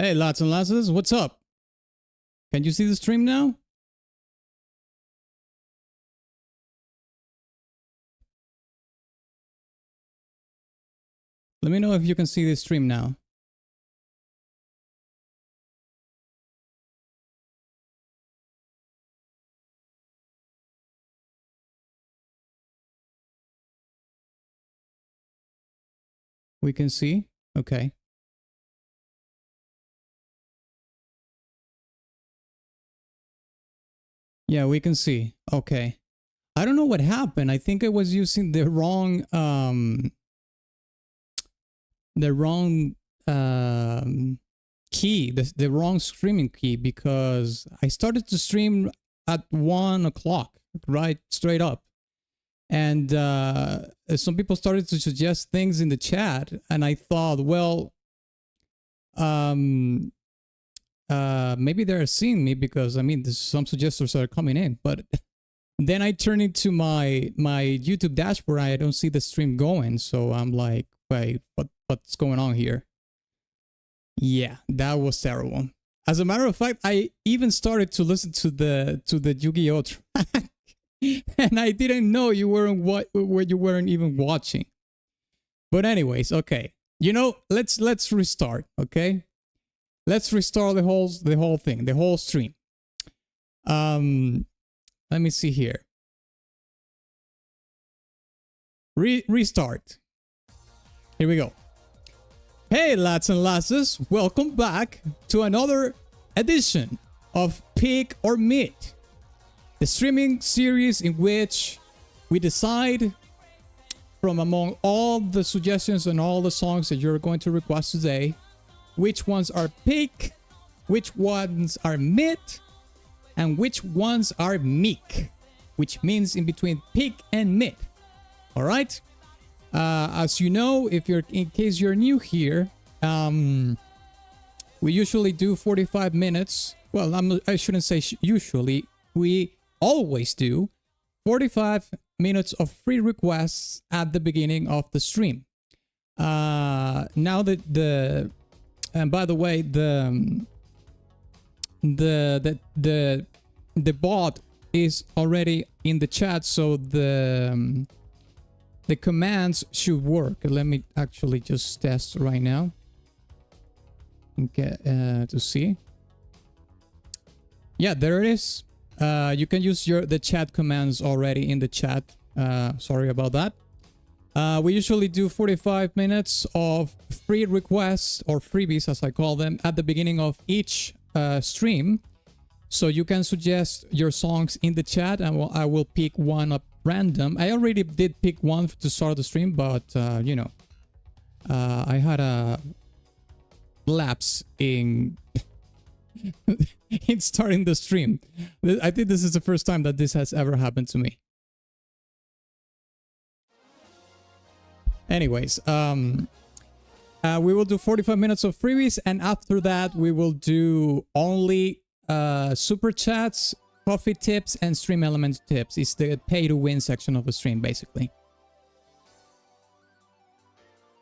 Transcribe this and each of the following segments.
Hey, lots and lasses, what's up? Can you see the stream now? Let me know if you can see the stream now. We can see? Okay. Yeah, we can see. Okay. I don't know what happened. I think I was using the wrong key, the wrong streaming key, because I started to stream at 1 o'clock, right straight up. And some people started to suggest things in the chat, and I thought, well, maybe they're seeing me, because I mean, some suggestions are coming in, but then I turn into my YouTube dashboard, I don't see the stream going, so I'm like, wait, what's going on here? Yeah, that was terrible. As a matter of fact, I even started to listen to the Yu-Gi-Oh track, and I didn't know you weren't even watching. But anyways, okay. You know, let's restart, okay? Let's restart the whole thing, the whole stream. Let me see here. Restart. Here we go. Hey, lads and lasses, welcome back to another edition of Pick or Meet, the streaming series in which we decide from among all the suggestions and all the songs that you're going to request today, which ones are pick, which ones are mid, and which ones are meek, which means in between pick and mid. All right. As you know, in case you're new here, we usually do 45 minutes. Well, I shouldn't say usually. We always do 45 minutes of free requests at the beginning of the stream. Now that and by the way, the bot is already in the chat, so the commands should work. Let me actually just test right now. Okay, to see. Yeah, there it is. You can use the chat commands already in the chat. Sorry about that. We usually do 45 minutes of free requests, or freebies as I call them, at the beginning of each stream. So you can suggest your songs in the chat, and I will pick one up random. I already did pick one to start the stream, but you know, I had a lapse in in starting the stream. I think this is the first time that this has ever happened to me. Anyways, we will do 45 minutes of freebies, and after that we will do only super chats, coffee tips, and stream element tips. It's the pay to win section of the stream, basically.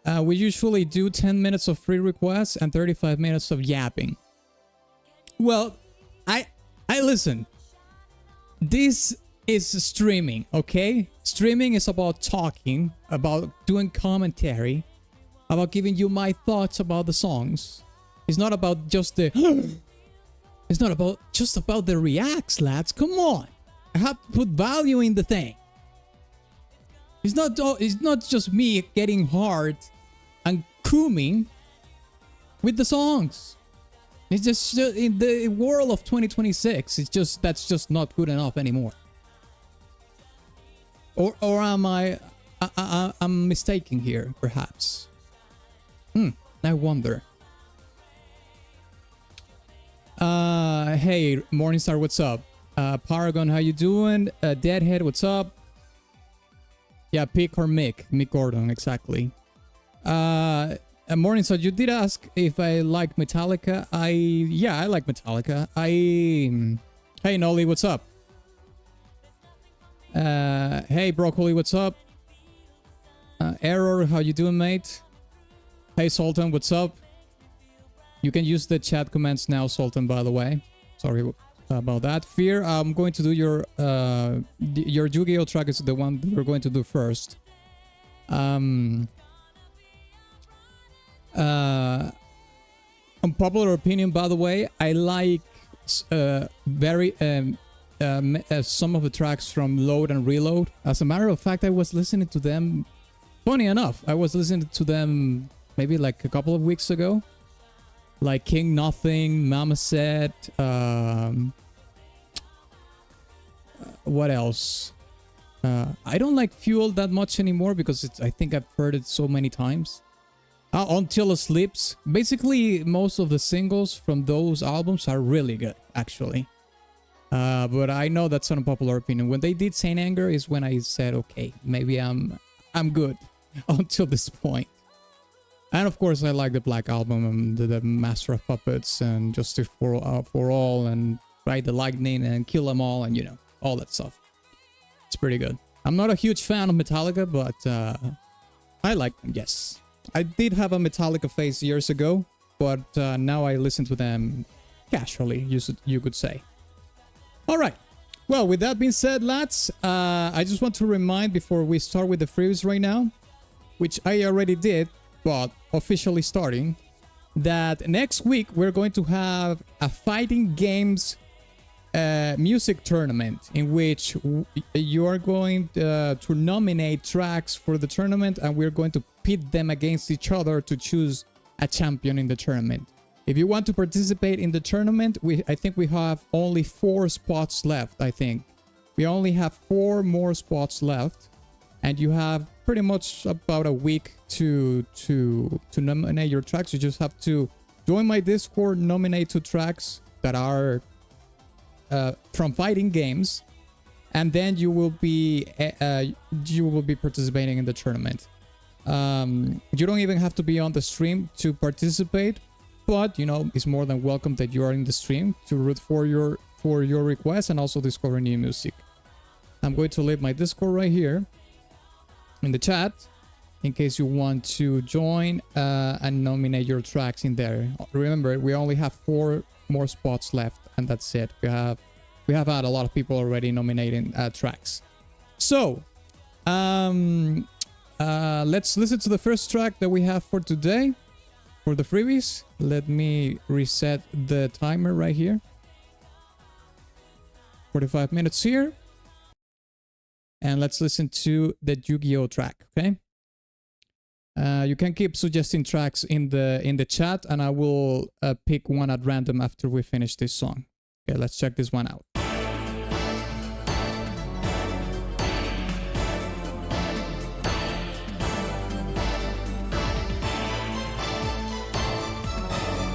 We usually do 10 minutes of free requests and 35 minutes of yapping. Well, I listen. This is streaming, okay? Streaming is about talking, about doing commentary, about giving you my thoughts about the songs. It's not about just the it's not about just about the reacts, lads. Come on. I have to put value in the thing. It's not just me getting hard and cooming with the songs. It's just in the world of 2026, that's just not good enough anymore. Or am I'm mistaken here, perhaps? I wonder. Hey, Morningstar, what's up? Paragon, how you doing? Deadhead, what's up? Yeah, Pick or Mick Gordon, exactly. Morningstar, you did ask if I like Metallica. Yeah, I like Metallica. Hey, Nolly, what's up? Hey, Broccoli, what's up? Error, how you doing, mate? Hey, Sultan, what's up? You can use the chat comments now, Sultan, by the way. Sorry about that. Fear, I'm going to do your Yu-Gi-Oh track is the one we're going to do first. Unpopular opinion, by the way, I like some of the tracks from Load and Reload. As a matter of fact, I was listening to them. Funny enough, I was listening to them maybe like a couple of weeks ago. Like King Nothing, Mama Said, what else? I don't like Fuel that much anymore because I think I've heard it so many times. Until It Sleeps. Basically, most of the singles from those albums are really good, actually. But I know that's an unpopular opinion. When they did Saint Anger is when I said, okay, maybe I'm good until this point. And of course, I like the Black Album and the Master of Puppets and Justice for All and Ride the Lightning and Kill 'Em All and, you know, all that stuff. It's pretty good. I'm not a huge fan of Metallica, but I like them, yes. I did have a Metallica phase years ago, but now I listen to them casually, you could say. All right. Well, with that being said, lads, I just want to remind before we start with the freebies right now, which I already did, but officially starting, that next week we're going to have a fighting games music tournament in which you are going to nominate tracks for the tournament, and we're going to pit them against each other to choose a champion in the tournament. If you want to participate in the tournament, I think we have only 4 spots left. I think we only have 4 more spots left, and you have pretty much about a week to nominate your tracks. You just have to join my Discord, nominate 2 tracks that are from fighting games, and then you will be participating in the tournament. You don't even have to be on the stream to participate, but you know, it's more than welcome that you are in the stream to root for your request and also discover new music. I'm going to leave my Discord right here in the chat in case you want to join and nominate your tracks in there. Remember, we only have 4 more spots left, and that's it. We have had a lot of people already nominating tracks. So let's listen to the first track that we have for today for the freebies. Let me reset the timer right here. 45 minutes here, and let's listen to the Yu-Gi-Oh track. Okay, you can keep suggesting tracks in the chat, and I will pick one at random after we finish this song. Okay, let's check this one out.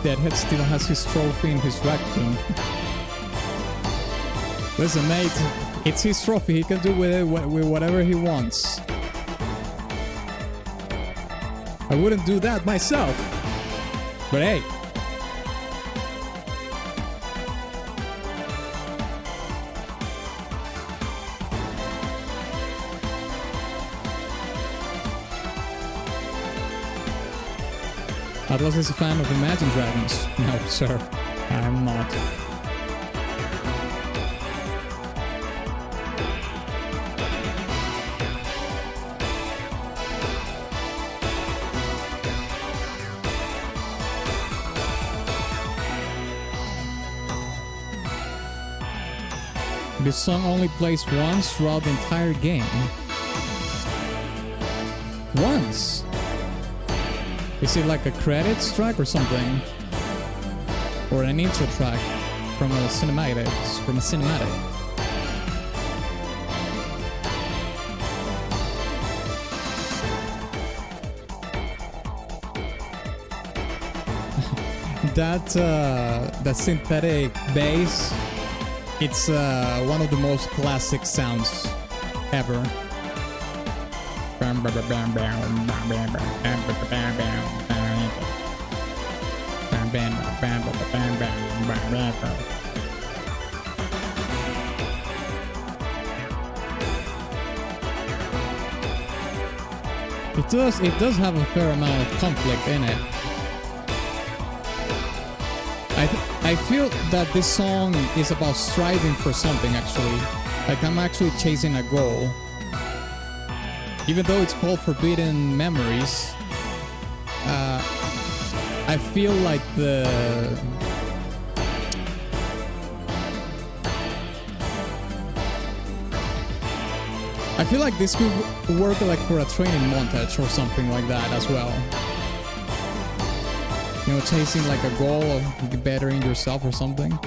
Deadhead still has his trophy in his rectum. Listen, mate, it's his trophy. He can do with it with whatever he wants. I wouldn't do that myself. But hey. Dlazerz is a fan of Imagine Dragons. No, sir, I'm not. This song only plays once throughout the entire game. Once? Is it like a credits track or something? Or an intro track from a cinematic? That synthetic bass, it's one of the most classic sounds ever. It does have a fair amount of conflict in it. I feel that this song is about striving for something, actually. Like, I'm actually chasing a goal. Even though it's called Forbidden Memories, I feel like I feel like this could work like for a training montage or something like that as well. You know, chasing like a goal of bettering yourself or something.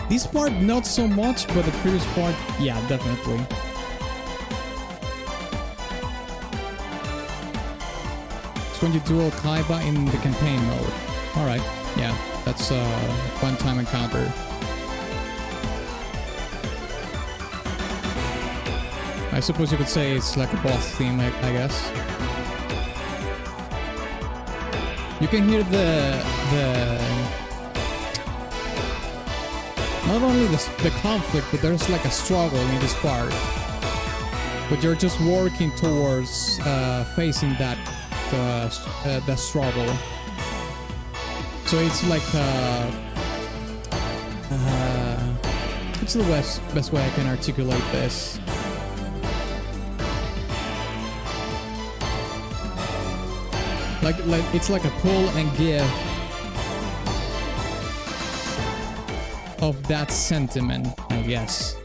This part, not so much, but the previous part, yeah, definitely. It's when you duel Kaiba in the campaign mode. Alright, yeah, that's a one-time encounter. I suppose you could say it's like a boss theme, I guess. You can hear not only the conflict, but there's like a struggle in this part. But you're just working towards facing that struggle. So it's like what's the best way I can articulate this? Like it's like a pull and give of that sentiment, I guess.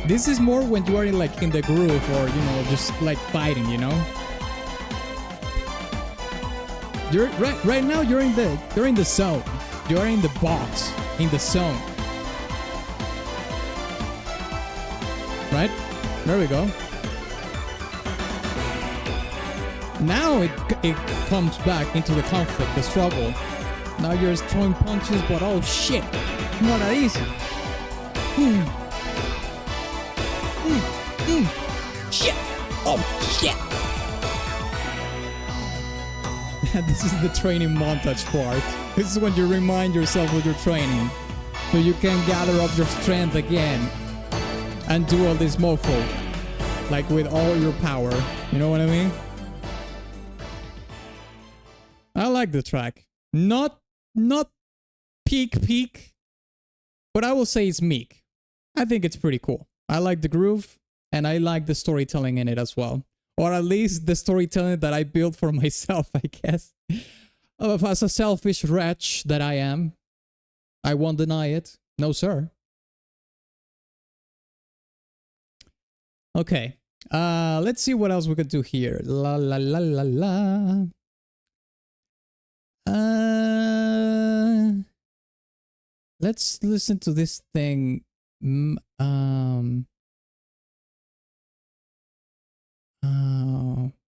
This is more when you are in the groove, or you know, just like fighting, you know. You're right now. You're in the zone. You're in the box, in the zone. Right? There we go. Now it comes back into the conflict, the struggle. Now you're throwing punches, but oh shit, not that easy. Shit! Oh shit! This is the training montage part. This is when you remind yourself of your training, so you can gather up your strength again and do all this mofo, like with all your power. You know what I mean? I like the track. Not peak, but I will say it's meek. I think it's pretty cool. I like the groove, and I like the storytelling in it as well. Or at least the storytelling that I built for myself, I guess. As a selfish wretch that I am, I won't deny it. No, sir. Okay. Let's see what else we could do here. La la la la la. Let's listen to this thing.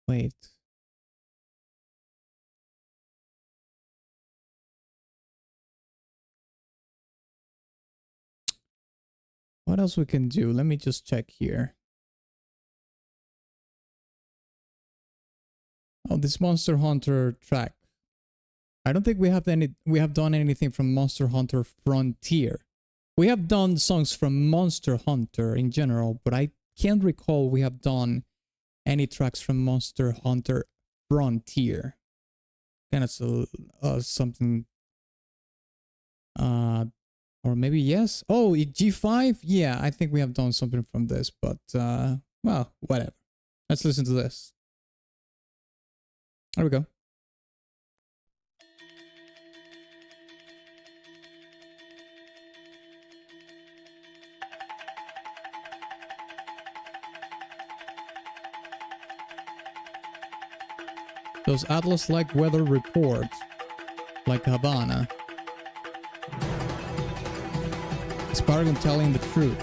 Wait. What else we can do? Let me just check here. Oh, this Monster Hunter track. I don't think we have done anything from Monster Hunter Frontier. We have done songs from Monster Hunter in general, but I can't recall we have done any tracks from Monster Hunter Frontier. Kind of something, or maybe yes. Oh, G5. Yeah, I think we have done something from this, but well, whatever. Let's listen to this. There we go. Those Atlas-like weather reports, like Havana. Spargan telling the truth.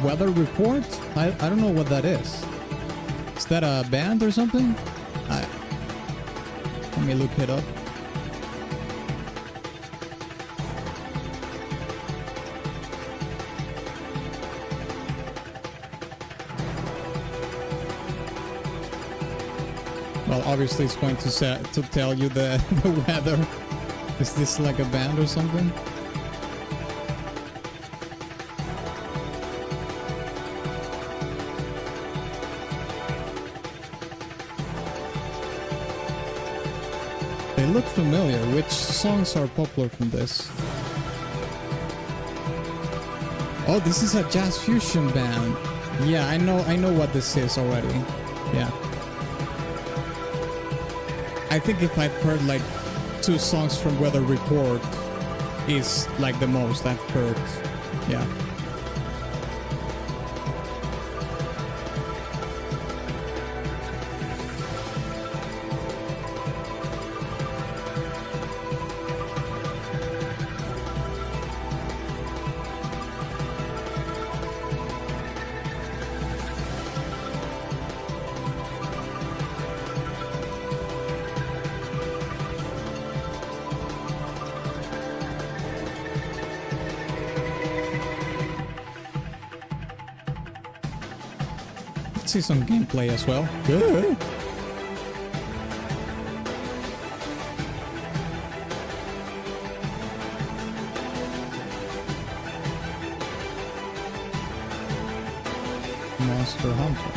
Weather report? I don't know what that is. Is that a band or something? Let me look it up. Well, obviously it's going to tell you the weather. Is this like a band or something? They look familiar. Which songs are popular from this? Oh, this is a jazz fusion band. Yeah, I know what this is already. Yeah. I think if I've heard like 2 songs from Weather Report is like the most I've heard. Yeah. See some gameplay as well. Monster Hunter.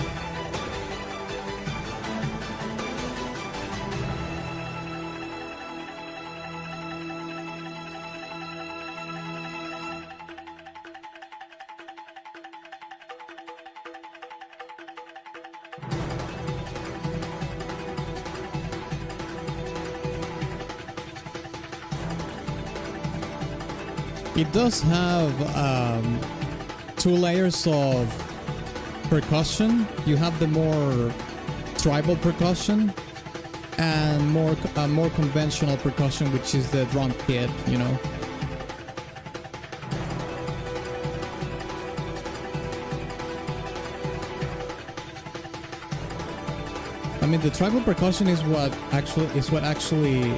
It does have 2 layers of percussion. You have the more tribal percussion and more conventional percussion, which is the drum kit, you know. I mean, the tribal percussion is what actually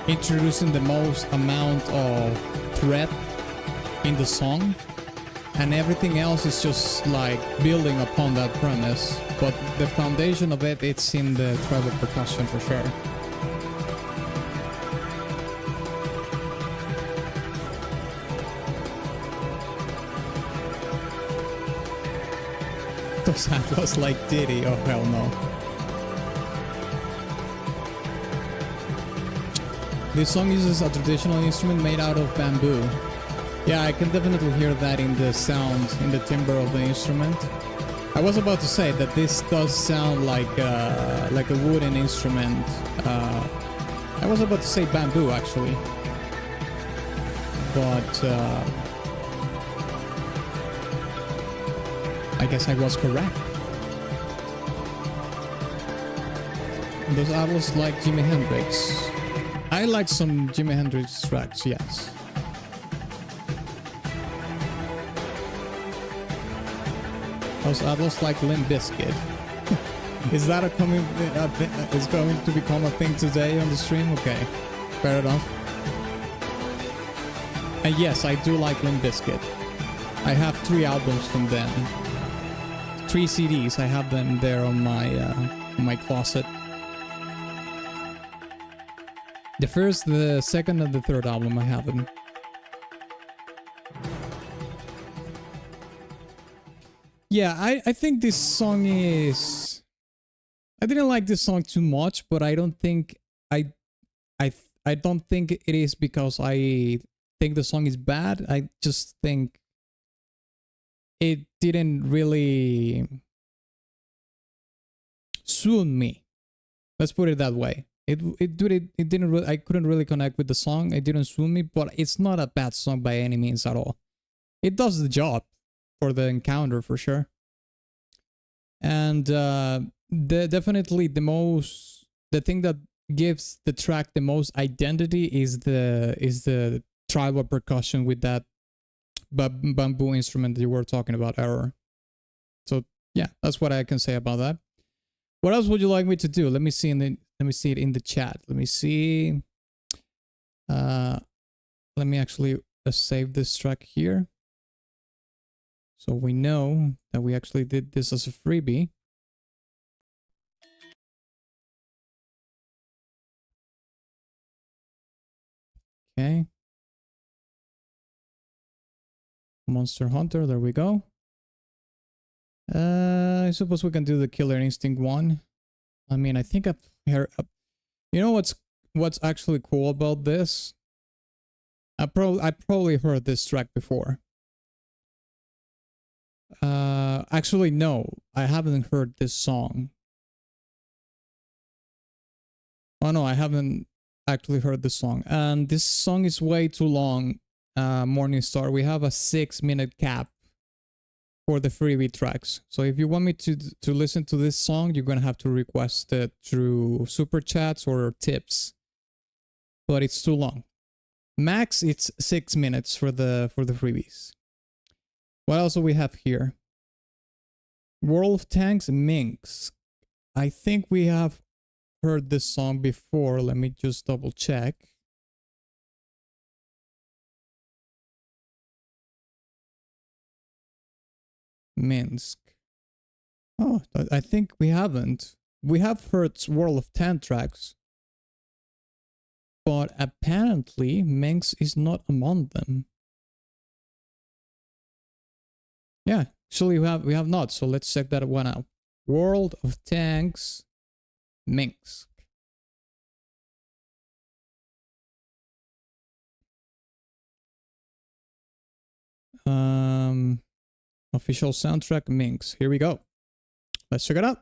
introducing the most amount of threat in the song, and everything else is just like building upon that premise, but the foundation of it's in the tribal percussion for sure. Those handles like Diddy, oh hell no. This song uses a traditional instrument made out of bamboo. Yeah, I can definitely hear that in the sound, in the timbre of the instrument. I was about to say that this does sound like a wooden instrument. I was about to say bamboo actually, but I guess I was correct. Those albums like Jimi Hendrix. I like some Jimi Hendrix tracks, yes. Those others like Limp Bizkit. Is that is going to become a thing today on the stream? Okay, fair enough. And yes, I do like Limp Bizkit. I have 3 albums from them. 3 CDs. I have them there on my closet. The first, the second, and the third album I have them. Yeah, I think this song is... I didn't like this song too much, but I don't think I don't think it is because I think the song is bad. I just think it didn't really suit me. Let's put it that way. It didn't really, I couldn't really connect with the song. It didn't suit me, but it's not a bad song by any means at all. It does the job for the encounter for sure. And definitely the thing that gives the track the most identity is the tribal percussion with that bamboo instrument that you were talking about earlier. So yeah, that's what I can say about that. What else would you like me to do? Let me see it in the chat. Let me see. Let me actually save this track here, so we know that we actually did this as a freebie. Okay. Monster Hunter, there we go. I suppose we can do the Killer Instinct one. I mean, I think You know what's actually cool about this? I probably heard this track before. Actually no, I haven't heard this song. Oh no, I haven't actually heard this song. And this song is way too long. Morningstar, we have a 6-minute cap for the freebie tracks. So if you want me to listen to this song, you're gonna have to request it through Superchats or tips. But it's too long. Max, it's 6 minutes for the freebies. What else do we have here? World of Tanks, Minx. I think we have heard this song before. Let me just double check. Minsk. Oh, I think we haven't. We have heard World of Tanks tracks. But apparently Minx is not among them. Yeah, actually we have not, so let's check that one out. World of Tanks, Minsk. Official soundtrack Minx. Here we go. Let's check it out.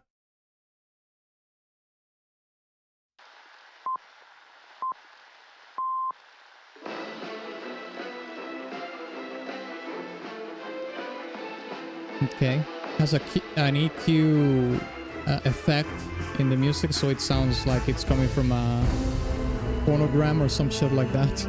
Okay, has an EQ effect in the music, so it sounds like it's coming from a phonogram or some shit like that.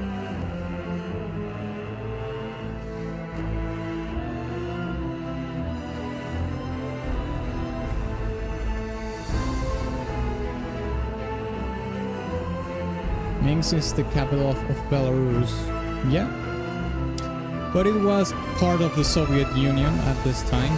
Minsk is the capital of Belarus. Yeah. But it was part of the Soviet Union at this time.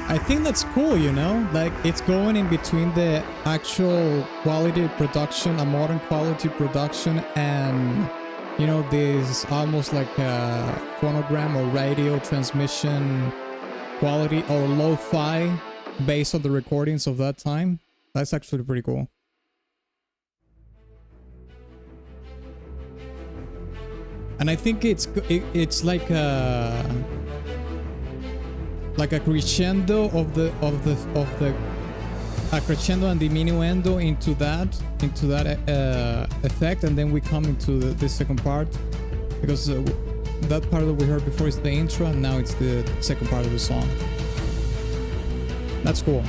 I think that's cool, you know, like it's going in between the actual quality production, a modern quality production, and you know, this almost like a phonogram or radio transmission quality or lo-fi based on the recordings of that time. That's actually pretty cool. And I think it's like a crescendo of the a crescendo and diminuendo into that effect, and then we come into the second part, because that part that we heard before is the intro, and now it's the second part of the song. That's cool.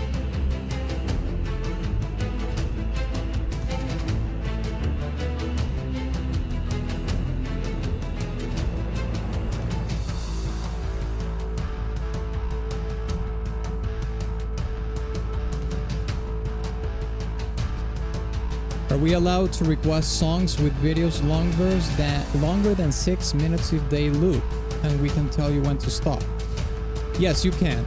Are we allowed to request songs with videos longer than 6 minutes if they loop, and we can tell you when to stop? Yes, you can.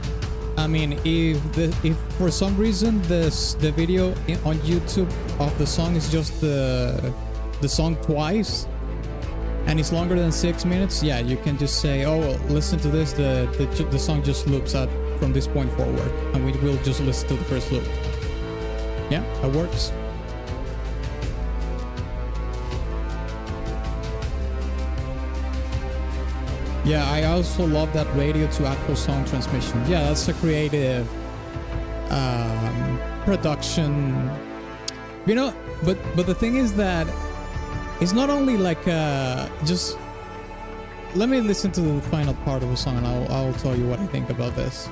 I mean, if for some reason the video on YouTube of the song is just the song twice, and it's longer than 6 minutes, yeah, you can just say, oh, well, listen to this. The song just loops out from this point forward, and we will just listen to the first loop. Yeah, that works. Yeah, I also love that radio to actual song transmission. Yeah, that's a creative production. You know, but the thing is that it's not only like just. Let me listen to the final part of the song, and I'll tell you what I think about this.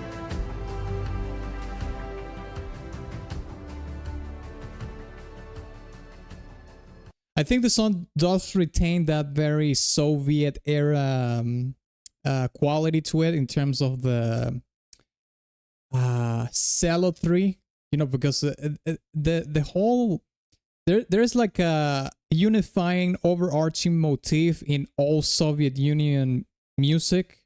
I think the song does retain that very Soviet era quality to it in terms of the cello-3, you know, because the whole there's like a unifying overarching motif in all Soviet Union music,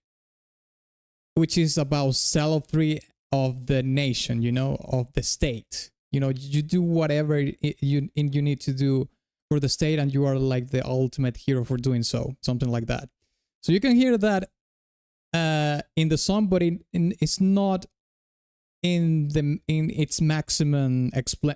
which is about cello-3 of the nation, you know, of the state. You know, you do whatever you need to do for the state, and you are like the ultimate hero for doing so, something like that. So you can hear that in the song, but it's not in its maximum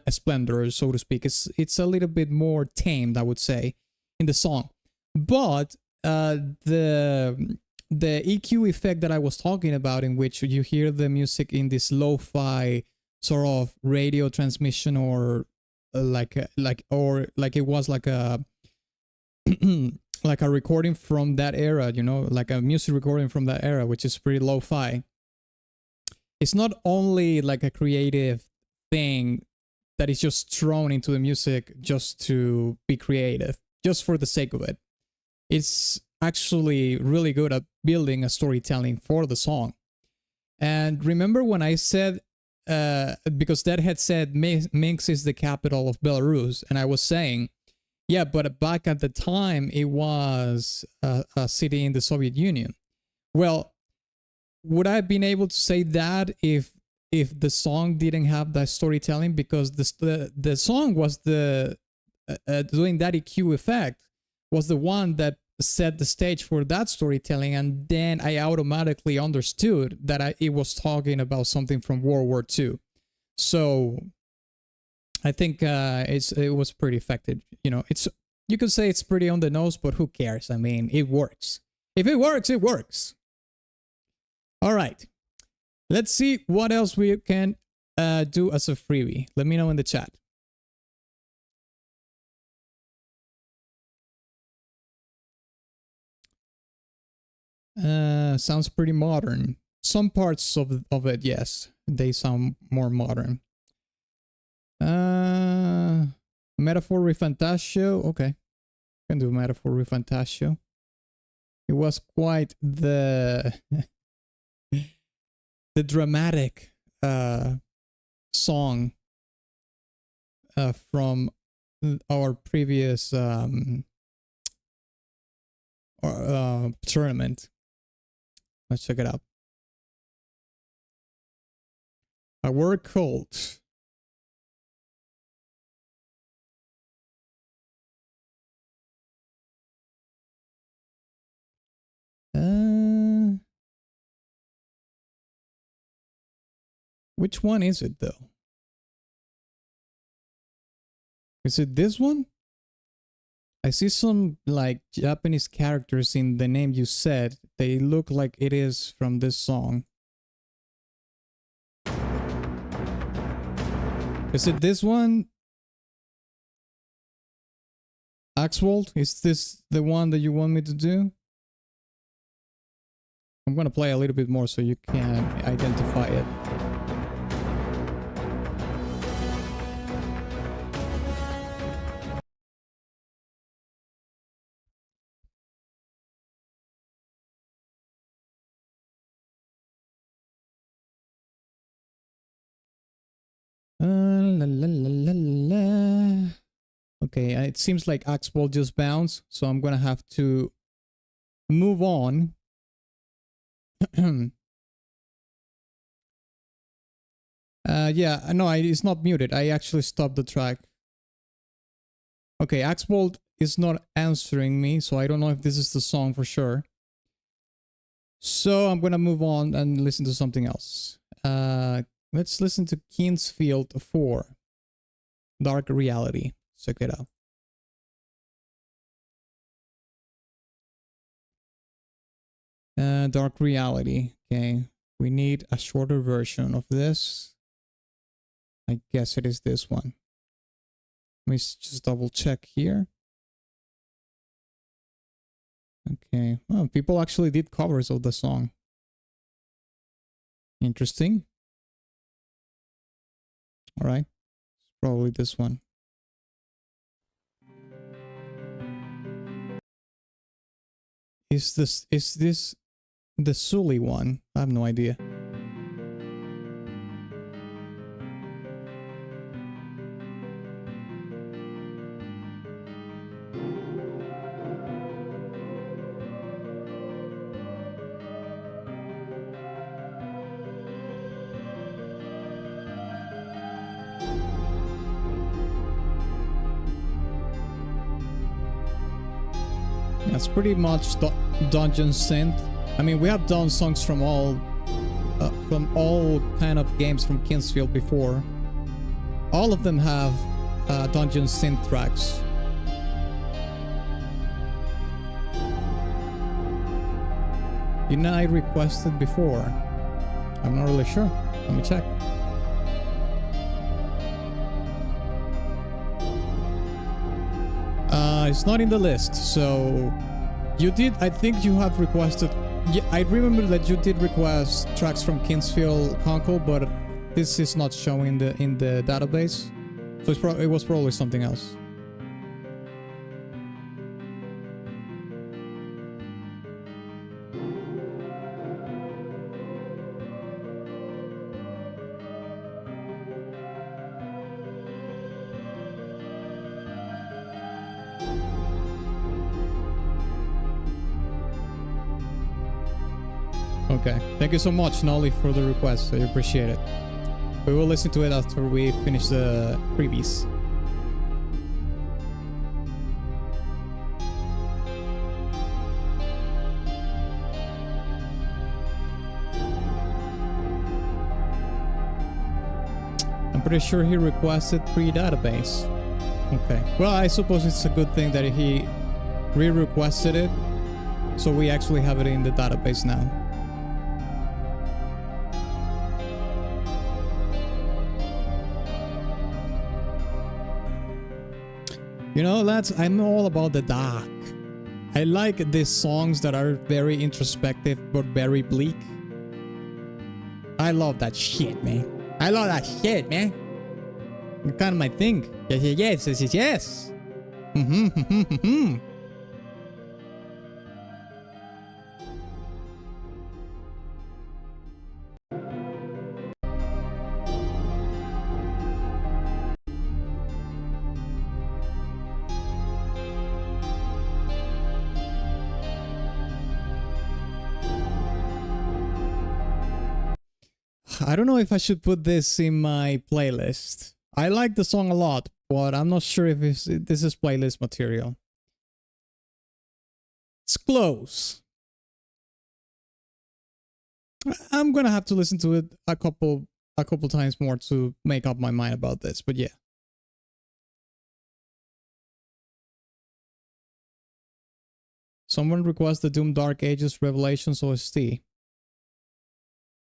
splendor, so to speak. It's a little bit more tamed, I would say, in the song. But the EQ effect that I was talking about, in which you hear the music in this lo-fi sort of radio transmission, or like it was like a like a recording from that era, you know, like a music recording from that era, which is pretty lo-fi. It's not only like a creative thing that is just thrown into the music just to be creative, just for the sake of it. It's actually really good at building a storytelling for the song. And remember when I said, because Deadhead said Minsk is the capital of Belarus, and I was saying, yeah, but back at the time it was a city in the Soviet Union. Well, would I have been able to say that if the song didn't have that storytelling? Because the song was the doing that EQ effect was the one that set the stage for that storytelling, and then I automatically understood that it was talking about something from World War II. So I think it was pretty effective. You know, you could say it's pretty on the nose, but who cares? I mean, it works. If it works, it works. All right, let's see what else we can do as a freebie. Let me know in the chat. Sounds pretty modern. Some parts of it, yes, they sound more modern. Metaphor Rifantasio. Okay, can do Metaphor Rifantasio. It was quite the the dramatic song from our previous tournament. Let's check it out. A word cult. Which one is it though? Is it this one? I see some like Japanese characters in the name you said. They look like it is from this song. Is it this one? Axwold? Is this the one that you want me to do? I'm gonna play a little bit more so you can identify it. La, la, la, la. Okay, it seems like Axwold just bounced, so I'm gonna have to move on. Yeah, no, it's not muted. I actually stopped the track. Okay, Axwold is not answering me, so I don't know if this is the song for sure. So I'm gonna move on and listen to something else. Let's listen to Kingsfield 4, Dark Reality. Check it out. Dark Reality. Okay, we need a shorter version of this. I guess it is this one. Let me just double check here. Okay, well, people actually did covers of the song. Interesting. All right, it's probably this one. Is this the Sully one? I have no idea. That's pretty much dungeon synth. I mean, we have done songs from all kind of games from Kingsfield before. All of them have dungeon synth tracks. Didn't I request it before? I'm not really sure. Let me check. It's not in the list, so you did. I think you have requested. Yeah, I remember that you did request tracks from Kingsfield Conkel, but this is not showing in the database, so it was probably something else. Okay, thank you so much, Nolly, for the request. I appreciate it. We will listen to it after we finish the freebies. I'm pretty sure he requested pre-database. Okay, well, I suppose it's a good thing that he re-requested it, so we actually have it in the database now. You know, lads, I'm all about the dark. I like these songs that are very introspective but very bleak. I love that shit, man. I love that shit, man. It's kind of my thing. Yes. Mm-hmm. I don't know if I should put this in my playlist. I like the song a lot, but I'm not sure if this is playlist material. It's close. I'm gonna have to listen to it a couple times more to make up my mind about this, but yeah. Someone requested Doom Dark Ages Revelations OST.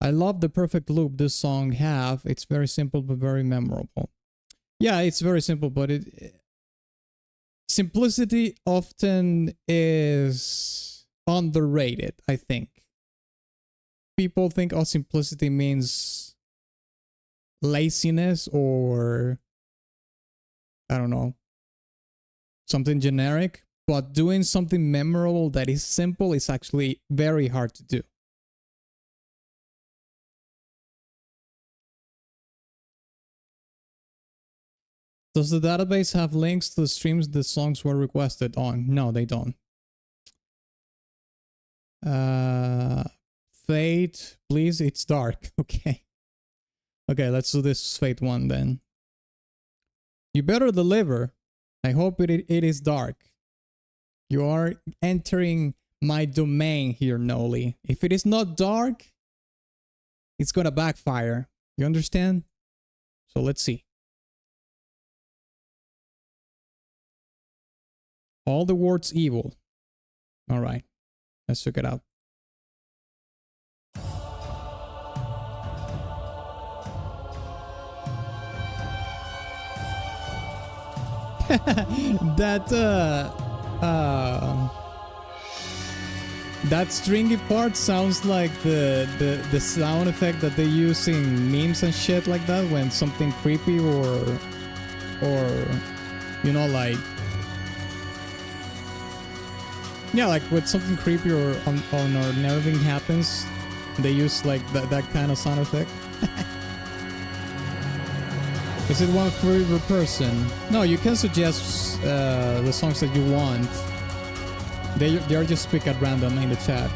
I love the perfect loop this song have. It's very simple but very memorable. Yeah, it's very simple, but simplicity often is underrated, I think. People think simplicity means laziness or I don't know, something generic, but doing something memorable that is simple is actually very hard to do. Does the database have links to the streams the songs were requested on? No, they don't. Fate, please, it's dark. Okay. Okay, let's do this Fate one then. You better deliver. I hope it is dark. You are entering my domain here, Noli. If it is not dark, it's gonna backfire. You understand? So let's see. All the words evil. All right, let's check it out. That stringy part sounds like the sound effect that they use in memes and shit like that when something creepy or you know, like, yeah, like when something creepy or unnerving happens, they use like that kind of sound effect. Is it one for every person? No, you can suggest the songs that you want. They are just picked at random in the chat.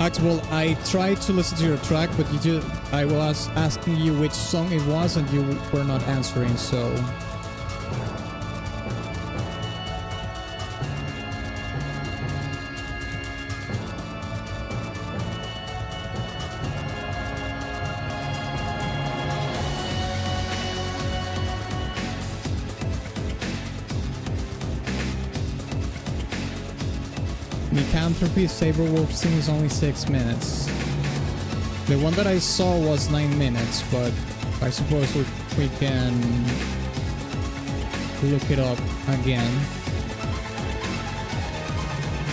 Axel, I tried to listen to your track, but I was asking you which song it was, and you were not answering, so... Lycanthropy Saberwolf scene is only 6 minutes. The one that I saw was 9 minutes, but I suppose we can look it up again.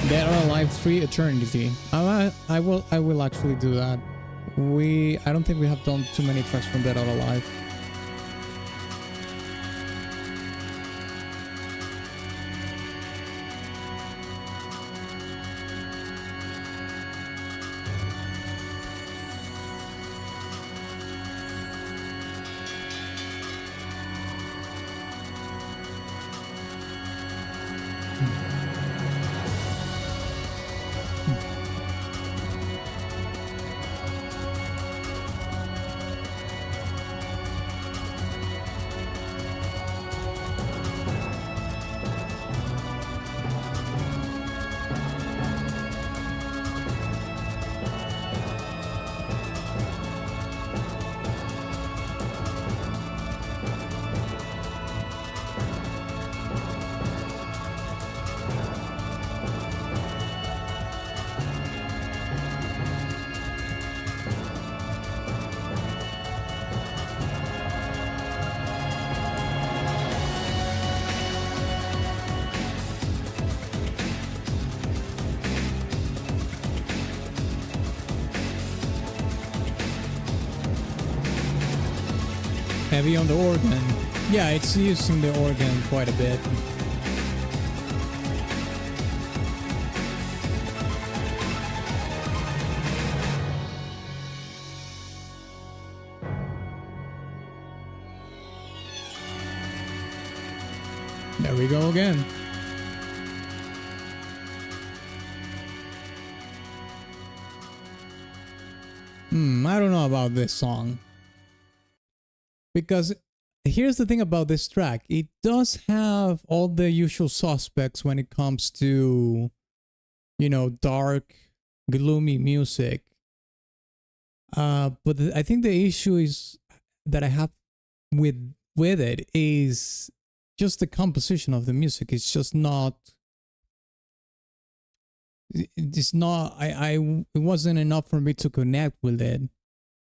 Dead or Alive 3 Eternity. I will actually do that. I don't think we have done too many tracks from Dead or Alive. Heavy on the organ. Yeah, it's using the organ quite a bit. There we go again. I don't know about this song. Because here's the thing about this track. It does have all the usual suspects when it comes to, you know, dark, gloomy music. But I think the issue is that I have with it is just the composition of the music. It's just not... It's not... it wasn't enough for me to connect with it.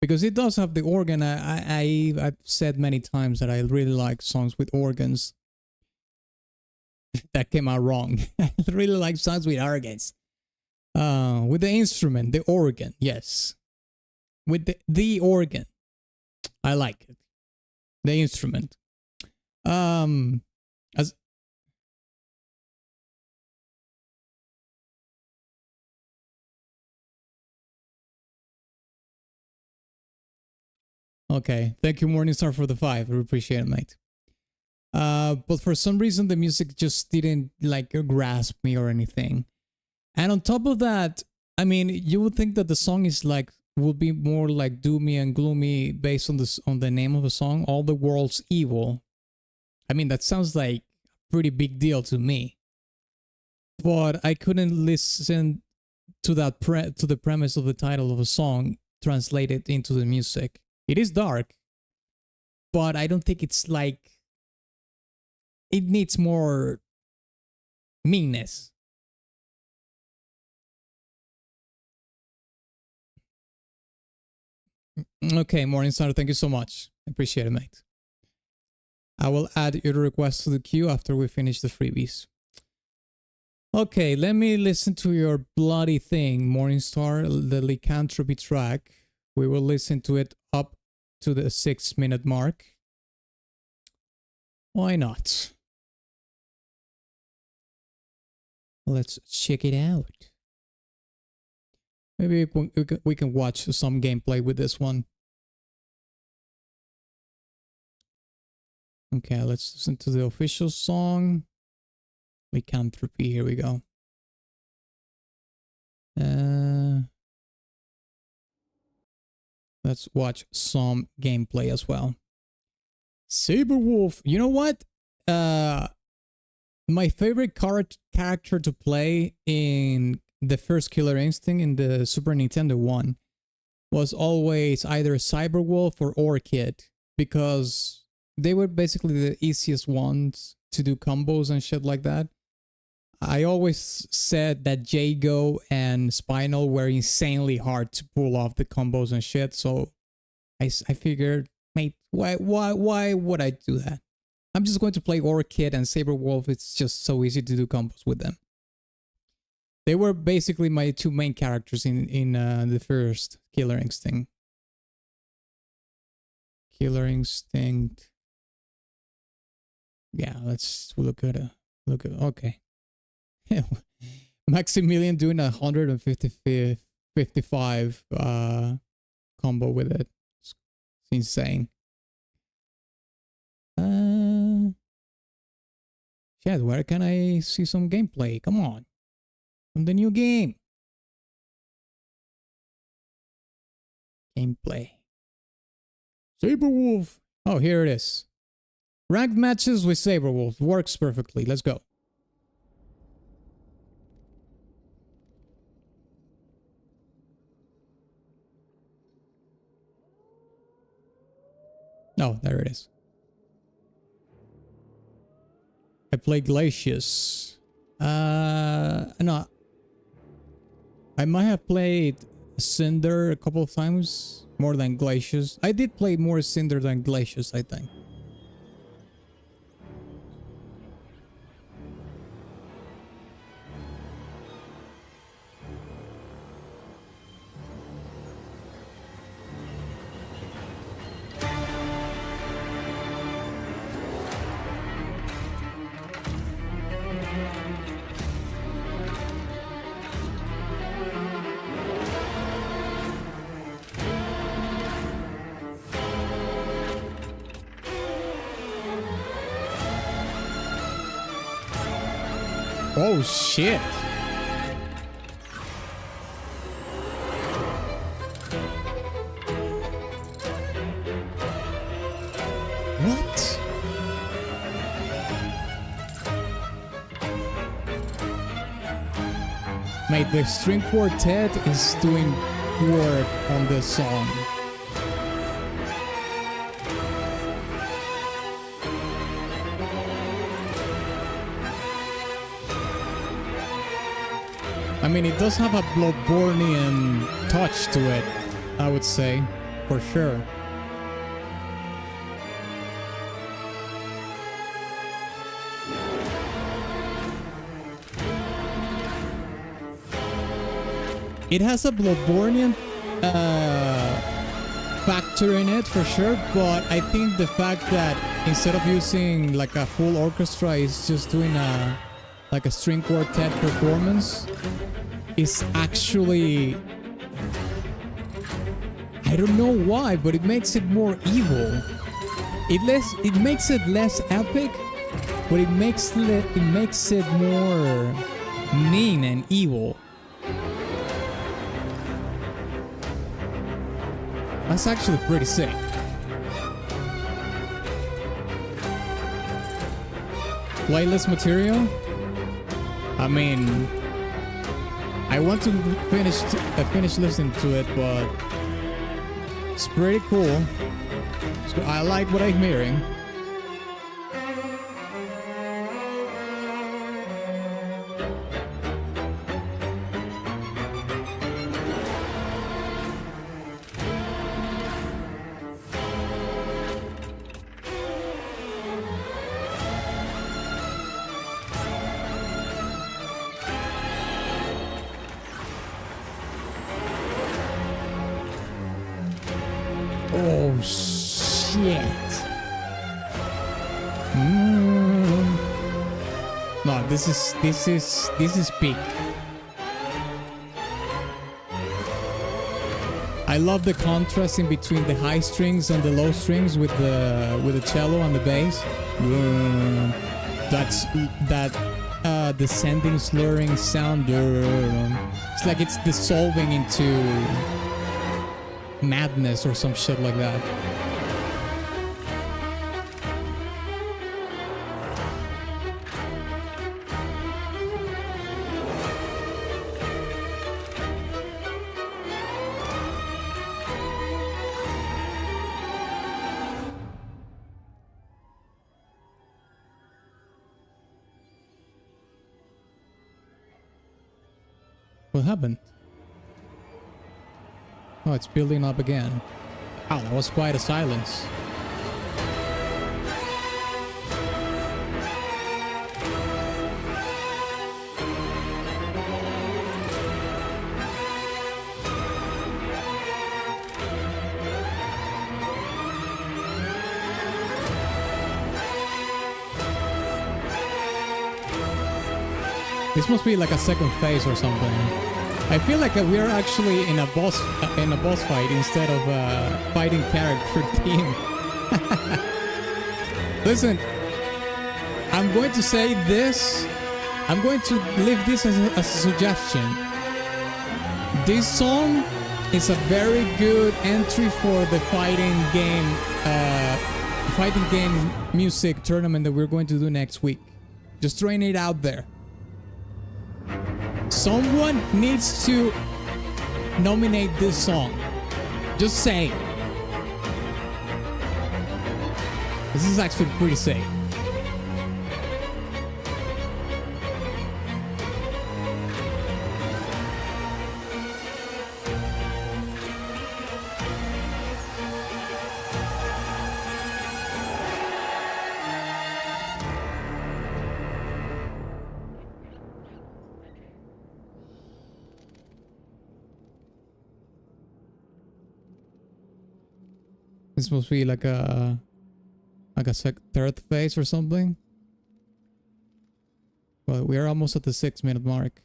Because it does have the organ. I've said many times that I really like songs with organs. That came out wrong. I really like songs with organs. With the instrument, the organ, yes. With the organ. I like it. The instrument. Okay, thank you Morningstar for the 5. I appreciate it, mate. But for some reason the music just didn't like grasp me or anything. And on top of that, I mean, you would think that the song is like would be more like doomy and gloomy based on the name of the song, All the World's Evil. I mean, that sounds like a pretty big deal to me. But I couldn't listen to that to the premise of the title of a song translated into the music. It is dark, but I don't think it's like... It needs more meanness. Okay, Morningstar, thank you so much. I appreciate it, mate. I will add your request to the queue after we finish the freebies. Okay, let me listen to your bloody thing, Morningstar, the Lycanthropy track. We will listen to it up to the 6-minute mark. Why not? Let's check it out. Maybe we can watch some gameplay with this one. Okay, let's listen to the official song. Lycanthropy, here we go. Let's watch some gameplay as well. Saberwolf. You know what? My favorite character to play in the first Killer Instinct in the Super Nintendo one was always either Cyberwolf or Orchid, because they were basically the easiest ones to do combos and shit like that. I always said that Jago and Spinal were insanely hard to pull off the combos and shit, so I figured, mate, why would I do that? I'm just going to play Orchid and Saberwolf. It's just so easy to do combos with them. They were basically my two main characters in the first Killer Instinct. Killer Instinct. Yeah, let's look at it. Okay. Maximilian doing 155 combo with it. It's insane. Chad, where can I see some gameplay? Come on. From the new game. Gameplay. Saberwolf. Oh, here it is. Ranked matches with Saberwolf. Works perfectly. Let's go. Oh, there it is. I play Glacius. No. I might have played Cinder a couple of times. More than Glacius. I did play more Cinder than Glacius, I think. Oh shit. What? Mate, the string quartet is doing work on this song. I mean, it does have a Bloodbornean touch to it, I would say, for sure. It has a Bloodbornean factor in it, for sure, but I think the fact that instead of using like a full orchestra, it's just doing like a string quartet performance, is actually, I don't know why, but it makes it more evil. It makes it less epic, but it makes it more mean and evil. That's actually pretty sick. Playlist material? I mean, I want to finish listening to it, but it's pretty cool. So I like what I'm hearing. Oh shit! No, this is peak. I love the contrast in between the high strings and the low strings with the cello and the bass. That's that descending, slurring sound. It's like it's dissolving into madness or some shit like that. What happened? Oh, it's building up again. Wow, that was quite a silence. This must be like a second phase or something. I feel like we are actually in a boss fight instead of fighting character team. Listen, I'm going to say this. I'm going to leave this as a suggestion. This song is a very good entry for the fighting game music tournament that we're going to do next week. Just throwing it out there. Someone needs to nominate this song. Just say. This is actually pretty sick. It's supposed to be like a third phase or something. Well, we are almost at the 6-minute mark.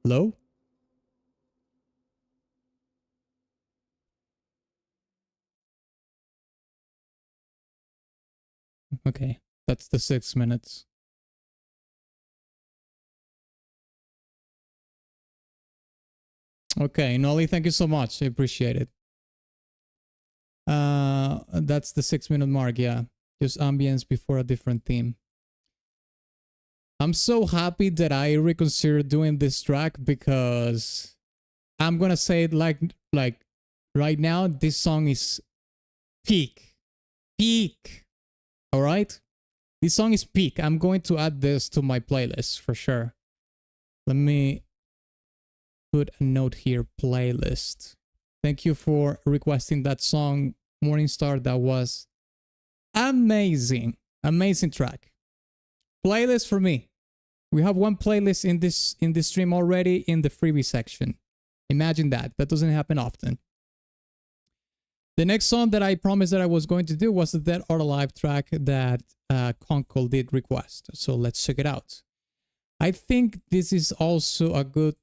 Hello? Okay, that's the 6 minutes. Okay, Nolly, thank you so much. I appreciate it. That's the 6-minute mark, yeah. Just ambience before a different theme. I'm so happy that I reconsidered doing this track because I'm gonna say it like right now, this song is peak. Peak. Alright? This song is peak. I'm going to add this to my playlist for sure. Let me put a note here, playlist. Thank you for requesting that song, Morningstar. That was amazing. Amazing track. Playlist for me. We have one playlist in this stream already in the freebie section. Imagine that. That doesn't happen often. The next song that I promised that I was going to do was the Dead or Alive track that Conkel did request. So let's check it out. I think this is also a good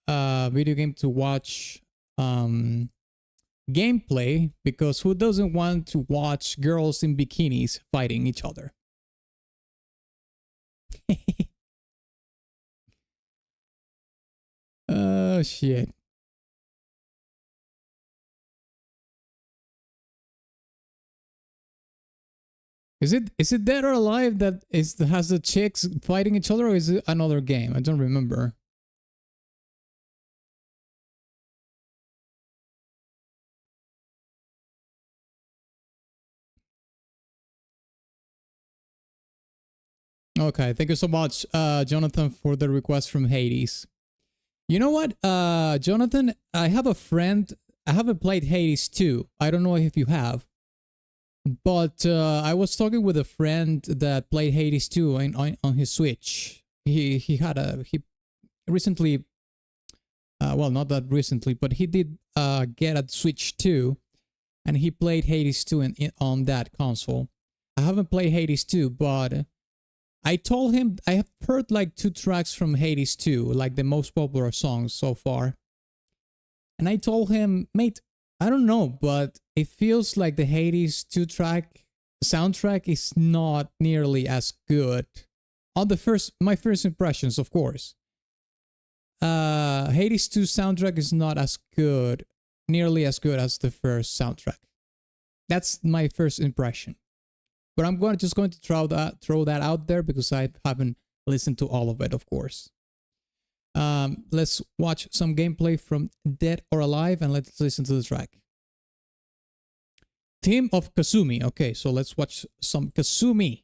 video game to watch gameplay, because who doesn't want to watch girls in bikinis fighting each other? Oh shit. Is it Dead or Alive that has the chicks fighting each other, or is it another game? I don't remember. Okay, thank you so much, Jonathan, for the request from Hades. You know what, Jonathan, I have a friend. I haven't played Hades 2. I don't know if you have. But I was talking with a friend that played Hades 2 on his Switch. He recently, well, not that recently, but he did get a Switch 2, and he played Hades 2 on that console. I haven't played Hades 2, but I told him I have heard like 2 tracks from Hades 2, like the most popular songs so far. And I told him, mate, I don't know, but it feels like the Hades 2 track soundtrack is not nearly as good. On my first impressions, of course. Hades 2 soundtrack is not as good, nearly as good as the first soundtrack. That's my first impression. But I'm just going to throw that out there because I haven't listened to all of it, of course. Let's watch some gameplay from Dead or Alive and let's listen to the track. Team of Kasumi. Okay, so let's watch some Kasumi.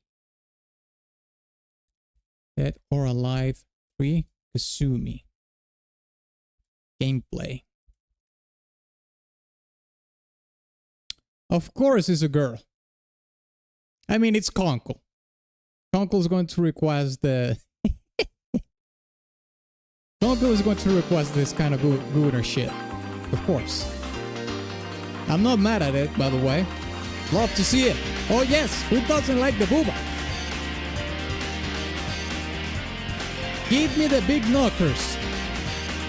Dead or Alive 3 Kasumi. Gameplay. Of course it's a girl. I mean, it's Conkel. Conkel is going to request the... Conkel is going to request this kind of gooner shit. Of course. I'm not mad at it, by the way. Love to see it. Oh yes, who doesn't like the booba? Give me the big knockers.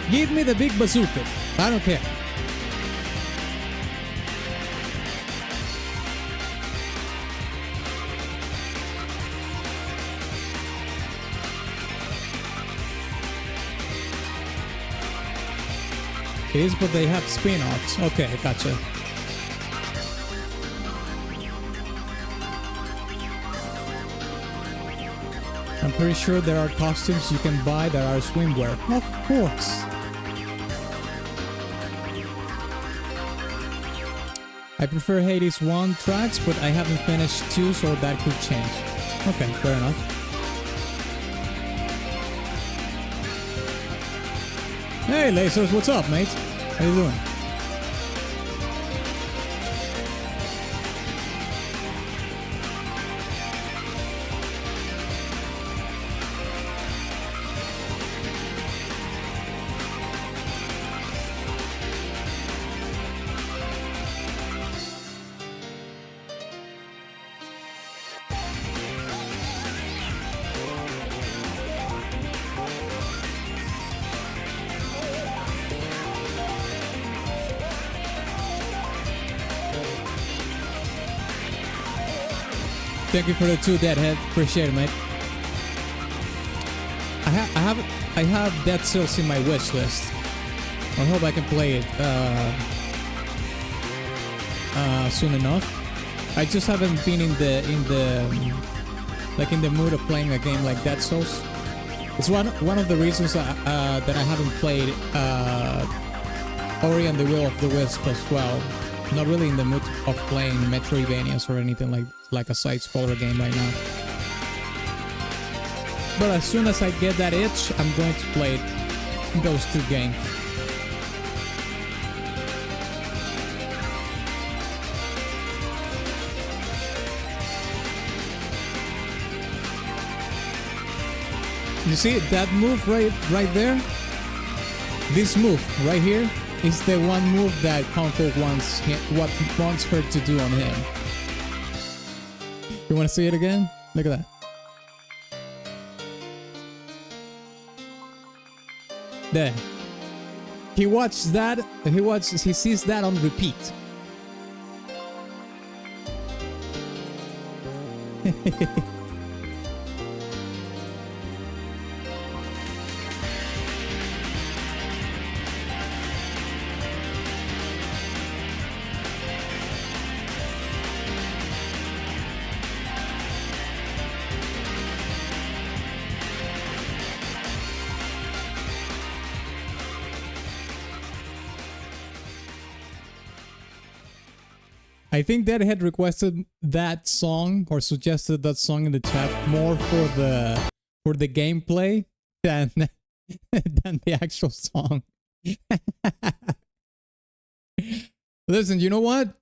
Give me the big bazooka. I don't care. It is, but they have spin-offs. Okay, gotcha. I'm pretty sure there are costumes you can buy that are swimwear. Of course. I prefer Hades 1 tracks, but I haven't finished 2, so that could change. Okay, fair enough. Hey Dlazerz, what's up, mate? How you doing? Thank you for the 2 Deadhead. Appreciate it, mate. I have Deadhead in my wish list. I hope I can play it soon enough. I just haven't been in the mood of playing a game like Deadhead. It's one of the reasons that I haven't played Ori and the Will of the Wisp as well. Not really in the mood of playing Metroidvanias or anything like a side-scroller game right now. But as soon as I get that itch, I'm going to play those 2 games. You see that move right there? This move right here is the one move that Conkel wants her to do on him. You want to see it again? Look at that. There. He watched that. He sees that on repeat. I think Deadhead requested that song or suggested that song in the chat more for the gameplay than than the actual song. Listen, you know what?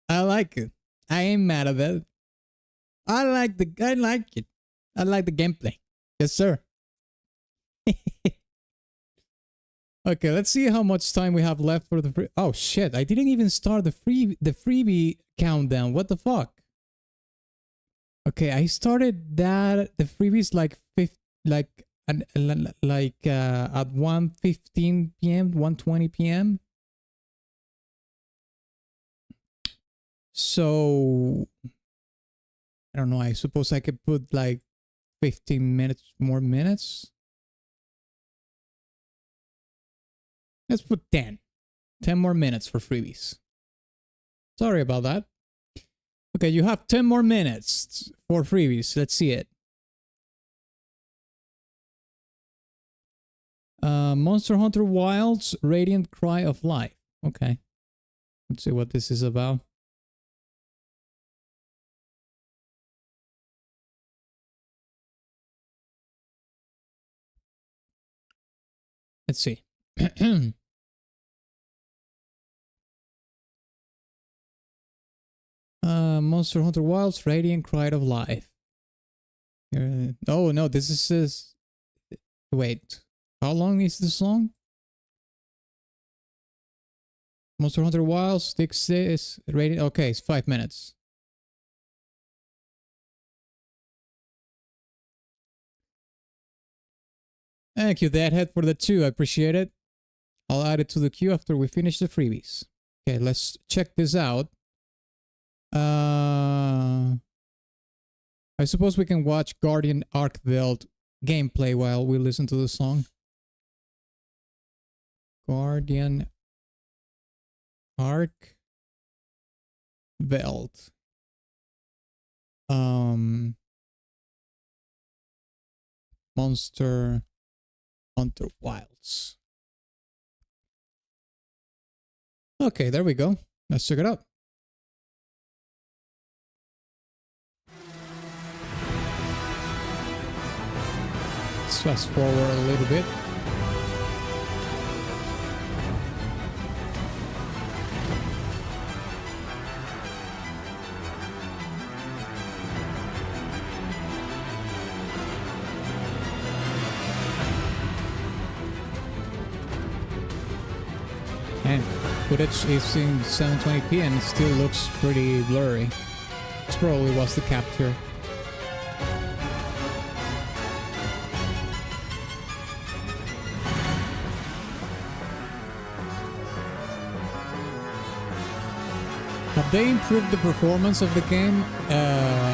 I like it. I ain't mad at it. I like it. I like the gameplay. Yes, sir. Okay, let's see how much time we have left for the free. Oh shit! I didn't even start the freebie countdown. What the fuck? Okay, I started that the freebies at 1:15 p.m., 1:20 p.m. So I don't know. I suppose I could put like 15 minutes more minutes. Let's put 10. 10 more minutes for freebies. Sorry about that. Okay, you have 10 more minutes for freebies. Let's see it. Monster Hunter Wilds Radiant Cry of Life. Okay. Let's see what this is about. Let's see. Monster Hunter Wilds Radiant Cry of Life. Oh no, this is... Wait. How long is the song? Monster Hunter Wilds, this rating. Okay, it's 5 minutes. Thank you, Deadhead, for the 2. I appreciate it. I'll add it to the queue after we finish the freebies. Okay, let's check this out. I suppose we can watch Guardian Arkveld gameplay while we listen to the song. Guardian Arkveld. Monster Hunter Wilds. Okay, there we go. Let's check it out. Let's fast forward a little bit. And footage is in 720p and it still looks pretty blurry. This probably was the capture. Have they improved the performance of the game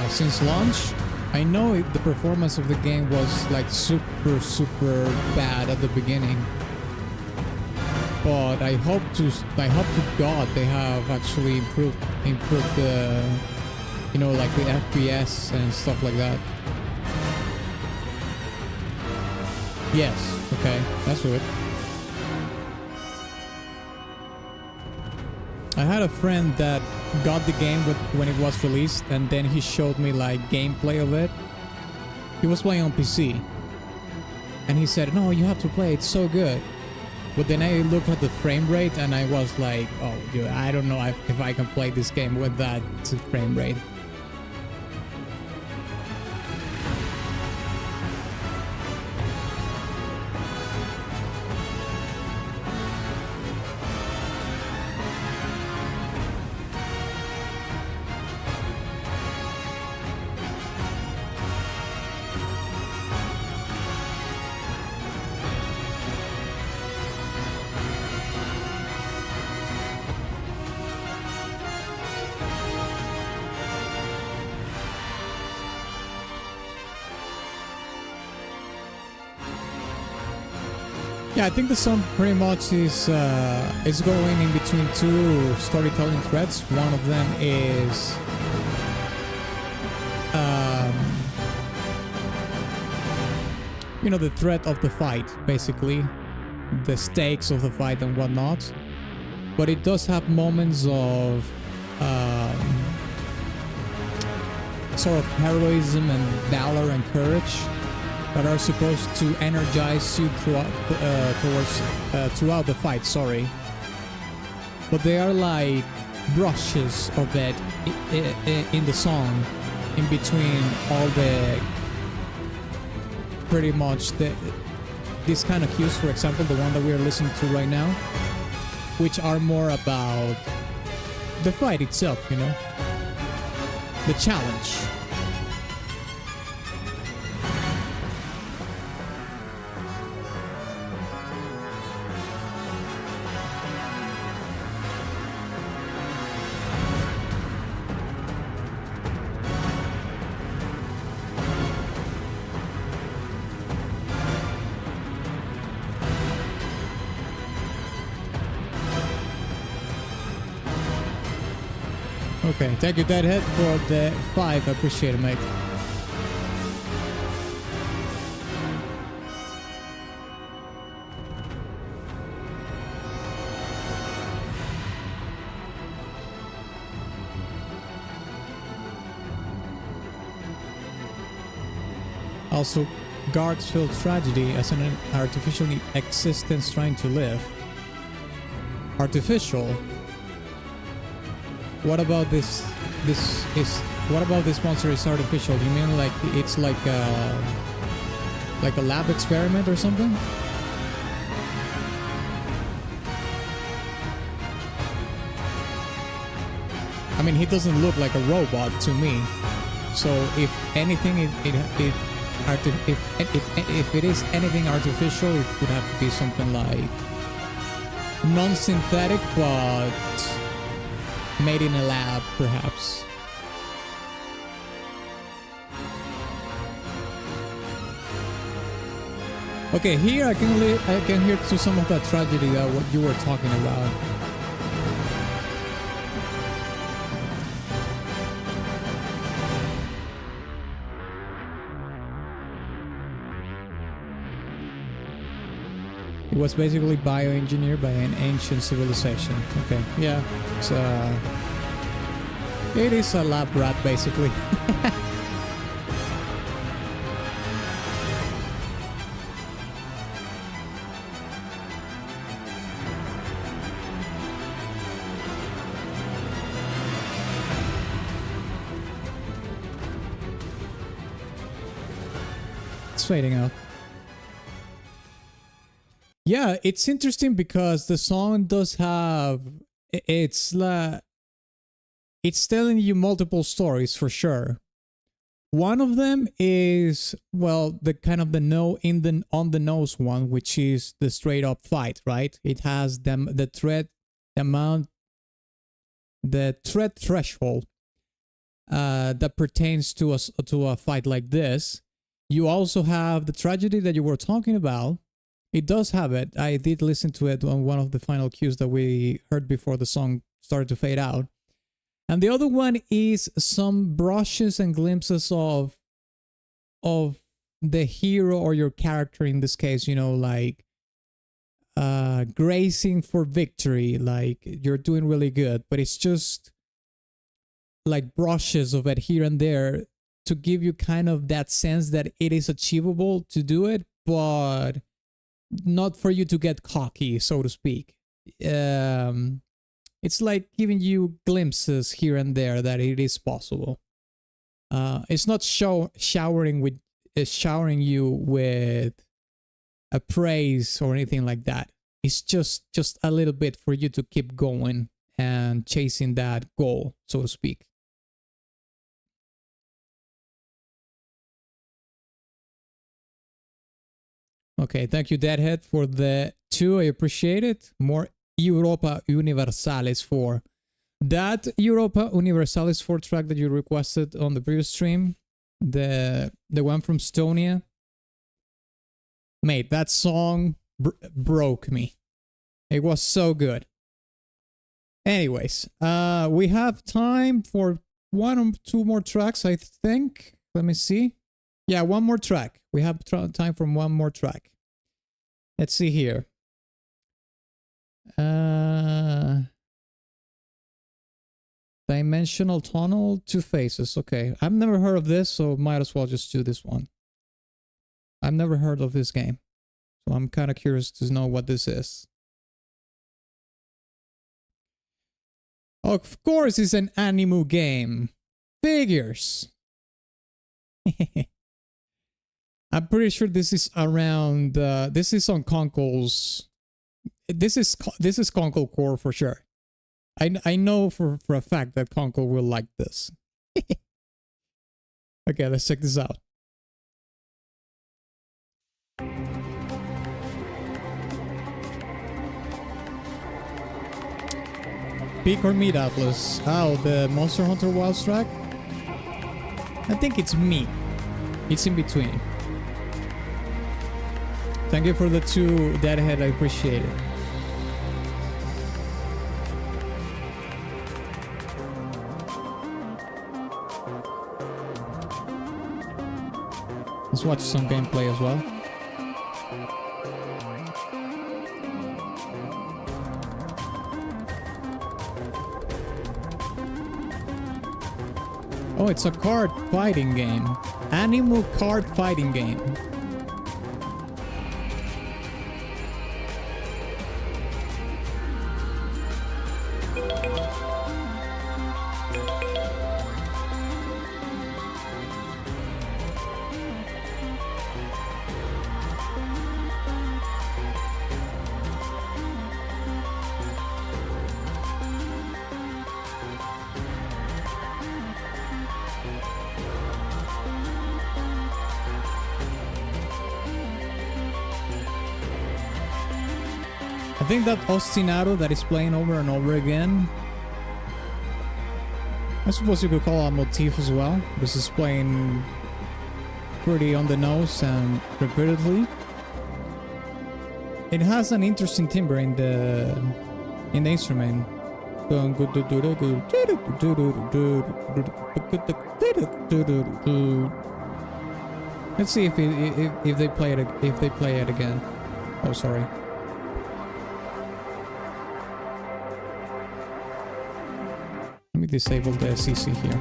since launch? I know the performance of the game was like super bad at the beginning. But I hope to God they have actually improved the, you know, like the FPS and stuff like that. Yes, okay, that's good. I had a friend that got the game when it was released, and then he showed me like gameplay of it. He was playing on PC, and he said, "No, you have to play. It's so good." But then I looked at the frame rate, and I was like, "Oh, dude, I don't know if I can play this game with that frame rate." Yeah, I think the song pretty much is going in between two storytelling threads. One of them is you know, the threat of the fight, basically, the stakes of the fight and whatnot. But it does have moments of sort of heroism and valor and courage that are supposed to energize you throughout the fight. Sorry, but they are like brushes of it in the song, in between all the pretty much these kind of cues. For example, the one that we are listening to right now, which are more about the fight itself. You know, the challenge. Okay, thank you, Deadhead, for the 5. I appreciate it, mate. Also, guards feel tragedy as an artificial existence trying to live. Artificial? What about this? What about this monster is artificial? You mean like it's like a lab experiment or something? I mean, he doesn't look like a robot to me. So if anything, if it is anything artificial, it would have to be something like non-synthetic, but made in a lab, perhaps. Okay, here I can hear to some of that tragedy that what you were talking about. It was basically bioengineered by an ancient civilization. Okay, yeah, it is a lab rat, basically. It's fading out. Yeah, it's interesting because the song does have, it's telling you multiple stories for sure. One of them is, well, the kind of on the nose one, which is the straight up fight, right? It has the threat threshold that pertains to a fight like this. You also have the tragedy that you were talking about. It does have it. I did listen to it on one of the final cues that we heard before the song started to fade out. And the other one is some brushes and glimpses of the hero or your character in this case, you know, like grazing for victory, like you're doing really good, but it's just like brushes of it here and there to give you kind of that sense that it is achievable to do it, but not for you to get cocky, so to speak. It's like giving you glimpses here and there that it is possible. It's not showering you with a praise or anything like that. It's just a little bit for you to keep going and chasing that goal, so to speak. Okay, thank you, Deadhead, for the 2. I appreciate it. More Europa Universalis 4. That Europa Universalis 4 track that you requested on the previous stream, the one from Estonia, mate, that song broke me. It was so good. Anyways, we have time for 1 or 2 more tracks, I think. Let me see. Yeah, 1 more track. We have time for 1 more track. Let's see here. Dimensional tunnel, 2 faces. Okay, I've never heard of this, so might as well just do this one. I've never heard of this game, so I'm kind of curious to know what this is. Of course, it's an Animu game. Figures. I'm pretty sure this is around. This is on Conkel's. This is Conkel core for sure. I know for a fact that Conkel will like this. Okay, let's check this out. Peak or meat, Atlas? Oh, the Monster Hunter Wilds track? I think it's meat. It's in between. Thank you for the 2, Deadhead. I appreciate it. Let's watch some gameplay as well. Oh, it's a card fighting game. Animal card fighting game. I think that ostinato that is playing over and over again, I suppose you could call it a motif as well. This is playing pretty on the nose and repeatedly. It has an interesting timbre in the instrument. Let's see if they play it again. Oh, sorry. Let me disable the CC here.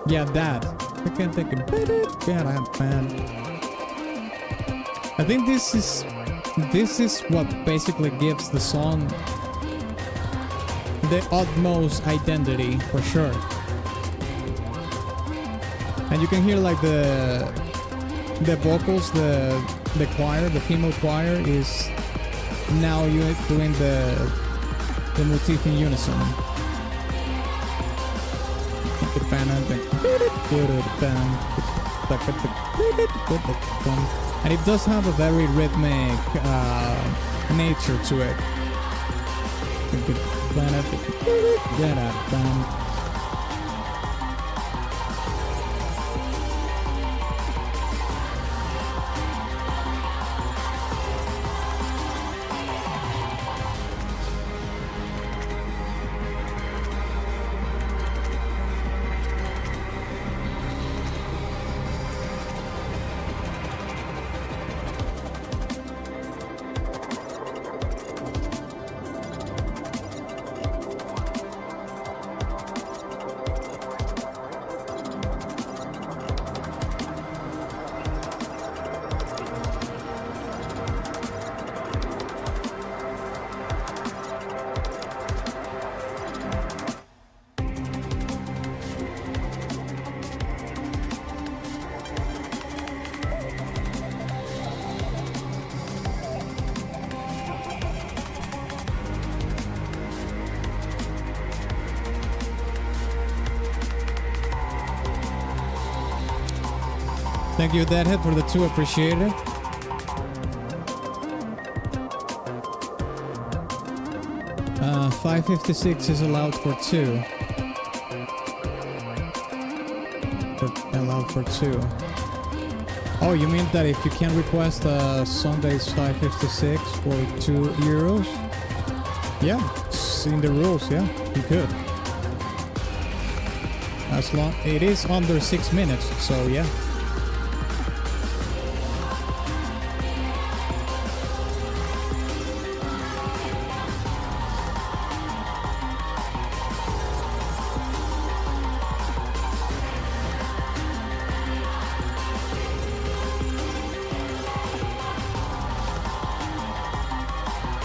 Yeah, that. I can't think of it, man. I think this is what basically gives the song the utmost identity, for sure. And you can hear like the vocals, the choir, the female choir is now doing the motif in unison. And it does have a very rhythmic nature to it. Thank you, Deadhead, for the 2. Appreciate it. Uh, 556 is allowed for 2. Allowed for 2. Oh, you mean that if you can request a song that is 556 for €2? Yeah, it's in the rules. Yeah, you could. As long it is under 6 minutes, so yeah.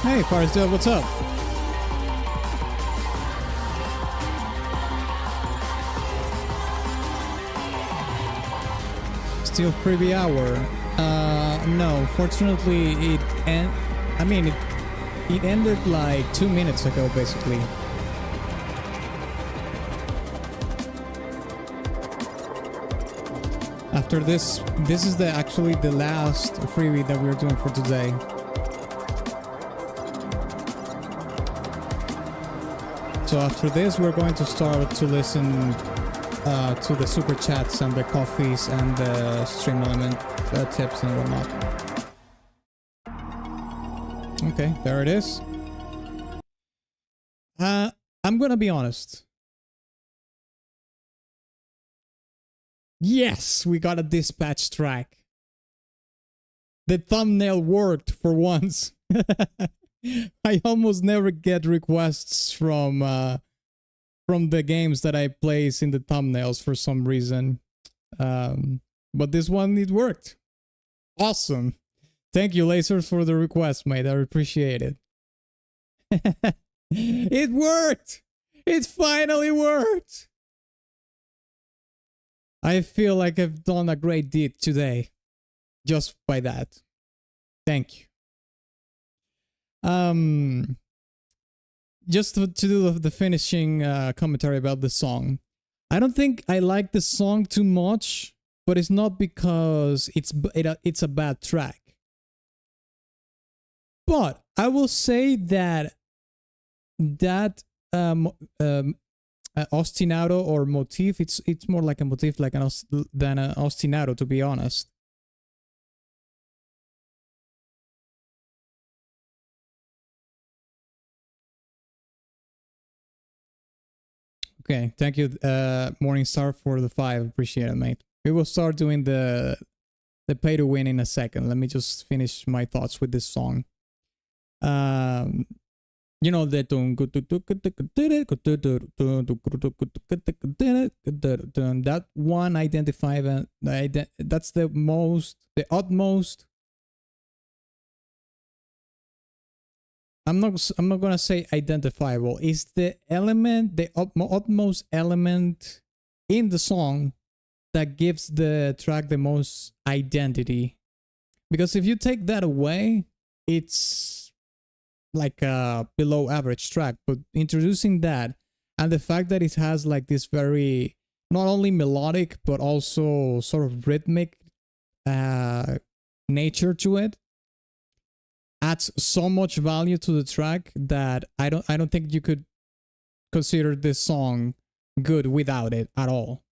Hey, Firesdale, what's up? Still freebie hour? No. Fortunately, it ended like 2 minutes ago, basically. After this is actually the last freebie that we're doing for today. So after this, we're going to start to listen to the super chats and the coffees and the stream element tips and whatnot. Okay, there it is. I'm gonna be honest. Yes, we got a dispatch track. The thumbnail worked for once. I almost never get requests from the games that I place in the thumbnails for some reason. But this one, it worked. Awesome. Thank you, Dlazerz, for the request, mate. I appreciate it. It worked! It finally worked! I feel like I've done a great deed today. Just by that. Thank you. Just to do the finishing commentary about the song. I don't think I like the song too much, but it's not because it's a bad track. But I will say that ostinato or motif, it's more like a motif than an ostinato, to be honest. Okay, thank you, Morningstar, for the 5. Appreciate it, mate. We will start doing the pay to win in a second. Let me just finish my thoughts with this song. You know that one identified. That's the utmost. I'm not gonna say identifiable. It's the element, the utmost element in the song that gives the track the most identity. Because if you take that away, it's like a below average track. But introducing that and the fact that it has like this very not only melodic but also sort of rhythmic nature to it adds so much value to the track that I don't think you could consider this song good without it at all.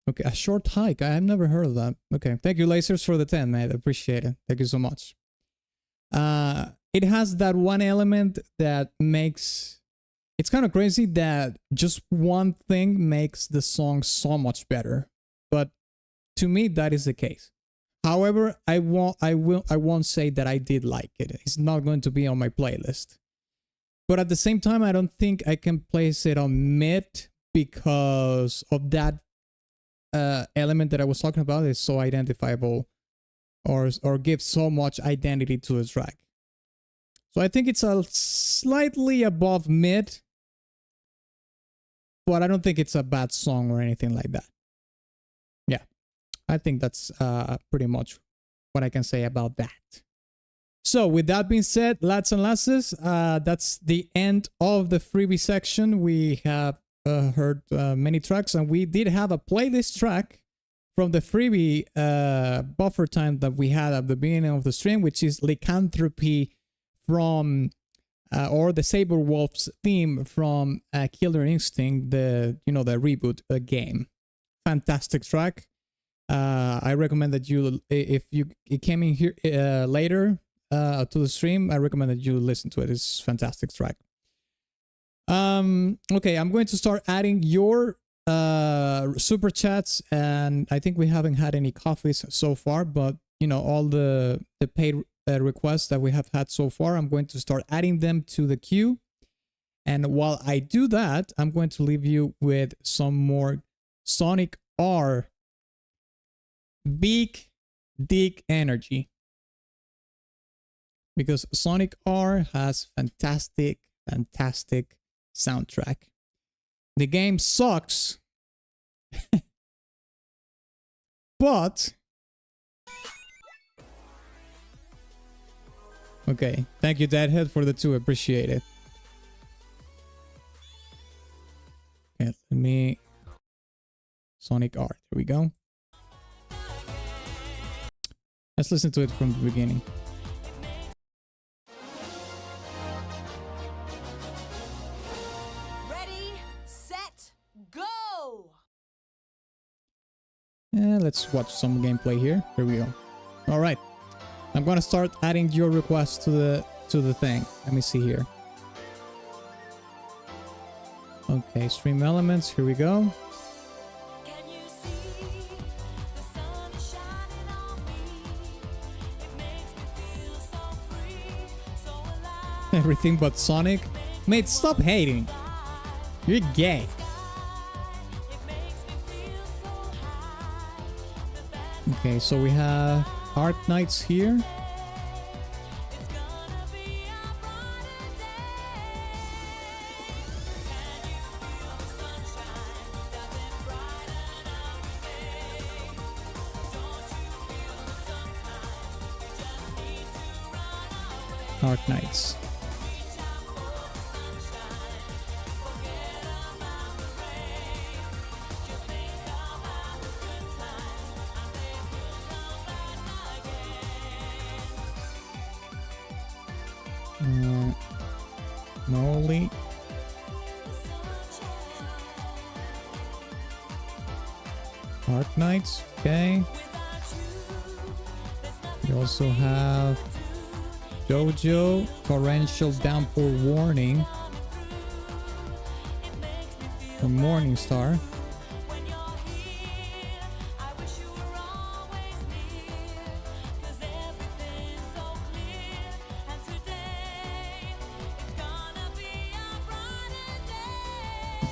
Okay, a short hike. I have never heard of that. Okay, thank you, Dlazerz, for the 10, mate. I appreciate it. Thank you so much. It has that one element that makes... It's kind of crazy that just one thing makes the song so much better. But to me, that is the case. However, I won't say that I did like it. It's not going to be on my playlist. But at the same time, I don't think I can place it on mid because of that element that I was talking about. Is so identifiable or gives so much identity to the track. So I think it's a slightly above mid, but I don't think it's a bad song or anything like that. Yeah, I think that's pretty much what I can say about that. So with that being said, lads and lasses, that's the end of the freebie section. We have heard many tracks, and we did have a playlist track from the freebie buffer time that we had at the beginning of the stream, which is Lycanthropy from or the Saber Wolf's theme from Killer Instinct, the reboot game. Fantastic track. I recommend that you, if you came in here later to the stream, I recommend that you listen to it. It's a fantastic track. Okay, I'm going to start adding your super chats, and I think we haven't had any coffees so far, but all the paid requests that we have had so far, I'm going to start adding them to the queue. And while I do that, I'm going to leave you with some more Sonic R big dick energy, because Sonic R has fantastic soundtrack. The game sucks, but okay, thank you, Deadhead, for the 2. Appreciate it. Okay, let me Sonic R. There we go. Let's listen to it from the beginning. Let's watch some gameplay here. Here we go. All right, I'm gonna start adding your requests to the thing. Let me see here. Okay, stream elements. Here we go. Everything but Sonic. Mate, stop hating. You're gay. Okay, so we have Art Knights here. Art Knights. Noli. Art Knights, okay. We also have Jojo, Torrential Downpour Warning from Morningstar.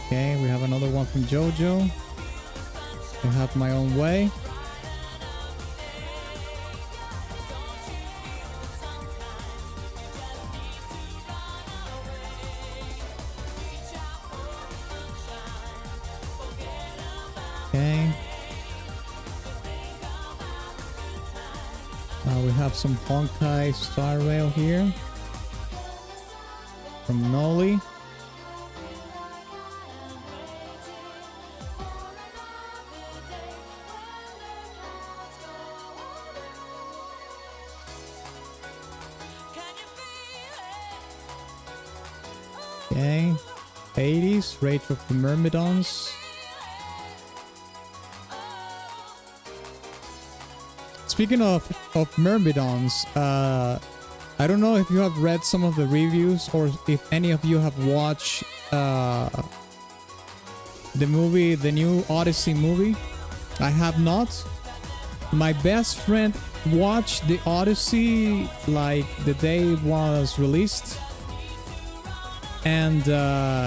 Okay, we have another one from Jojo. I have My Own Way. Okay. We have some Honkai Star Rail here from Noli. Okay, 80s, Rage of the Myrmidons. Speaking of Myrmidons, I don't know if you have read some of the reviews or if any of you have watched the movie, the new Odyssey movie. I have not. My best friend watched the Odyssey like the day it was released. And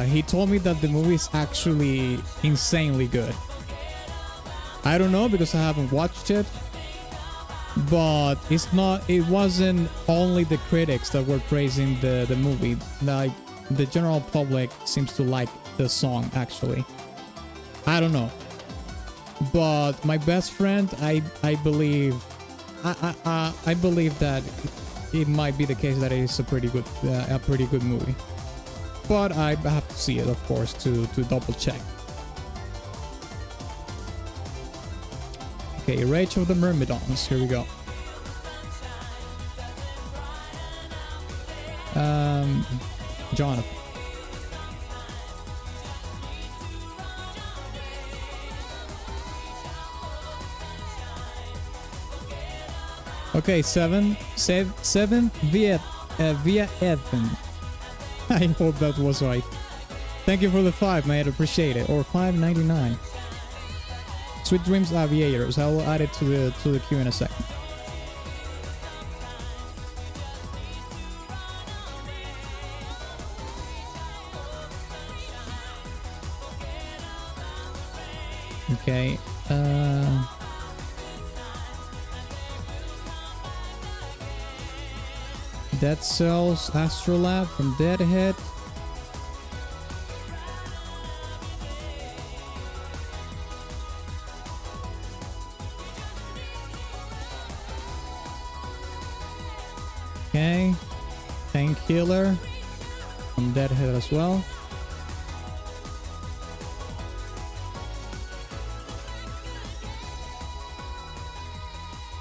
he told me that the movie is actually insanely good. I don't know because I haven't watched it. But it wasn't only the critics that were praising the movie. Like, the general public seems to like the song, actually. I don't know. But my best friend, I believe that it might be the case that it is a pretty good movie. But I have to see it, of course, to double check. Okay, Rage of the Myrmidons. Here we go. Jonathan. Okay, seven via Evan. I hope that was right. Thank you for the 5, mate. Appreciate it. Or $5.99. Sweet Dreams Aviators. I will add it to the queue in a second. Okay. Dead Cells Astrolab from Deadhead. Okay. Painkiller from Deadhead as well.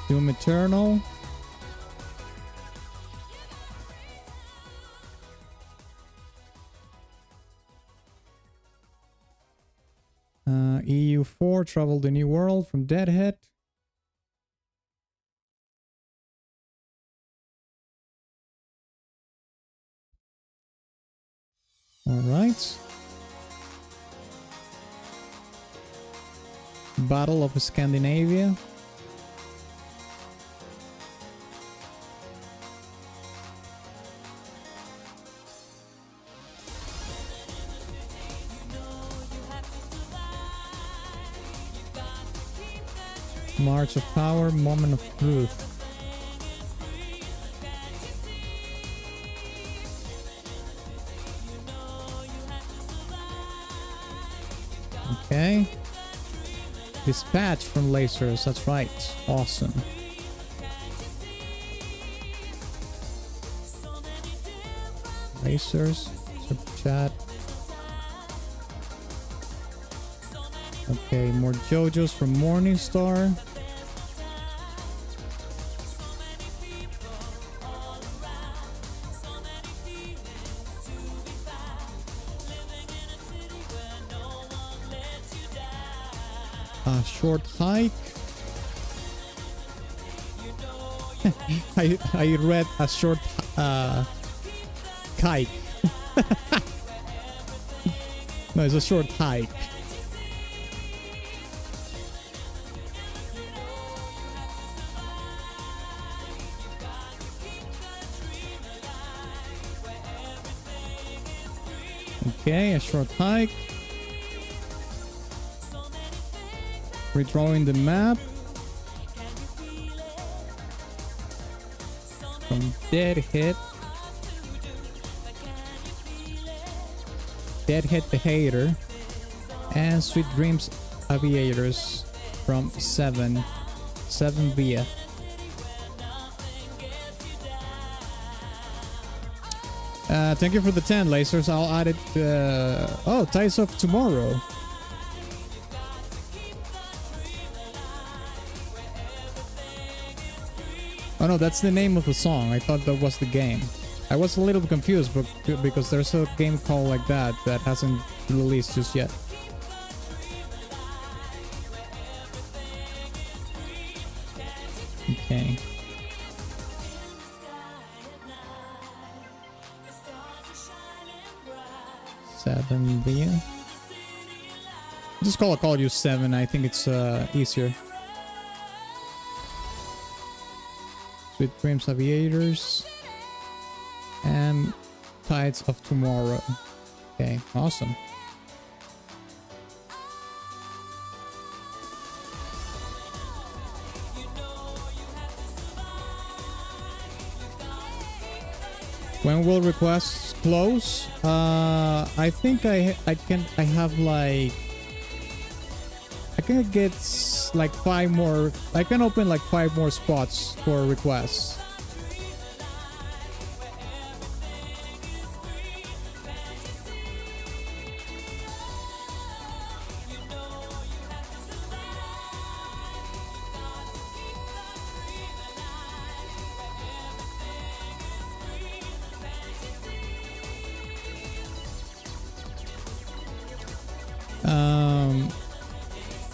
Doom Eternal. EU4, Travel the New World from Deadhead. All right. Battle of Scandinavia. March of Power, Moment of Truth. Okay. Dispatch from Dlazerz, that's right. Awesome. Dlazerz, Superchat. Okay, more JoJo's from Morningstar. Short hike. I read a short kite. No, it's a short hike. Okay, a short hike. Redrawing the map from Deadhead. Deadhead the Hater and Sweet Dreams Aviators from 7 via. Thank you for the 10, Dlazerz. I'll add it. Oh, Ties of Tomorrow. Oh no, that's the name of the song. I thought that was the game. I was a little confused because there's a game called like that that hasn't released just yet. Okay. Seven via. Just call you 7. I think it's easier. Sweet Dreams Aviators and Tides of Tomorrow. Okay, awesome. When will requests close? I think I have like I can get like 5 more. I can open like 5 more spots for requests.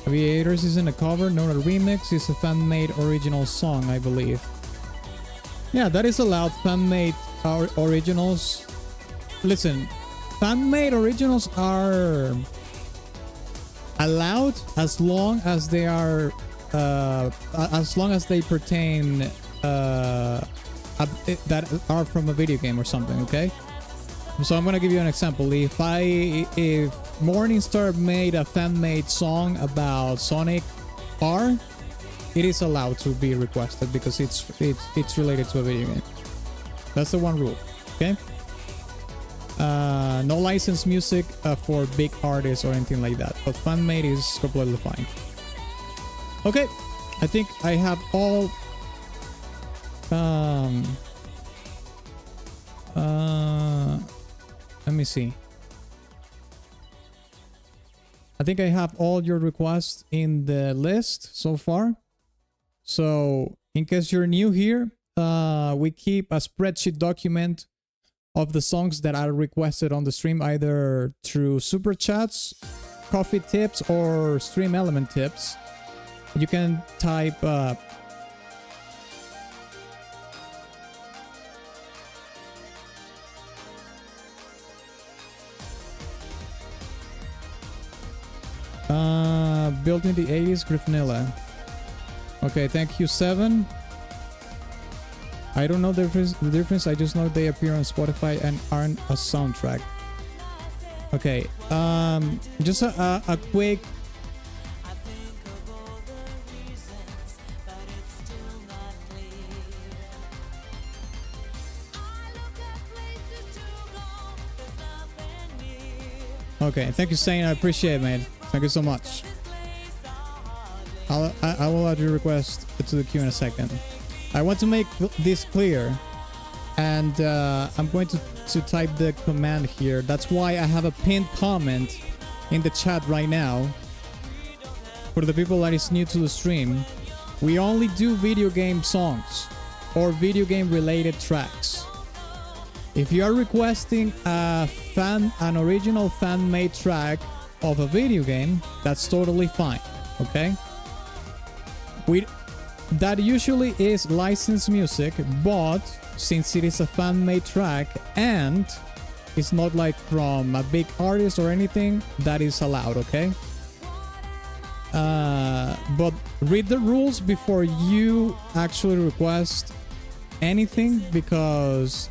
Aviators isn't a cover, not a remix. It's a fan-made original song, I believe. Yeah, that is allowed. Fan-made originals. Listen, fan-made originals are allowed as long as they are, as long as they pertain, that are from a video game or something. Okay. So I'm gonna give you an example. If Morningstar made a fan-made song about Sonic R, it is allowed to be requested because it's related to a video game. That's the one rule. Okay. No licensed music for big artists or anything like that, but fan-made is completely fine. Okay, I think I have all. Let me see. I think I have all your requests in the list so far. So in case you're new here, we keep a spreadsheet document of the songs that are requested on the stream, either through Superchats coffee tips or stream element tips, you can type built in the 80s Griffinilla. Okay, thank you, 7. I don't know the difference. I just know they appear on Spotify and aren't a soundtrack. Okay, just a quick. Okay, thank you, Sane. I appreciate it, man. Thank you so much. I will add your request to the queue in a second. I want to make this clear, and I'm going to type the command here. That's why I have a pinned comment in the chat right now. For the people that is new to the stream, we only do video game songs or video game related tracks. If you are requesting an original fan-made track of a video game, that's totally fine, okay? That usually is licensed music, but since it is a fan-made track and it's not like from a big artist or anything, that is allowed, okay? But read the rules before you actually request anything, because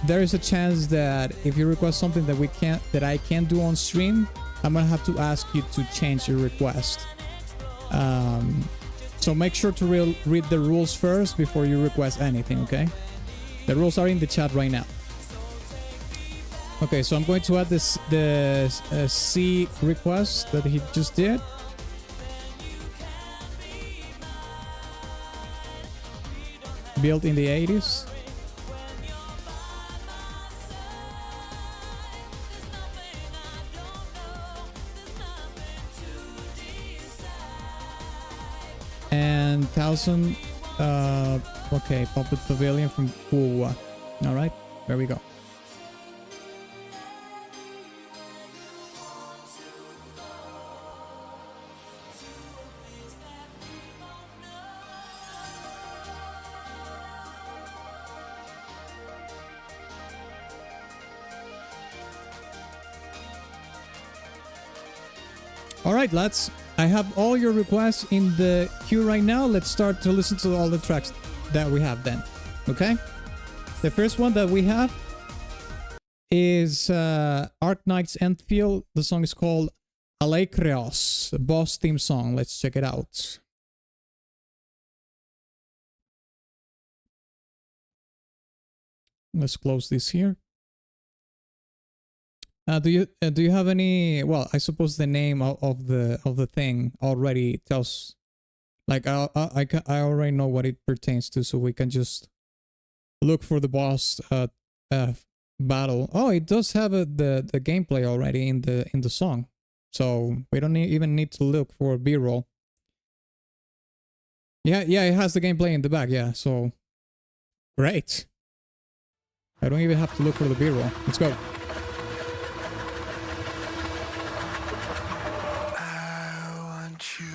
there is a chance that if you request something that I can't do on stream, I'm gonna have to ask you to change your request. So make sure to read the rules first before you request anything, okay? The rules are in the chat right now. Okay, so I'm going to add the C request that he just did. Built in the 80s. And 1000 okay, Puppet Pavilion from Kuwa. All right, there we go. All right, lads. I have all your requests in the queue right now. Let's start to listen to all the tracks that we have then. Okay? The first one that we have is Ark Knight's Enfield. The song is called Alecreos, a boss theme song. Let's check it out. Let's close this here. Do you have any? Well, I suppose the name of the thing already tells. Like I already know what it pertains to, so we can just look for the boss battle. Oh, it does have the gameplay already in the song, so we don't even need to look for B-roll. Yeah, it has the gameplay in the back. Yeah, so great. I don't even have to look for the B-roll. Let's go.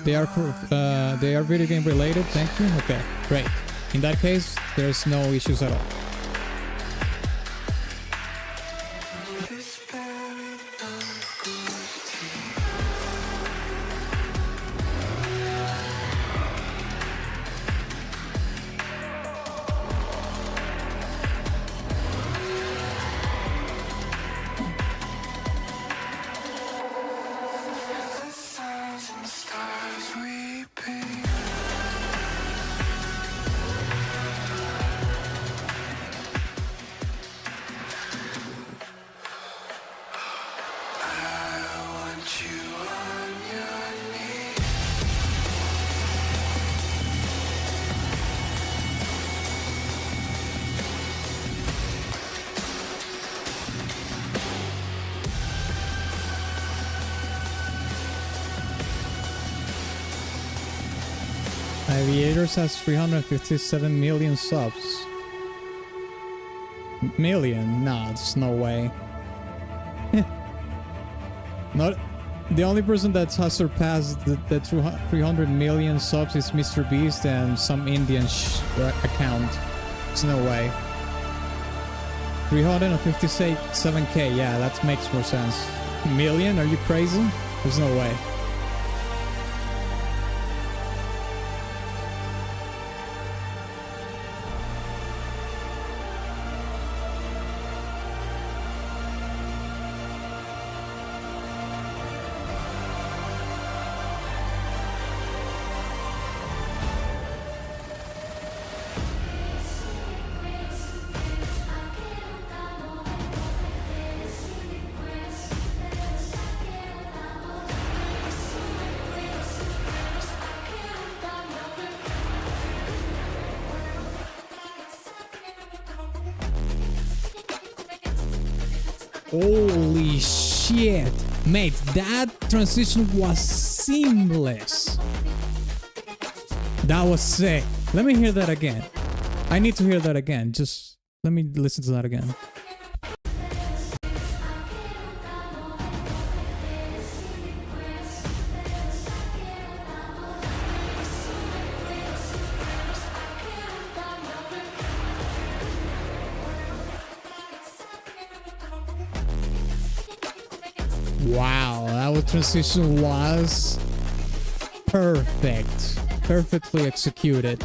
They are video game related. Thank you. Okay, great. In that case, there's no issues at all. Aviators has 357 million subs. Million? Nah, there's no way. The only person that has surpassed the 300 million subs is Mr. Beast and some Indian account. There's no way. 357k, yeah, that makes more sense. Million? Are you crazy? There's no way. Holy shit, mate, that transition was seamless. That was sick. Let me hear that again. I need to hear that again. Just let me listen to that again. Wow, that transition was perfect. Perfectly executed.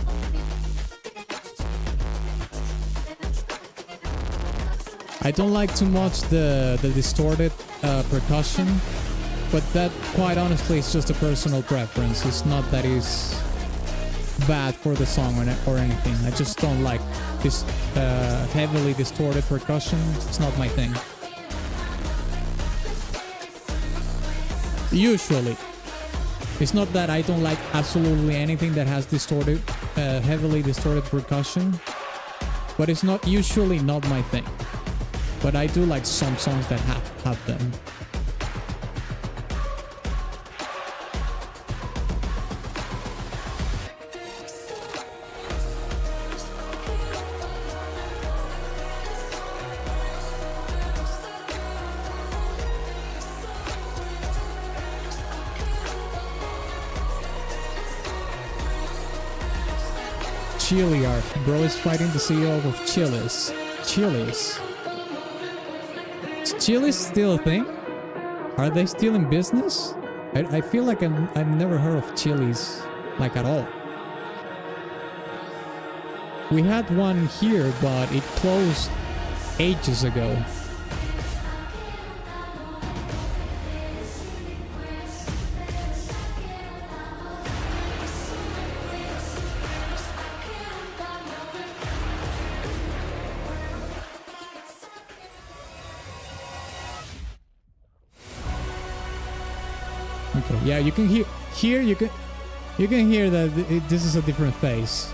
I don't like too much the distorted percussion, but that quite honestly is just a personal preference. It's not that it's bad for the song or anything. I just don't like this heavily distorted percussion. It's not my thing. Usually. It's not that I don't like absolutely anything that has distorted, heavily distorted percussion, but it's not usually not my thing. But I do like some songs that have them. Chiliar. Bro is fighting the CEO of Chili's. Chili's. Is Chili's still a thing? Are they still in business? I feel like I've never heard of Chili's, like at all. We had one here, but it closed ages ago. Okay, yeah, you can hear you can hear that this is a different face.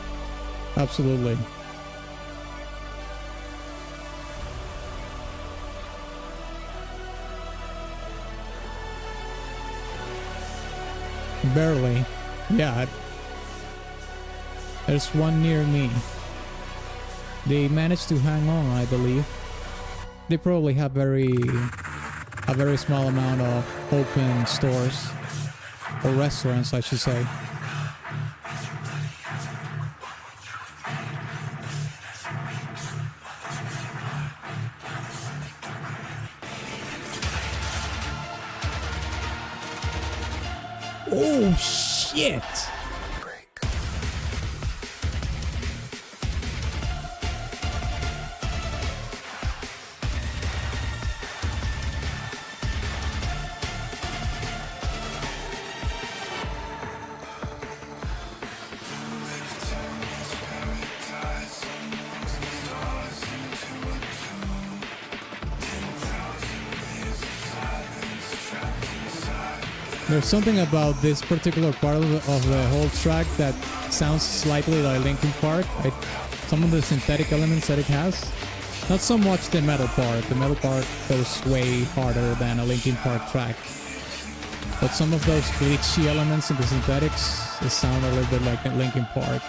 Absolutely. Barely. Yeah. There's one near me. They managed to hang on, I believe. They probably have a very small amount of open stores, or restaurants I should say. Oh shit! There's something about this particular part of the whole track that sounds slightly like Linkin Park. Some of the synthetic elements that it has. Not so much the metal part. The metal part goes way harder than a Linkin Park track. But some of those glitchy elements in the synthetics, they sound a little bit like Linkin Park.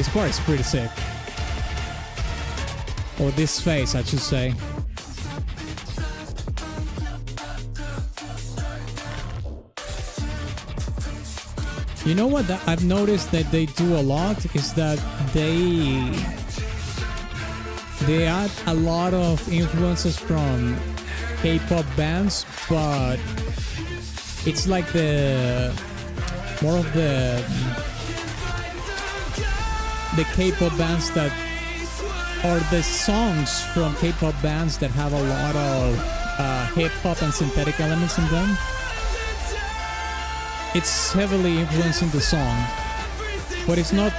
This part is pretty sick. Or this phase, I should say. You know what I've noticed that they do a lot is that they add a lot of influences from K-pop bands, but it's like more of the K-pop bands that are the songs from K-pop bands that have a lot of hip-hop and synthetic elements in them. It's heavily influencing the song, but it's not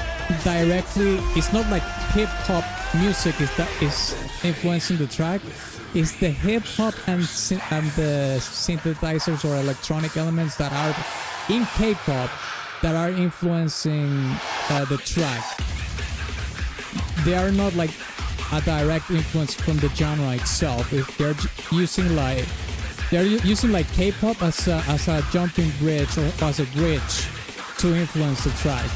directly, it's not like hip-hop music is influencing the track. It's the hip-hop and the synthesizers or electronic elements that are in K-pop that are influencing the track. They are not like a direct influence from the genre itself. If they're using like K-pop as a jumping bridge or as a bridge to influence the track.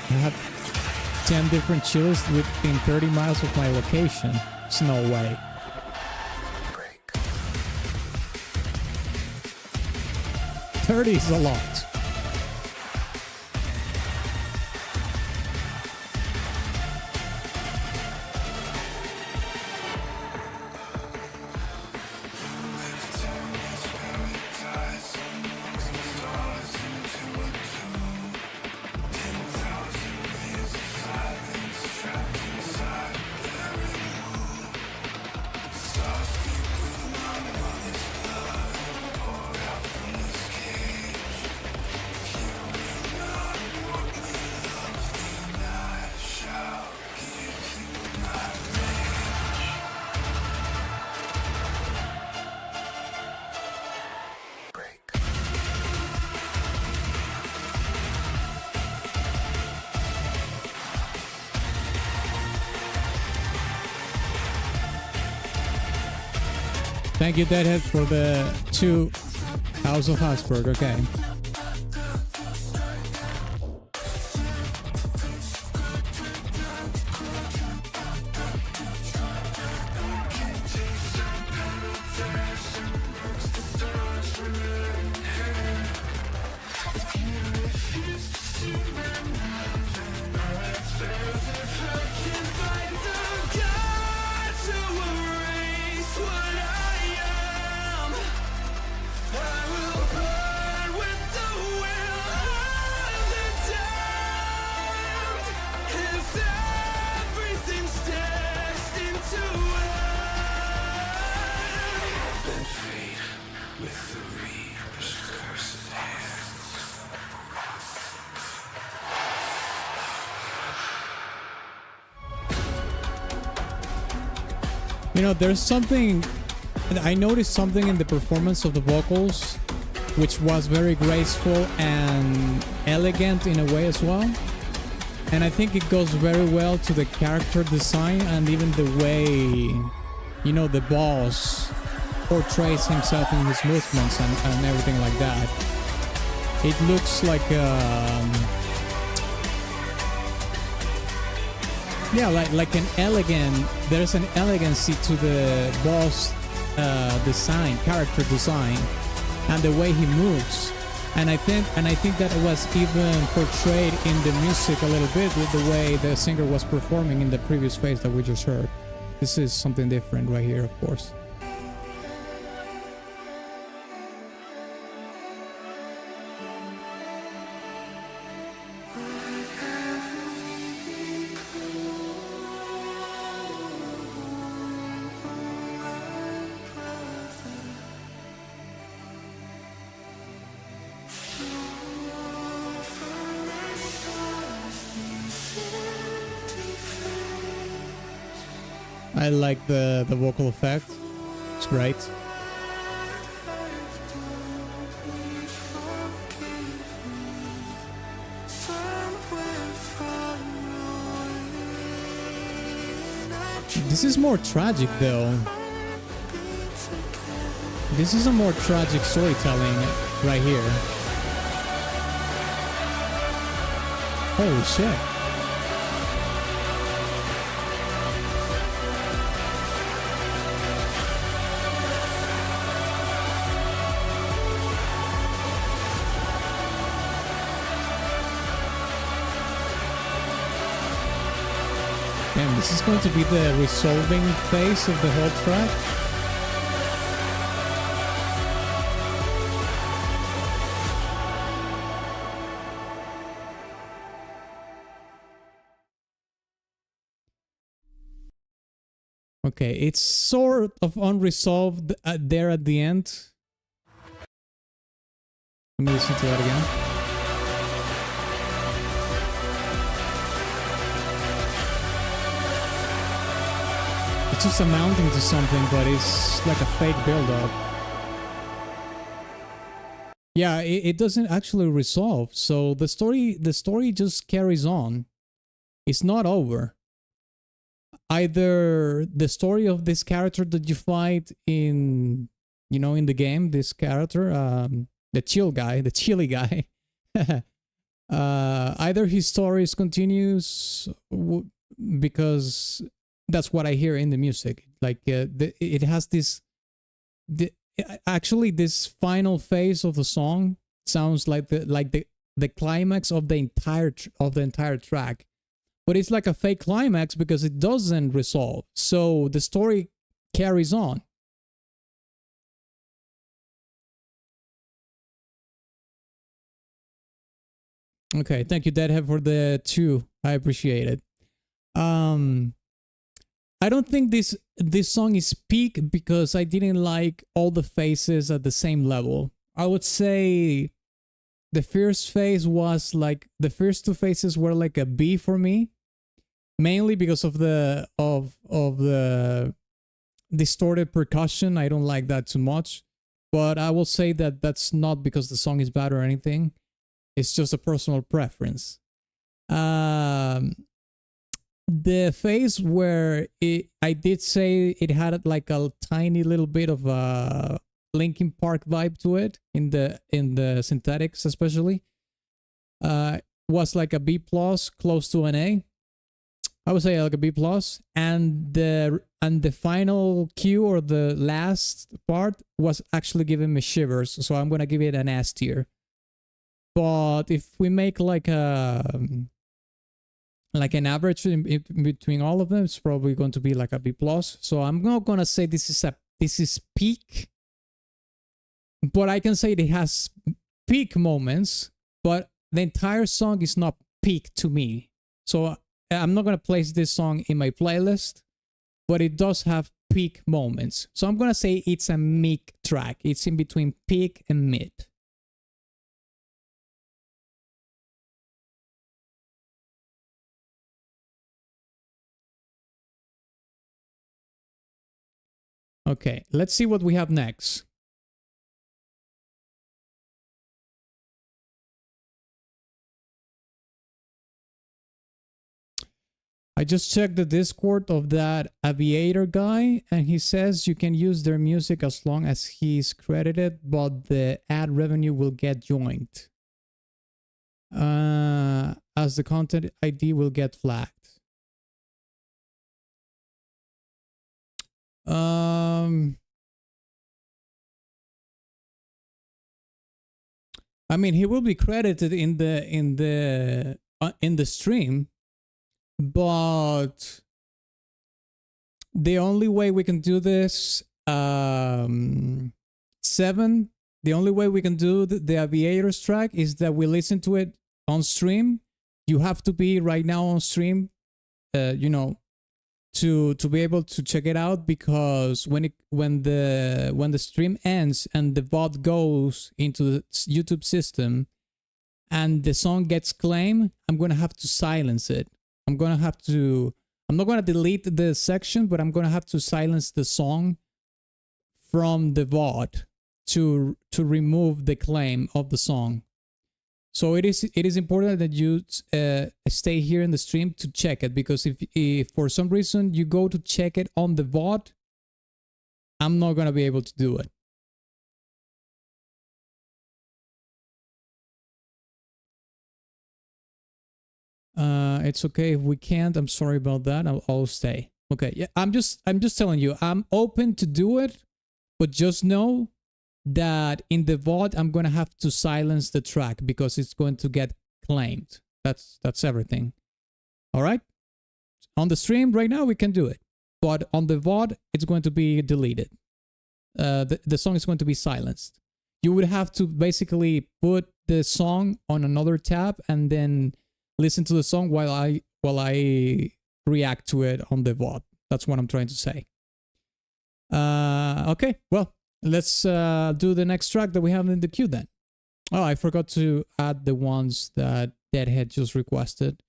I have 10 different chills within 30 miles of my location. It's no way. 30 is a lot. Thank you, Deadhead, for the 2 House of Habsburg. Okay. You know, there's something, I noticed something in the performance of the vocals, which was very graceful and elegant in a way as well. And I think it goes very well to the character design and even the way, you know, the boss portrays himself in his movements and everything like that. It looks like yeah, like an elegant, there's an elegancy to the boss design, character design, and the way he moves. And I think that it was even portrayed in the music a little bit with the way the singer was performing in the previous phase that we just heard. This is something different right here, of course. I like the vocal effect. It's great. This is more tragic though. This is a more tragic storytelling right here. Holy shit. Damn, this is going to be the resolving phase of the whole track. Okay, it's sort of unresolved there at the end. Let me listen to that again. It's just amounting to something, but it's like a fake build-up. Yeah, it doesn't actually resolve. So the story just carries on. It's not over. Either the story of this character that you fight in, you know, in the game, this character, the chilly guy, either his story continues because that's what I hear in the music. Like it has this, actually this final phase of the song sounds like the climax of the entire track. But it's like a fake climax because it doesn't resolve. So the story carries on. Okay, thank you, Deadhead, for the 2. I appreciate it. I don't think this song is peak because I didn't like all the phases at the same level. I would say the first phase was like, the first 2 phases were like a B for me. Mainly because of the distorted percussion. I don't like that too much. But I will say that that's not because the song is bad or anything. It's just a personal preference. The phase where I did say it had like a tiny little bit of a Linkin Park vibe to it in the synthetics especially. Was like a B+, close to an A. I would say like a B+, and the final cue or the last part was actually giving me shivers, so I'm gonna give it an S tier. But if we make like an average in between all of them, it's probably going to be like a B+. So I'm not gonna say this is peak, but I can say it has peak moments, but the entire song is not peak to me. So I'm not going to place this song in my playlist, but it does have peak moments. So I'm going to say it's a mid track. It's in between peak and mid. Okay, let's see what we have next. I just checked the Discord of that aviator guy, and he says you can use their music as long as he's credited, but the ad revenue will get joined. As the content ID will get flagged. I mean, he will be credited in the stream. But the only way we can do this, 7, the only way we can do the Aviators track is that we listen to it on stream. You have to be right now on stream, you know, to be able to check it out, because when the stream ends and the VOD goes into the YouTube system and the song gets claimed, I'm gonna have to silence it. I'm gonna have to I'm not going to delete the section, but I'm going to have to silence the song from the VOD to remove the claim of the song. So it is important that you stay here in the stream to check it, because if for some reason you go to check it on the VOD, I'm not going to be able to do it. It's okay if we can't. I'm sorry about that. I'll stay. Okay. Yeah, I'm just telling you, I'm open to do it, but just know that in the VOD I'm gonna have to silence the track because it's going to get claimed. That's everything. All right. On the stream right now we can do it, but on the VOD it's going to be deleted. The song is going to be silenced. You would have to basically put the song on another tab and then listen to the song while I react to it on the VOD. That's what I'm trying to say. Okay, well, let's do the next track that we have in the queue then. Oh, I forgot to add the ones that Deadhead just requested.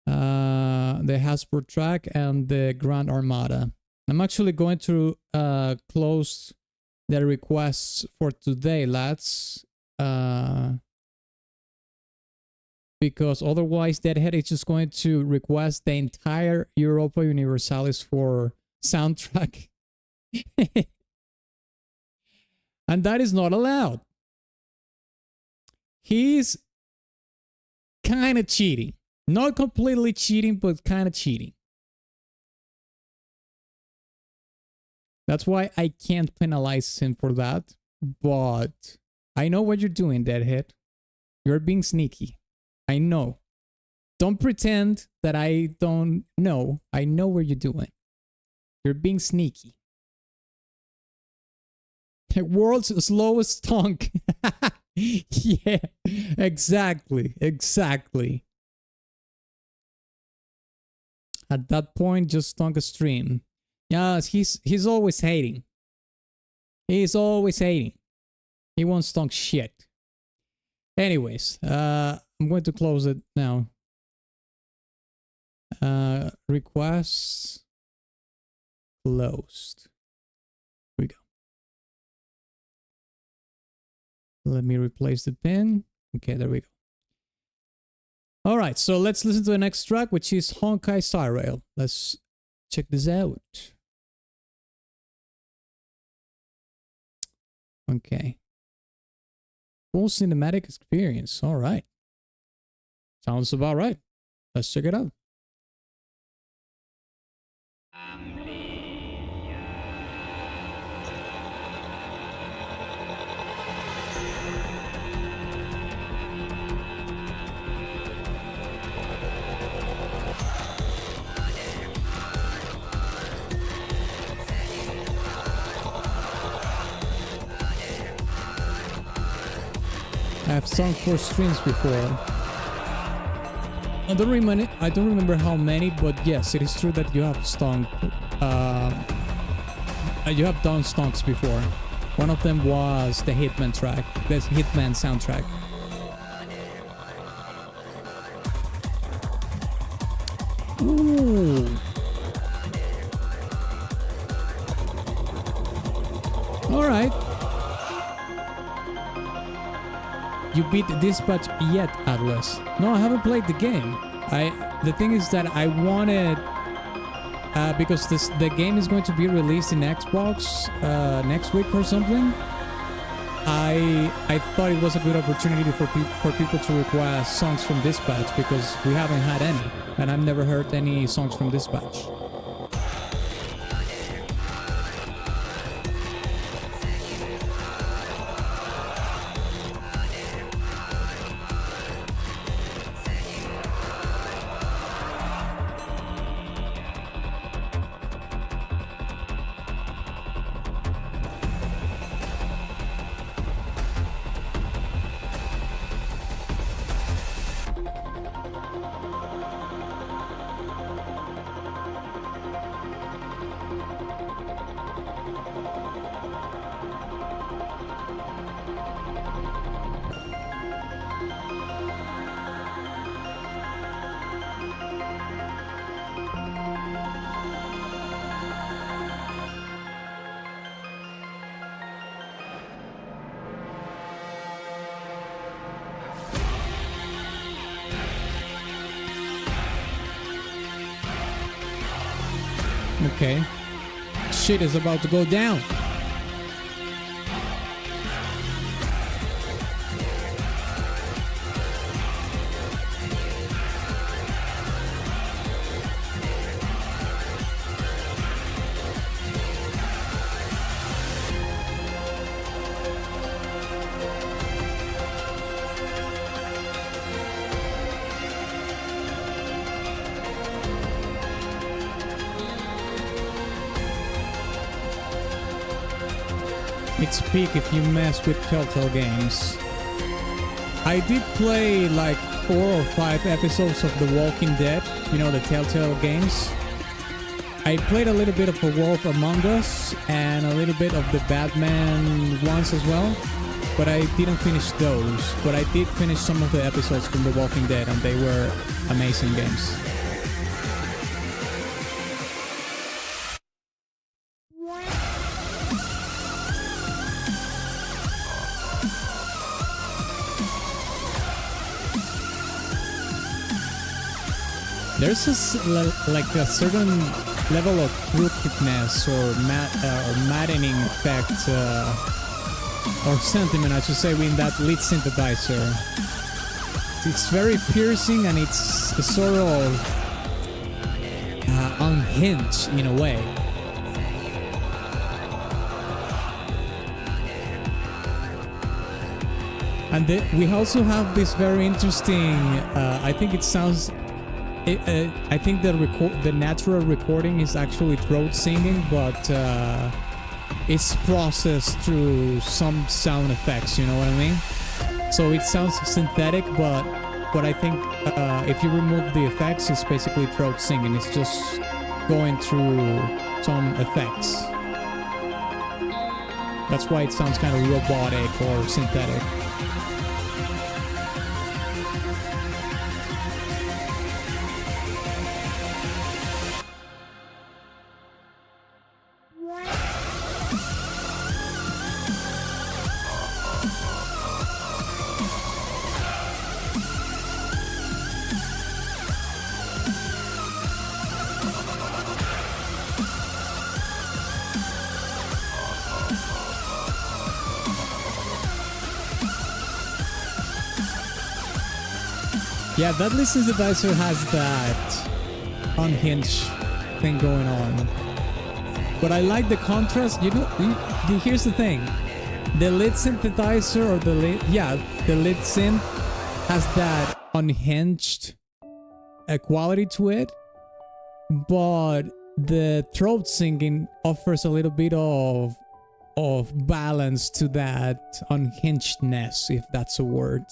The Hasbro track and the Grand Armada. I'm actually going to close the requests for today, lads. Because otherwise Deadhead is just going to request the entire Europa Universalis for soundtrack. And that is not allowed. He's kind of cheating. Not completely cheating, but kind of cheating. That's why I can't penalize him for that. But I know what you're doing, Deadhead. You're being sneaky. I know. Don't pretend that I don't know. I know what you're doing. You're being sneaky. World's slowest stonk. Yeah, exactly. Exactly. At that point, just stonk a stream. Yeah, he's always hating. He's always hating. He won't stonk shit. Anyways, I'm going to close it now. Requests closed. Here we go. Let me replace the pin. Okay, there we go. All right, so let's listen to the next track, which is Honkai Star Rail. Let's check this out. Okay. Full cinematic experience. All right. Sounds about right. Let's check it out. I've sung 4 streams before. I don't remember how many, but yes, it is true that you have stunk. You have done stonks before. One of them was the Hitman track, the Hitman soundtrack. Ooh. All right. You beat Dispatch yet, Atlas? No, I haven't played the game. The thing is that I wanted, because the game is going to be released in Xbox next week or something. I thought it was a good opportunity for people to request songs from Dispatch, because we haven't had any, and I've never heard any songs from Dispatch. Okay. Shit is about to go down. It's peak if you mess with Telltale games. I did play like 4 or 5 episodes of The Walking Dead, you know, the Telltale games. I played a little bit of The Wolf Among Us and a little bit of the Batman ones as well, but I didn't finish those. But I did finish some of the episodes from The Walking Dead, and they were amazing games. There's like a certain level of crookedness or maddening effect or sentiment, I should say, in that lead synthesizer. It's very piercing and it's sort of unhinged in a way. And we also have this very interesting, I think it sounds... I think the natural recording is actually throat singing, but it's processed through some sound effects, you know what I mean? So it sounds synthetic, but I think if you remove the effects, it's basically throat singing. It's just going through some effects. That's why it sounds kind of robotic or synthetic. Yeah, that lead synthesizer has that unhinged thing going on. But I like the contrast. You know, here's the thing. The lead synthesizer or the lead synth has that unhinged quality to it. But the throat singing offers a little bit of balance to that unhingedness, if that's a word.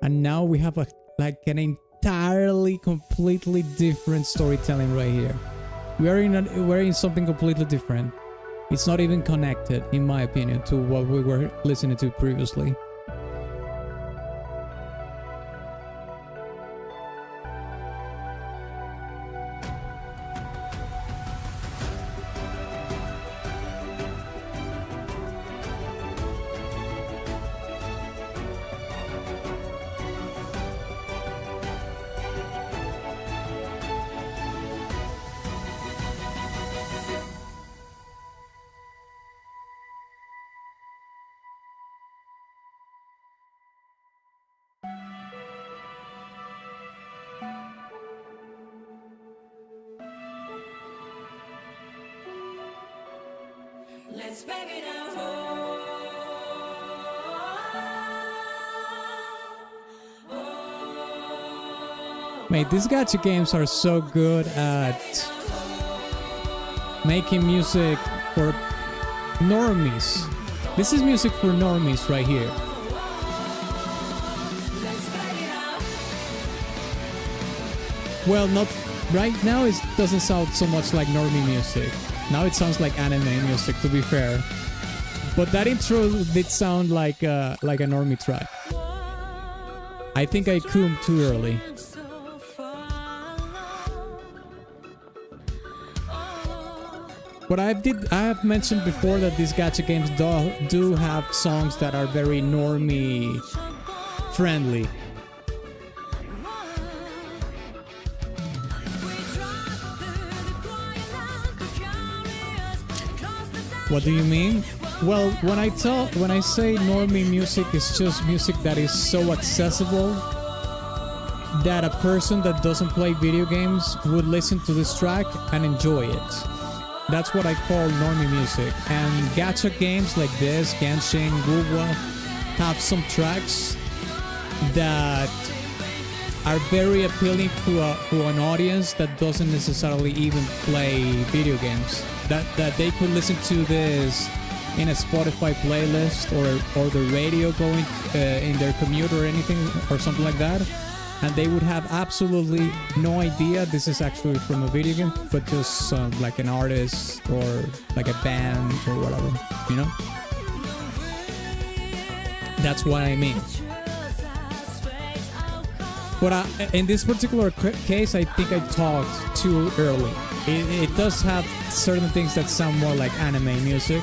And now we have an entirely, completely different storytelling right here. We're in something completely different. It's not even connected, in my opinion, to what we were listening to previously. Let's back it out. Mate, these gacha games are so good at making music for normies. This is music for normies right here. Well, not right now. It doesn't sound so much like normie music. Now it sounds like anime music, to be fair. But that intro did sound like a normie track. I think I coomed too early. But I have mentioned before that these gacha games do have songs that are very normie friendly. What do you mean? Well, when I say normie music, it's just music that is so accessible that a person that doesn't play video games would listen to this track and enjoy it. That's what I call normie music. And gacha games like this, Genshin, Gulwa, have some tracks that are very appealing to an audience that doesn't necessarily even play video games. That they could listen to this in a Spotify playlist or the radio going in their commute or anything or something like that, and they would have absolutely no idea this is actually from a video game, but just like an artist or like a band or whatever, you know? That's what I mean. But in this particular case, I think I talked too early. It does have certain things that sound more like anime music,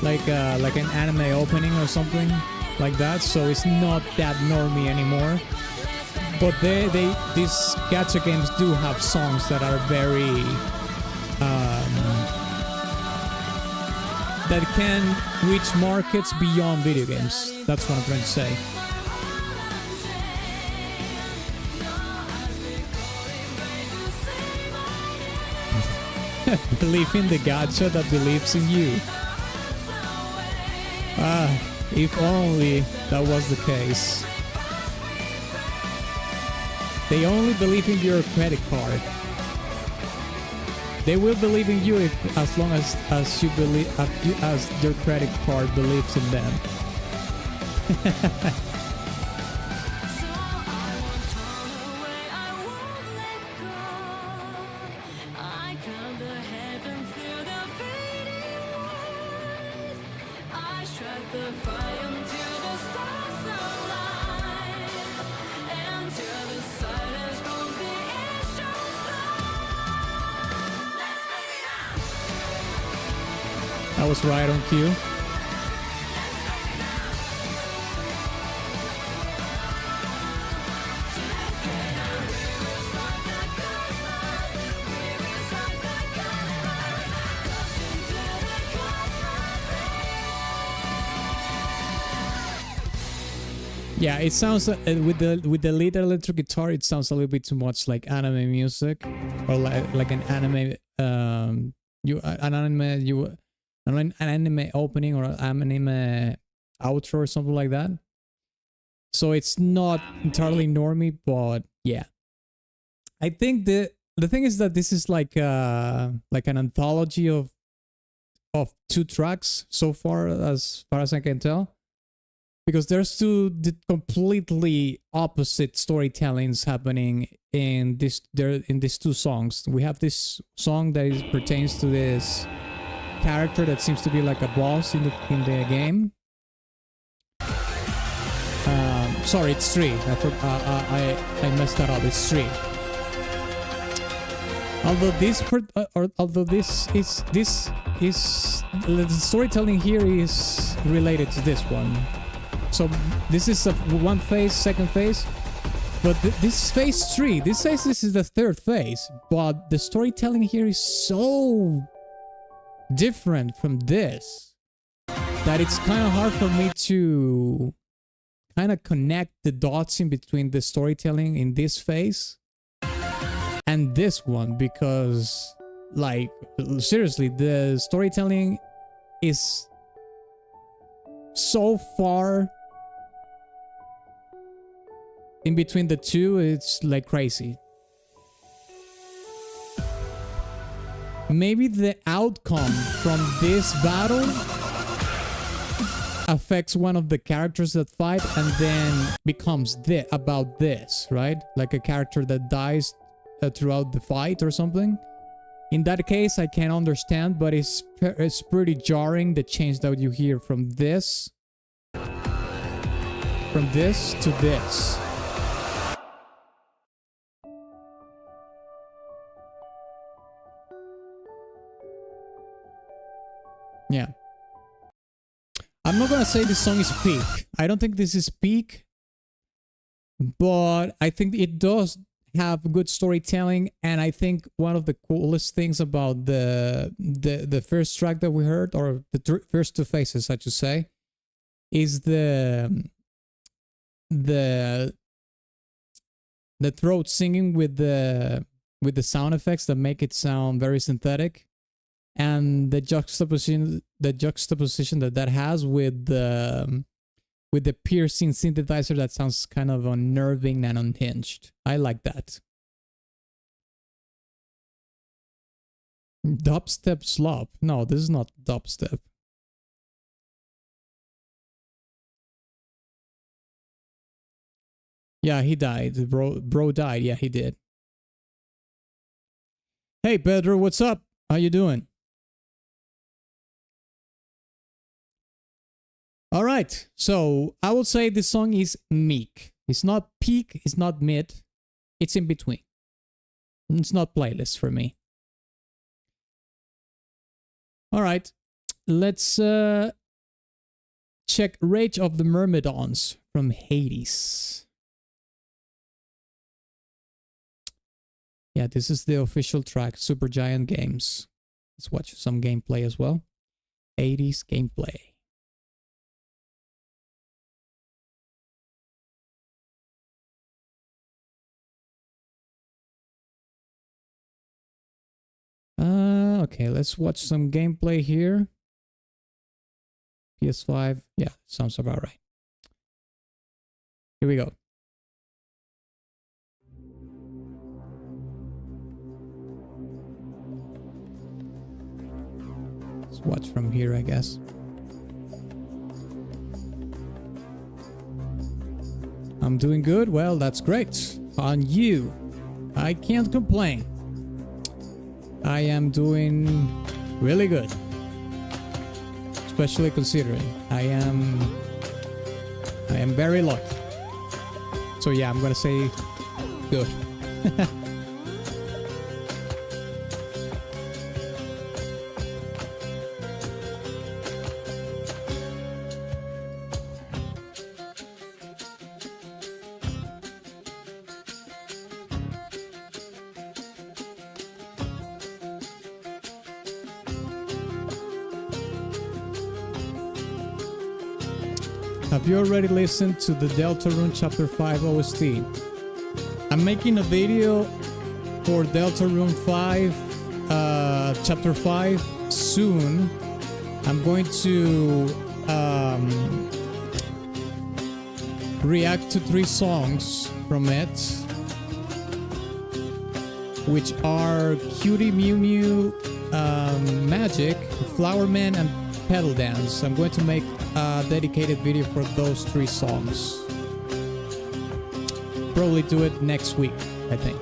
like an anime opening or something like that. So it's not that normie anymore. But these gacha games do have songs that are very that can reach markets beyond video games. That's what I'm trying to say. Believe in the gacha that believes in you. If only that was the case. They only believe in your credit card. They will believe in you as long as you believe as your credit card believes in them. I was right on cue. Yeah, it sounds with the lead electric guitar, it sounds a little bit too much like anime music, or like an anime an anime opening or an anime outro or something like that. So it's not entirely normie, but yeah. I think the thing is that this is like an anthology of two tracks so far as I can tell. Because there's two completely opposite storytellings happening in these two songs. We have this song that pertains to this character that seems to be like a boss in the game. Sorry, it's 3. I messed that up. It's 3. Although this is the storytelling here is related to this one. So this is one phase, second phase, but this is phase 3. This says this is the third phase, but the storytelling here is so different from this that it's kind of hard for me to kind of connect the dots in between the storytelling in this phase and this one, because like seriously, the storytelling is so far in between the two, it's like crazy. Maybe the outcome from this battle affects one of the characters that fight and then becomes about this, right? Like a character that dies throughout the fight or something. In that case, I can understand, but it's pretty jarring, the change that you hear from this to this. Yeah. I'm not gonna say this song is peak. I don't think this is peak, but I think it does have good storytelling, and I think one of the coolest things about the first track that we heard, or the first two phases, I should say, is the throat singing with the sound effects that make it sound very synthetic, and the juxtaposition that has with the piercing synthesizer that sounds kind of unnerving and unhinged. I like that. Dubstep slop. No, this is not dubstep. Yeah, he died. Bro died. Yeah, he did. Hey, Pedro, what's up? How you doing? All right, so I would say this song is meek. It's not peak, it's not mid, it's in between. It's not playlist for me. All right, let's check Rage of the Myrmidons from Hades. Yeah, this is the official track, Supergiant Games. Let's watch some gameplay as well. Hades gameplay. Okay, let's watch some gameplay here. PS5, yeah, sounds about right. Here we go. Let's watch from here, I guess. I'm doing good. Well, that's great. On you. I can't complain. I am doing really good. Especially considering I am very lucky. So yeah, I'm gonna say good. Have you already listened to the Deltarune Chapter 5 OST? I'm making a video for Deltarune 5 Chapter 5 soon. I'm going to react to 3 songs from it, which are Cutie Mew Mew, Magic, Flower Man, and Pedal Dance. I'm going to make a dedicated video for those 3 songs. Probably do it next week, I think.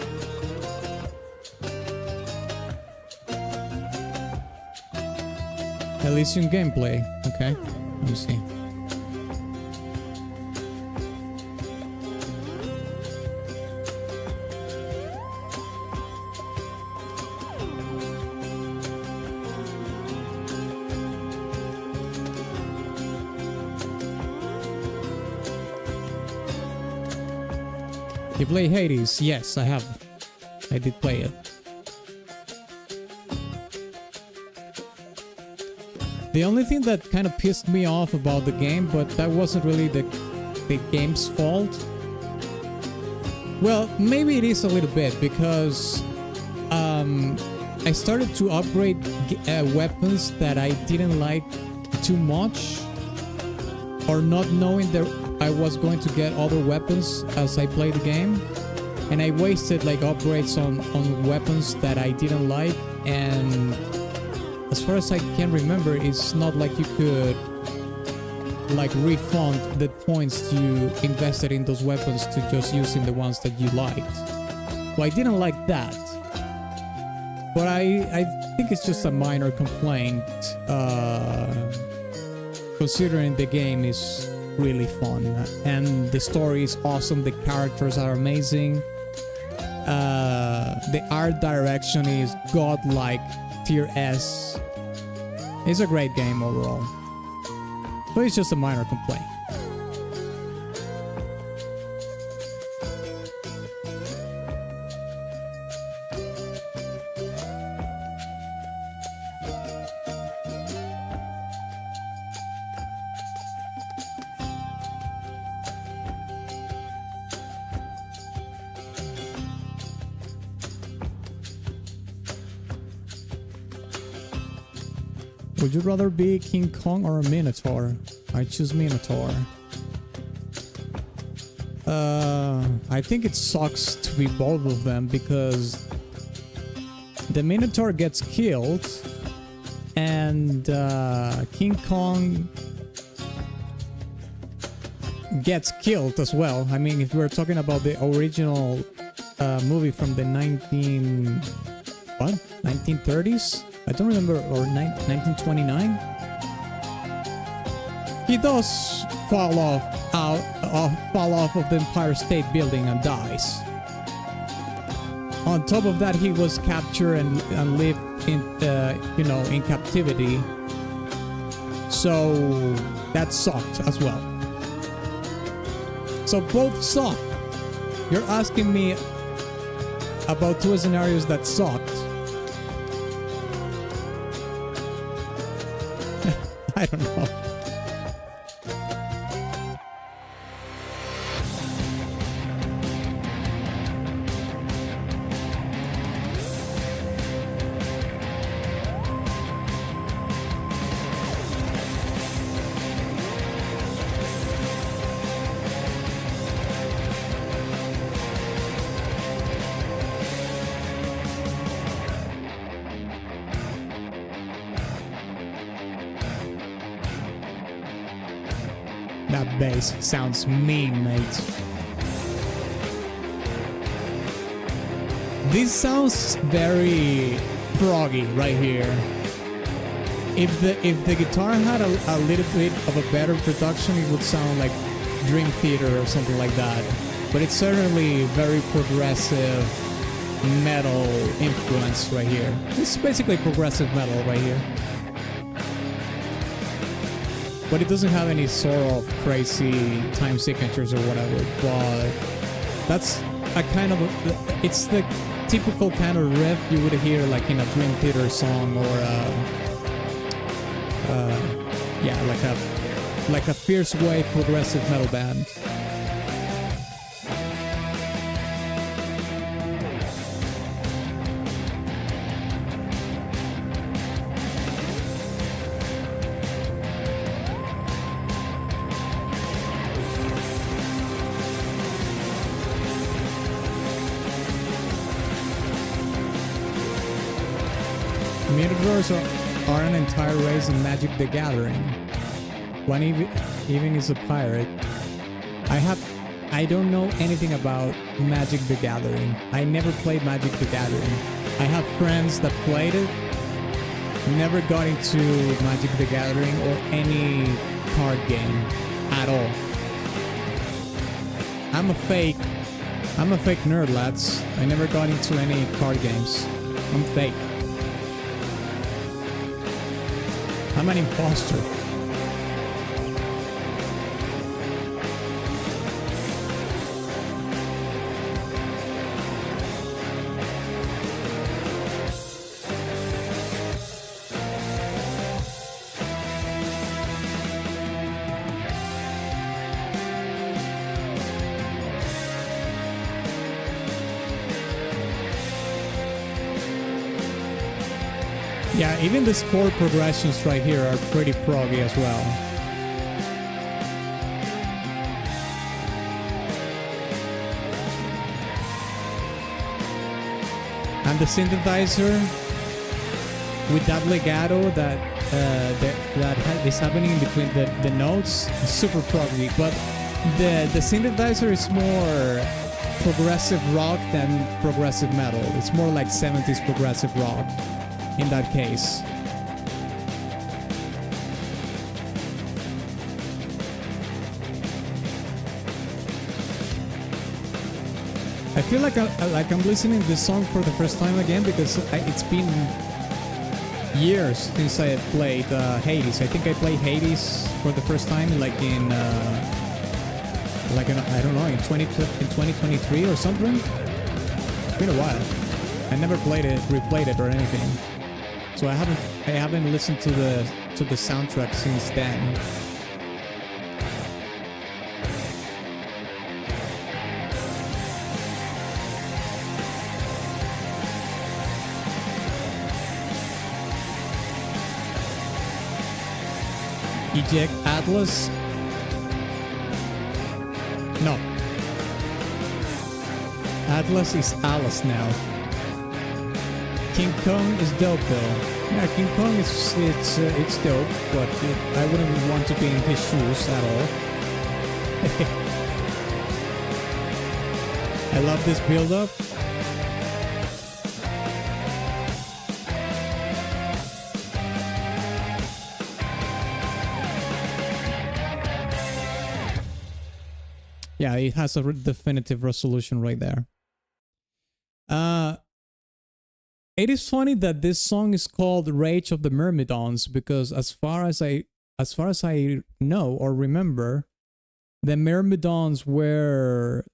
Elysium gameplay. Okay, let me see. You play Hades? Yes, I have. I did play it. The only thing that kind of pissed me off about the game, but that wasn't really the game's fault. Well, maybe it is a little bit, because I started to upgrade weapons that I didn't like too much, or not knowing that I was going to get other weapons as I played the game, and I wasted like upgrades on weapons that I didn't like. And as far as I can remember, it's not like you could like refund the points you invested in those weapons to just using the ones that you liked. So I didn't like that, but I think it's just a minor complaint, considering the game is really fun and the story is awesome, the characters are amazing, the art direction is godlike, tier S. It's a great game overall, but it's just a minor complaint. Would you rather be King Kong or a Minotaur? I choose Minotaur. I think it sucks to be both of them because the Minotaur gets killed and King Kong gets killed as well. I mean, if we're talking about the original movie from the 1930s? I don't remember, or 1929? He does fall off of the Empire State Building and dies. On top of that, he was captured and lived in, in captivity. So that sucked as well. So both suck. You're asking me about two scenarios that sucked. I don't know. That bass sounds mean, mate. This sounds very proggy right here. If the guitar had a little bit of a better production, it would sound like Dream Theater or something like that. But it's certainly very progressive metal influence right here. It's basically progressive metal right here. But it doesn't have any sort of crazy time signatures or whatever. But that's a kind of it's the typical kind of riff you would hear like in a Dream Theater song or like a fierce wave progressive metal band. Minotaurs are an entire race in Magic the Gathering. One even is a pirate. I don't know anything about Magic the Gathering. I never played Magic the Gathering. I have friends that played it. Never got into Magic the Gathering or any card game at all. I'm a fake nerd, lads. I never got into any card games. I'm fake. I'm an imposter. Yeah, even the chord progressions right here are pretty proggy as well. And the synthesizer with that legato that is happening in between the notes is super proggy, but the synthesizer is more progressive rock than progressive metal. It's more like 70s progressive rock. In that case. I feel like I'm listening to this song for the first time again because it's been years since I had played Hades. I think I played Hades for the first time like in I don't know, in 2023 or something. It's been a while. I never played it, replayed it or anything. So I haven't listened to the soundtrack since then. Eject Atlas. No. Atlas is Alice now. King Kong is dope though. Yeah, King Kong is it's dope, but I wouldn't want to be in his shoes at all. I love this build up. Yeah, it has a definitive resolution right there. It is funny that this song is called Rage of the Myrmidons because as far as I know or remember, the Myrmidons were,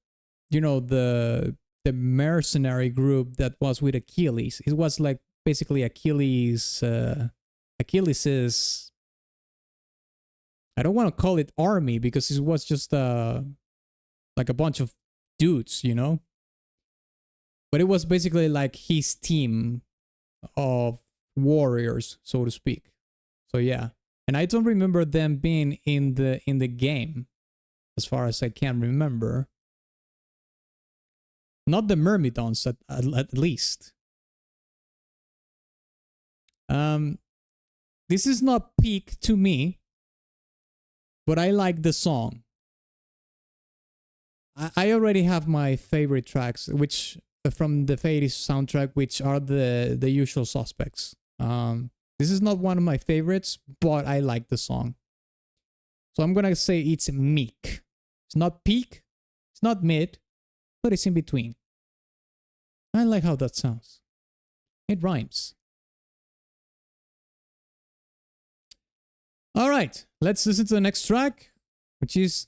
you know, the mercenary group that was with Achilles. It was like basically Achilles's I don't want to call it army because it was just like a bunch of dudes, you know? But it was basically like his team of warriors, so to speak. So yeah. And I don't remember them being in the game, as far as I can remember. Not the Myrmidons at least. This is not peak to me, but I like the song. I already have my favorite tracks, which from the Fades soundtrack, which are the usual suspects. This is not one of my favorites, but I like the song. So I'm gonna say it's meek. It's not peak, it's not mid, but it's in between. I like how that sounds. It rhymes. All right, let's listen to the next track, which is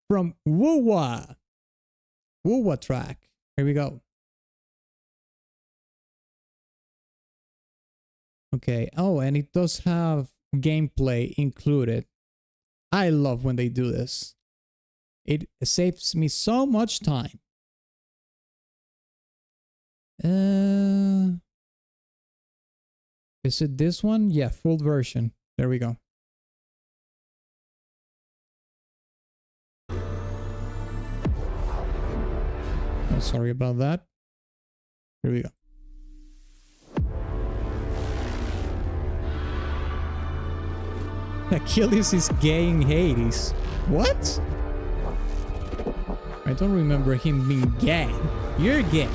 from Woowa. Woowa track. Here we go. Okay. Oh, and it does have gameplay included. I love when they do this. It saves me so much time. Is it this one? Yeah, full version. There we go. Oh, sorry about that. Here we go. Achilles is gay in Hades. What? I don't remember him being gay. You're gay.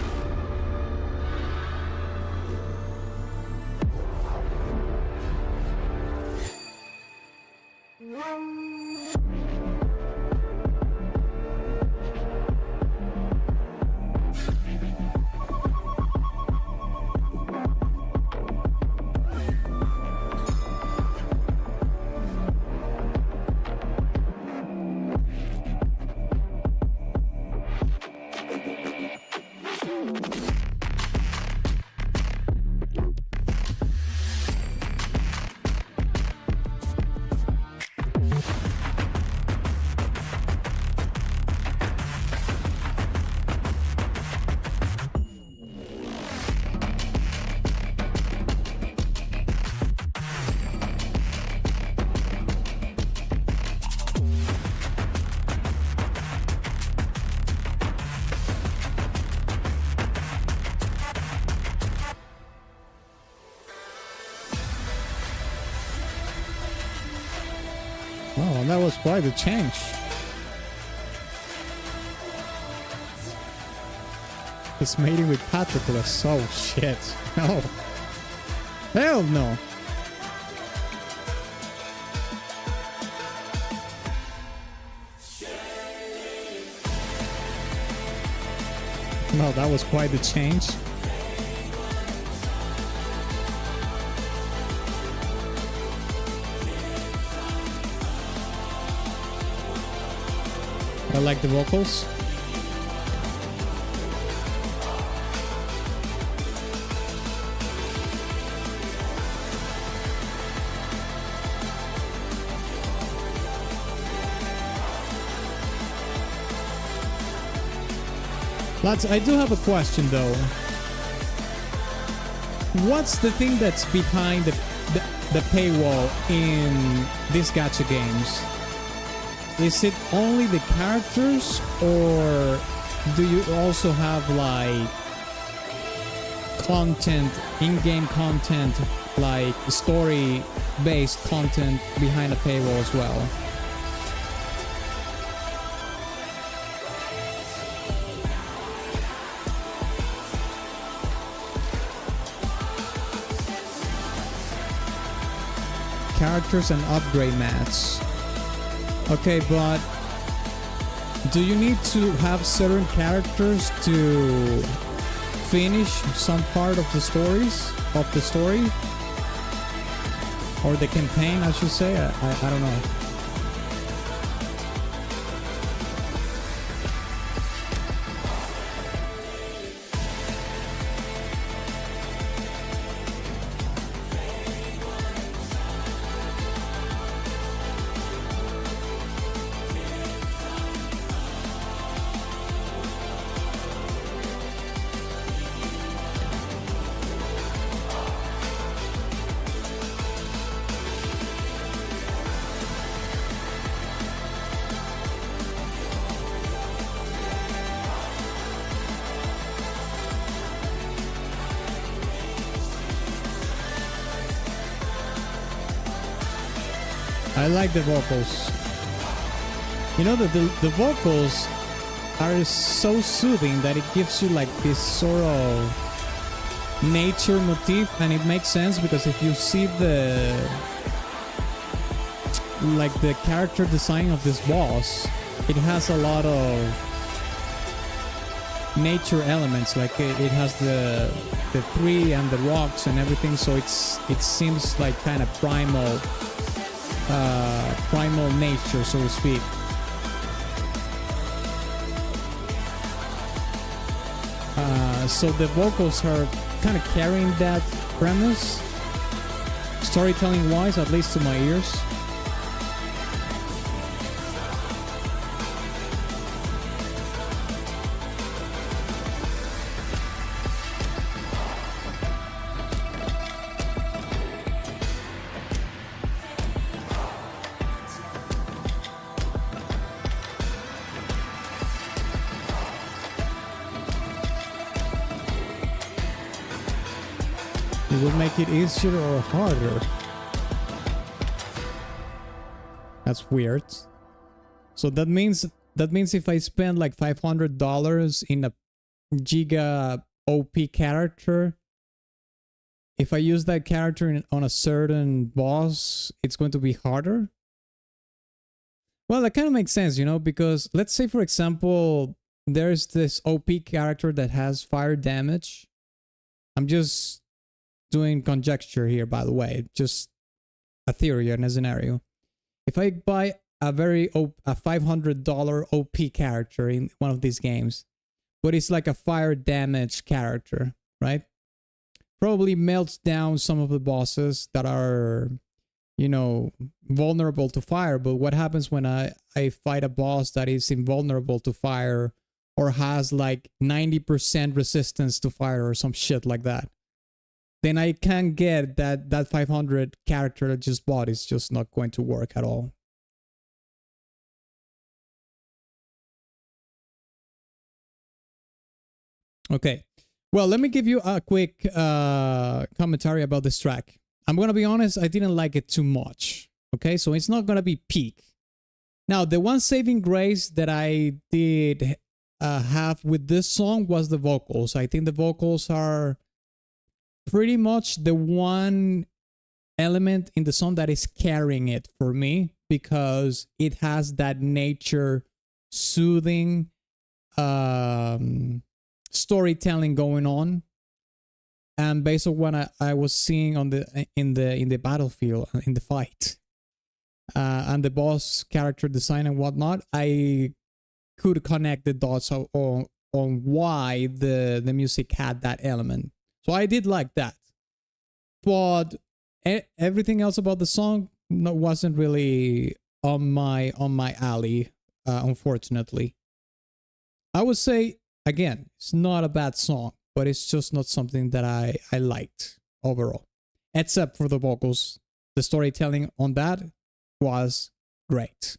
Oh, that was quite a change. He's mating with Patroclus. Oh shit. No. Hell no. No, that was quite a change. I like the vocals. Lads, I do have a question though. What's the thing that's behind the paywall in these gacha games? Is it only the characters, or do you also have like content, in-game content, like story-based content behind a paywall as well? Characters and upgrade mats. Okay, but do you need to have certain characters to finish some part of the story, or the campaign, I should say? I don't know. I like the vocals. You know that the vocals are so soothing that it gives you like this sort of nature motif, and it makes sense because if you see the character design of this boss, it has a lot of nature elements. Like it has the tree and the rocks and everything, so it seems like kind of primal nature, so to speak. So the vocals are kind of carrying that premise, storytelling wise, at least to my ears. Make it easier or harder? That's weird. So that means if I spend like $500 in a Giga OP character, if I use that character on a certain boss, it's going to be harder? Well, that kind of makes sense, you know, because let's say, for example, there's this OP character that has fire damage. I'm just doing conjecture here, by the way, just a theory and a scenario. If I buy a $500 OP character in one of these games, but it's like a fire damage character, right? Probably melts down some of the bosses that are, you know, vulnerable to fire. But what happens when I fight a boss that is invulnerable to fire, or has like 90% resistance to fire or some shit like that? Then I can't get that 500 character I just bought. Is just not going to work at all. Okay, well, let me give you a quick commentary about this track. I'm gonna be honest, I didn't like it too much. Okay, so it's not gonna be peak. Now, the one saving grace that I did have with this song was the vocals. I think the vocals are pretty much the one element in the song that is carrying it for me, because it has that nature soothing storytelling going on. And based on what I was seeing on in the battlefield, in the fight, and the boss character design and whatnot, I could connect the dots on why the music had that element. So I did like that, but everything else about the song wasn't really on my alley, unfortunately. I would say, again, it's not a bad song, but it's just not something that I liked overall. except for the vocals. The storytelling on that was great.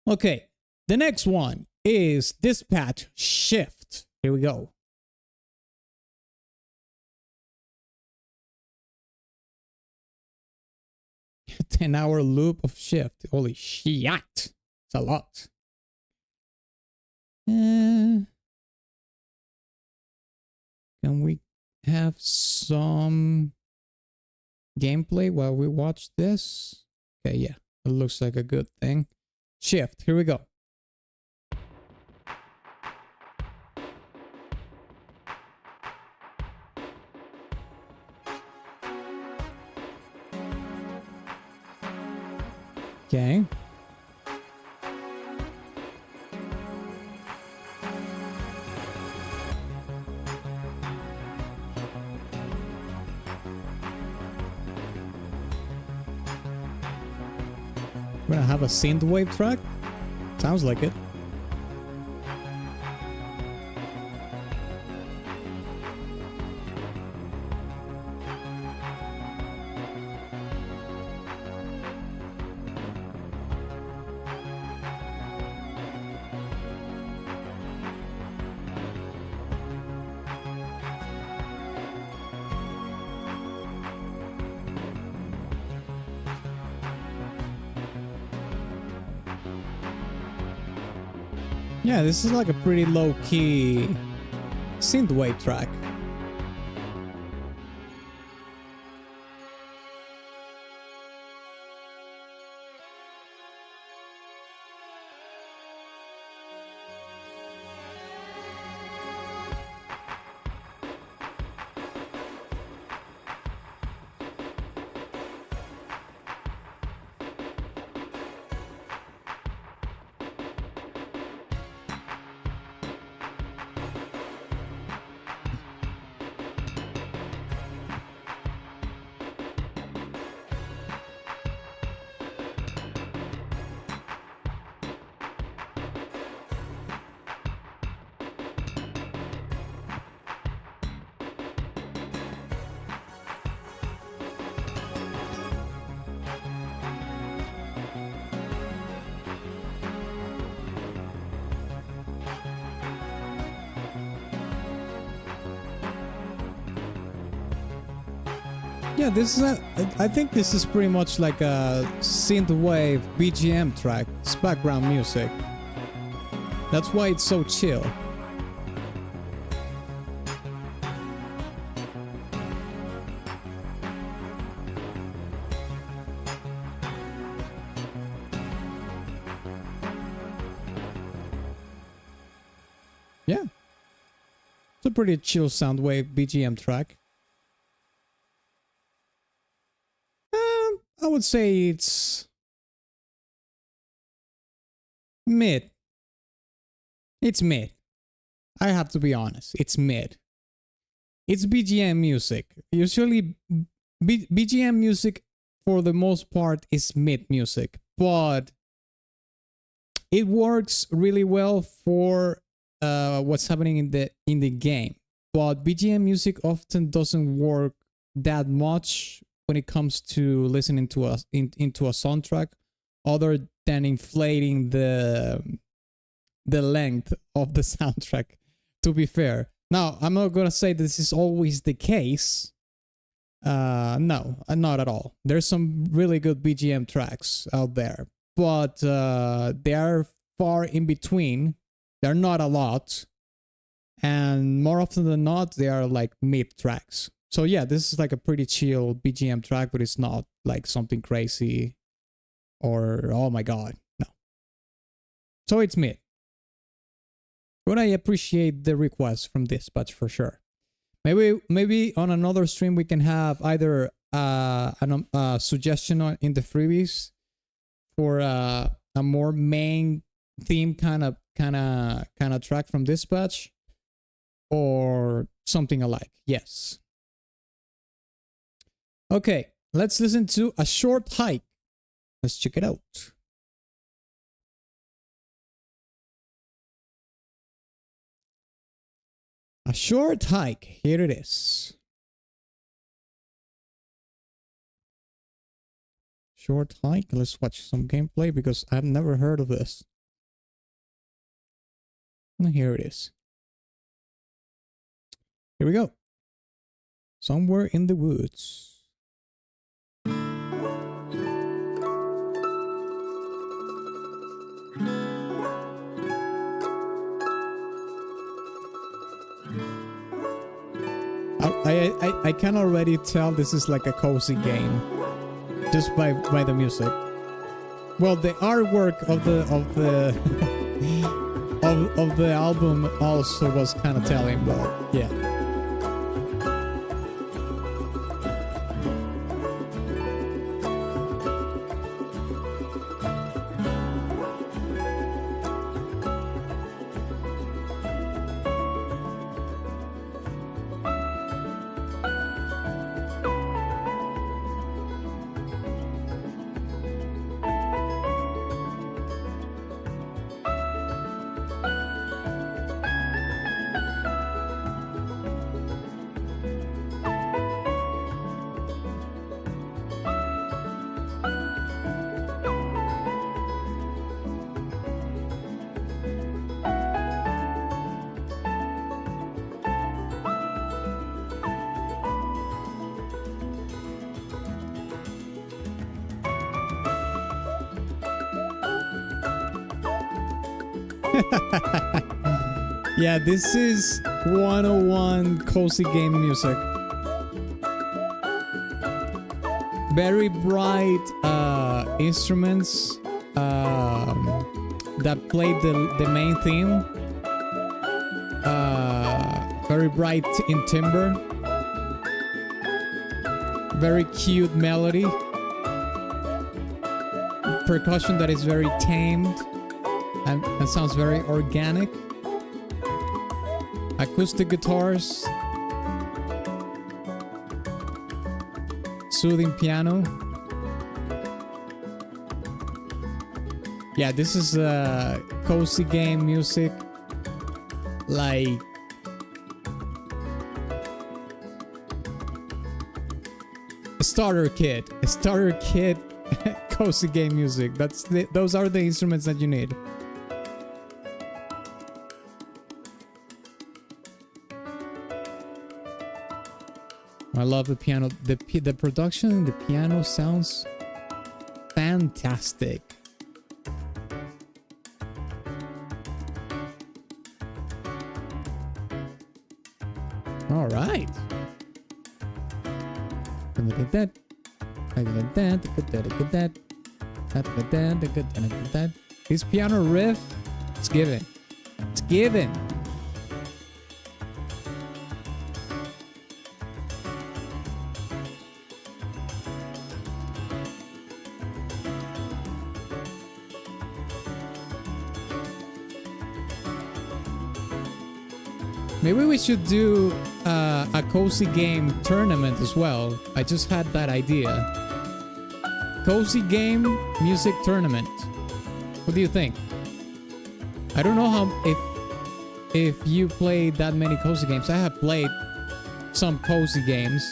Okay, the next one is Dispatch Shift. Here we go. A 10-hour loop of Shift. Holy shit. It's a lot. Can we have some gameplay while we watch this? Okay, yeah. It looks like a good thing. Shift. Here we go. Okay. We're gonna have a synthwave track? Sounds like it. Yeah, this is like a pretty low-key synthwave track. Yeah, this is I think this is pretty much like a synthwave BGM track. It's background music. That's why it's so chill. Yeah. It's a pretty chill soundwave BGM track. I would say it's mid. It's mid. I have to be honest. It's mid. It's BGM music. Usually BGM music for the most part is mid music, but it works really well for what's happening in the game. But BGM music often doesn't work that much when it comes to listening to into a soundtrack, other than inflating the length of the soundtrack, to be fair. Now, I'm not gonna say this is always the case. No, not at all. There's some really good BGM tracks out there, but they are far in between. They're not a lot, and more often than not, they are like mid tracks. So yeah, this is like a pretty chill BGM track, but it's not like something crazy or oh my god, no. So it's mid. But I appreciate the request from Dispatch for sure. Maybe on another stream we can have either a suggestion in the freebies for a more main theme kind of track from Dispatch, or something alike. Yes. Okay, let's listen to A Short Hike. Let's check it out. A Short Hike. Here it is. Short hike. Let's watch some gameplay because I've never heard of this. And here it is. Here we go. Somewhere in the woods. I can already tell this is like a cozy game, just by the music. Well, the artwork of the of the album also was kind of telling, but yeah. Yeah, this is 101 cozy game music. Very bright instruments that played the main theme. Very bright in timbre. Very cute melody. Percussion that is very tamed and sounds very organic. Acoustic guitars, soothing piano. Yeah, this is cozy game music, like a starter kit cozy game music. Those are the instruments that you need. I love the piano. The production in the piano sounds fantastic. All right. Look at that. This piano riff, it's giving. It's giving. Maybe we should do a cozy game tournament as well. I just had that idea. Cozy game music tournament. What do you think? I don't know how if you play that many cozy games. I have played some cozy games,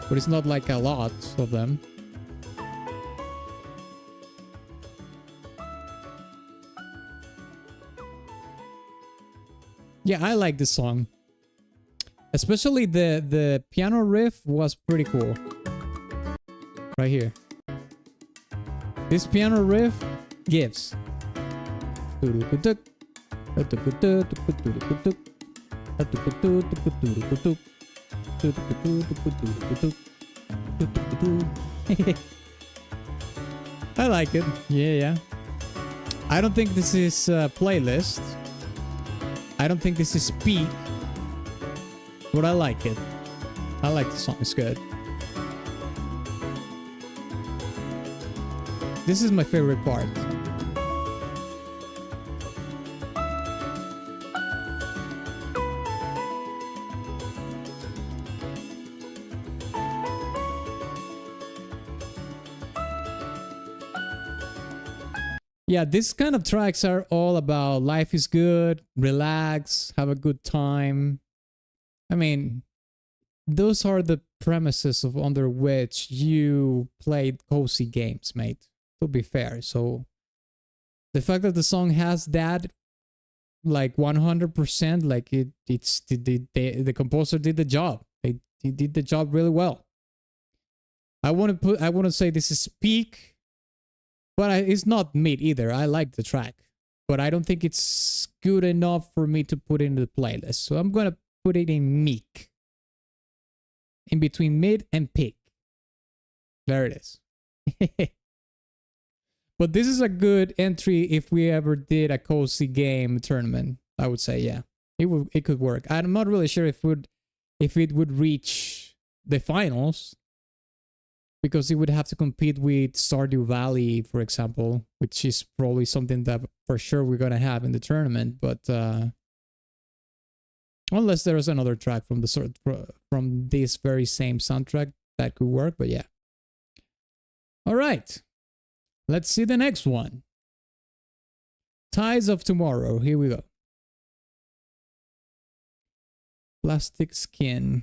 but it's not like a lot of them. Yeah, I like this song. Especially the piano riff was pretty cool. Right here. This piano riff gives. I like it. Yeah. I don't think this is a playlist. I don't think this is peak, but I like it. I like the song. It's good. This is my favorite part. Yeah, these kind of tracks are all about life is good, relax, have a good time. I mean, those are the premises of under which you played cozy games, mate. To be fair, so the fact that the song has that, like 100%, like the composer did the job. He did the job really well. I want to say this is peak, but it's not mid either. I like the track, but I don't think it's good enough for me to put into the playlist. So I'm gonna put it in meek, in between mid and peak. There it is. But this is a good entry if we ever did a cozy game tournament. I would say, yeah, it could work. I'm not really sure if it would reach the finals, because it would have to compete with Stardew Valley, for example, which is probably something that for sure we're gonna have in the tournament. But unless there is another track from this very same soundtrack that could work. But yeah. All right. Let's see the next one. Ties of Tomorrow. Here we go. Plastic skin.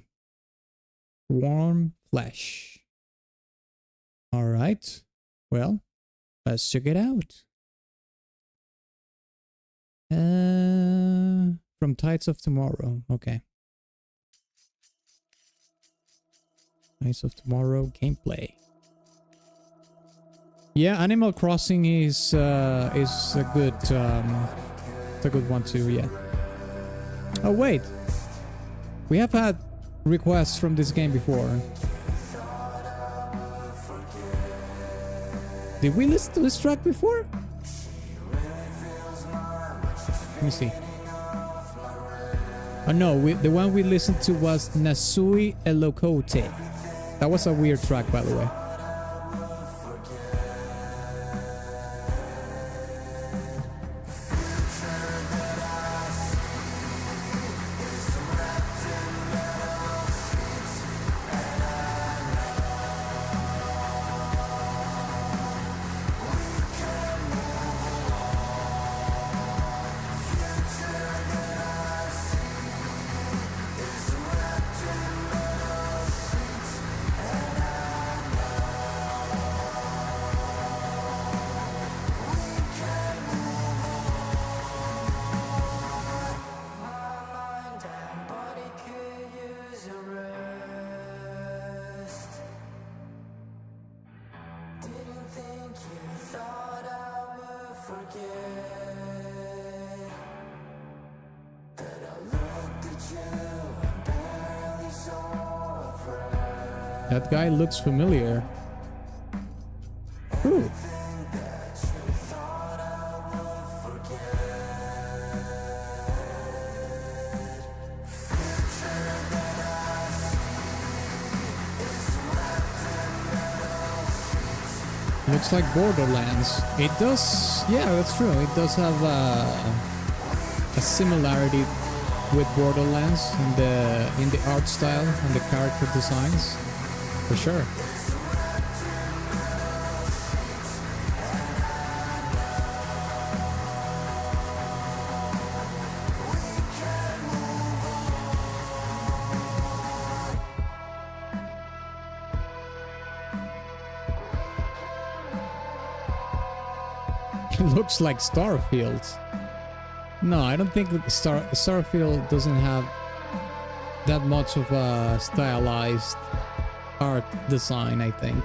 Warm flesh. All right. Well, let's check it out. From Tides of Tomorrow. Okay. Tides of Tomorrow gameplay. Yeah, Animal Crossing is a good it's a good one too. Yeah. Oh wait, we have had requests from this game before. Did we listen to this track before? Let me see. Oh no, the one we listened to was Nasui Elokote. That was a weird track, by the way. That guy looks familiar. Ooh. Looks like Borderlands. It does, yeah, that's true. It does have a similarity with Borderlands in the art style and the character designs. For sure. It looks like Starfield. No, I don't think Starfield doesn't have that much of a stylized art design, I think,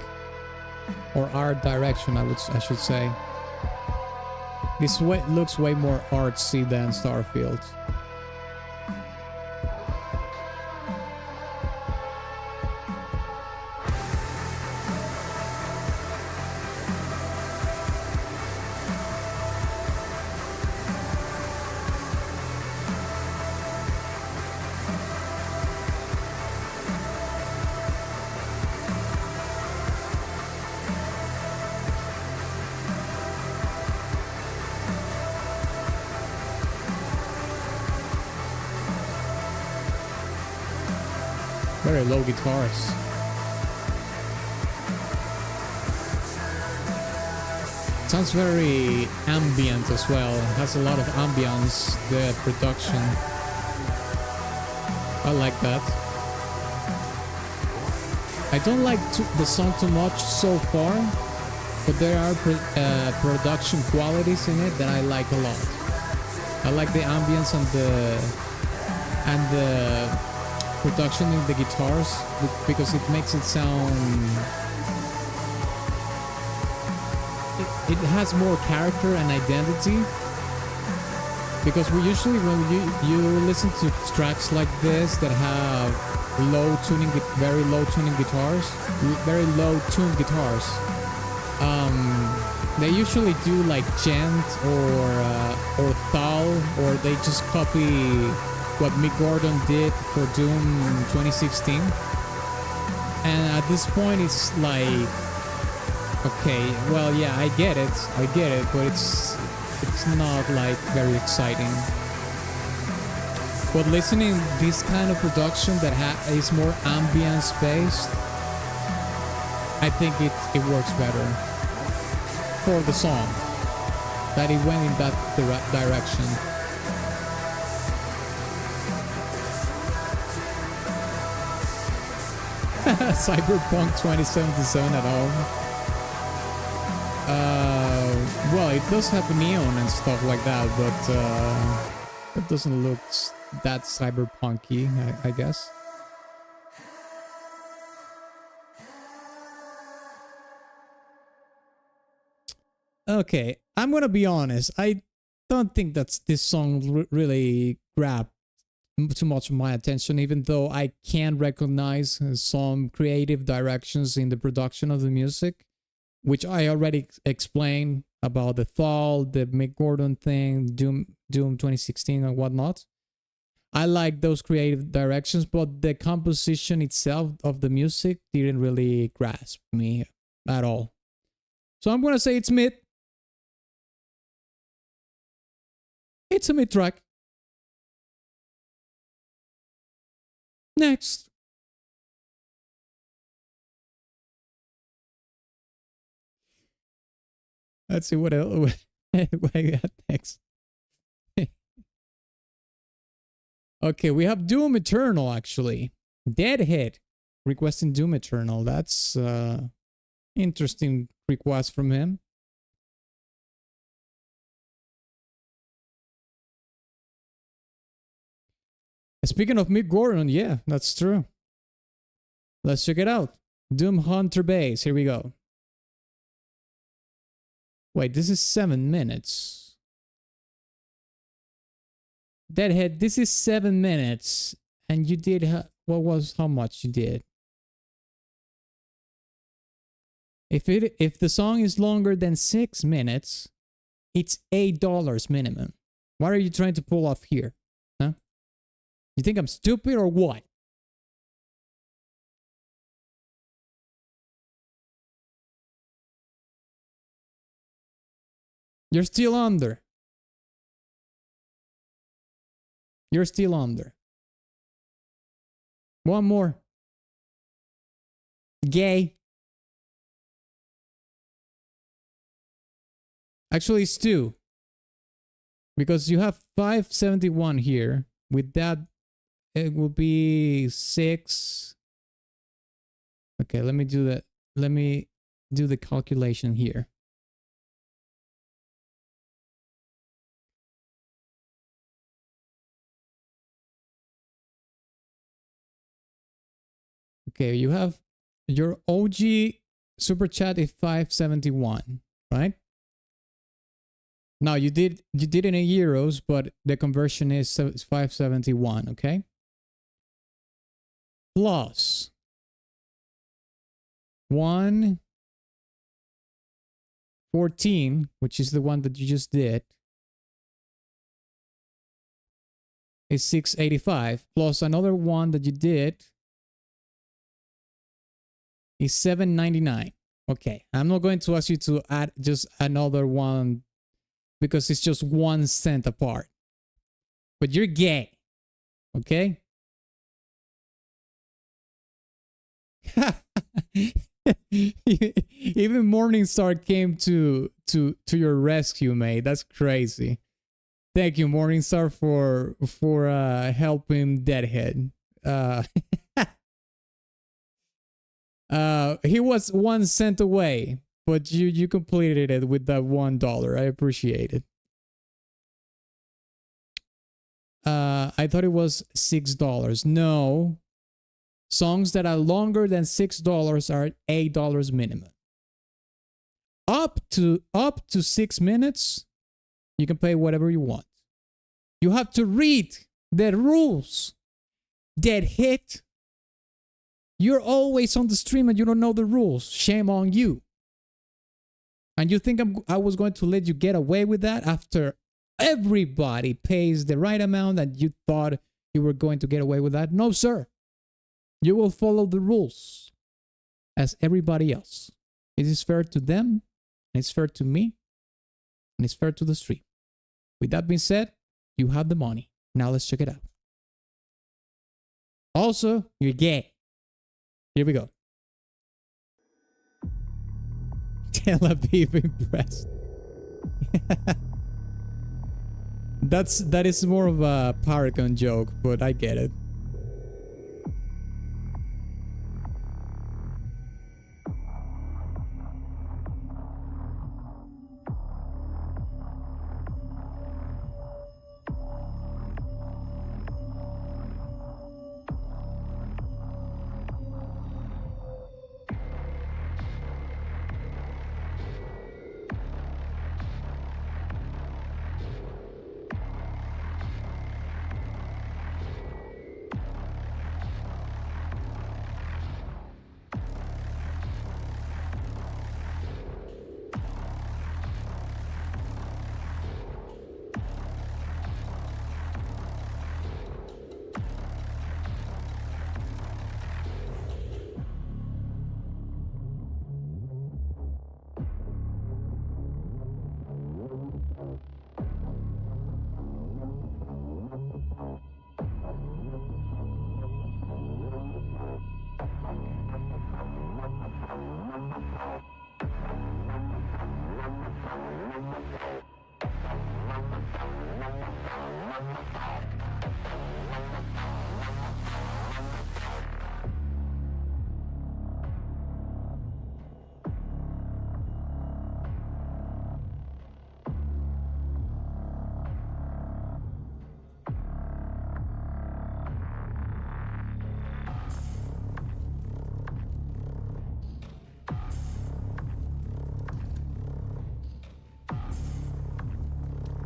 or art direction. I should say. This looks way more artsy than Starfield. Very low guitars. Sounds very ambient as well. Has a lot of ambience, the production. I like that. I don't like the song too much so far, but there are production qualities in it that I like a lot. I like the ambience and the production in the guitars because it makes it sound. It has more character and identity. Because we usually, when you listen to tracks like this that have very low tuned guitars, they usually do like gent or thal, or they just copy what Mick Gordon did for Doom 2016. And at this point, it's like, okay, well, yeah, I get it, but it's not like very exciting. But listening this kind of production that is more ambience based, I think it works better for the song, that it went in that direction. Cyberpunk 2077 at home. Well, it does have neon and stuff like that, but it doesn't look that cyberpunky, I guess. Okay, I'm gonna be honest. I don't think that this song really grabbed too much of my attention, even though I can recognize some creative directions in the production of the music, which I already explained about the Thal, the Mick Gordon thing, Doom 2016 and whatnot. I like those creative directions, but the composition itself of the music didn't really grasp me at all. So I'm gonna say it's mid. It's a mid track. Next. Let's see what else what I got next. Okay, we have Doom Eternal actually. Deadhead requesting Doom Eternal. That's interesting request from him. Speaking of Mick Gordon, yeah, that's true. Let's check it out. Doom Hunter Base. Here we go. Wait, this is 7 minutes. Deadhead, this is 7 minutes. And you did, how much you did? If the song is longer than 6 minutes, it's $8 minimum. What are you trying to pull off here? Huh? You think I'm stupid or what? You're still under. You're still under. One more. Gay. Actually, it's 2. Because you have 571 here. With that, it will be 6. Okay, let me do that. Let me do the calculation here. Okay, you have your OG super chat is 571, right? Now you did it in euros, but the conversion is 571, okay? Plus 114, which is the one that you just did, is 685, plus another one that you did is 799. Okay, I'm not going to ask you to add just another one because it's just 1 cent apart. But you're gay, okay? Even Morningstar came to your rescue, mate. That's crazy. Thank you, Morningstar, for helping Deadhead. He was 1 cent away, but you completed it with that $1. I appreciate it. I thought it was $6. No. Songs that are longer than $6 are $8 minimum. Up to 6 minutes, you can pay whatever you want. You have to read the rules. Deadhead. You're always on the stream and you don't know the rules. Shame on you. And you think I was going to let you get away with that after everybody pays the right amount and you thought you were going to get away with that? No, sir. You will follow the rules as everybody else. It is fair to them, and it's fair to me, and it's fair to the stream. With that being said, you have the money. Now let's check it out. Also, you're gay. Here we go. Tel Aviv impressed. That is more of a Paragon joke, but I get it.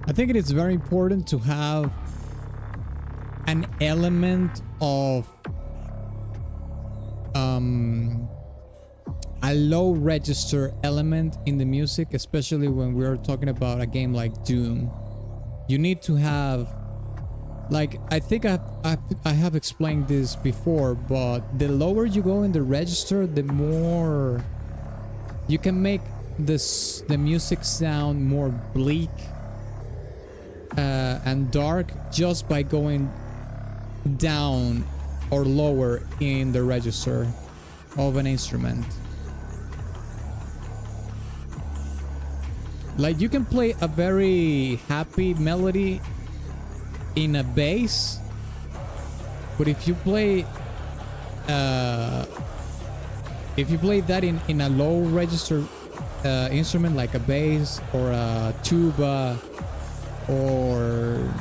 I think it is very important to have an element of a low register element in the music, especially when we're talking about a game like Doom. You need to have, like, I think I have explained this before, but the lower you go in the register, the more you can make the music sound more bleak and dark just by going down or lower in the register of an instrument. Like, you can play a very happy melody in a bass, but if you play that in a low register instrument like a bass or a tuba or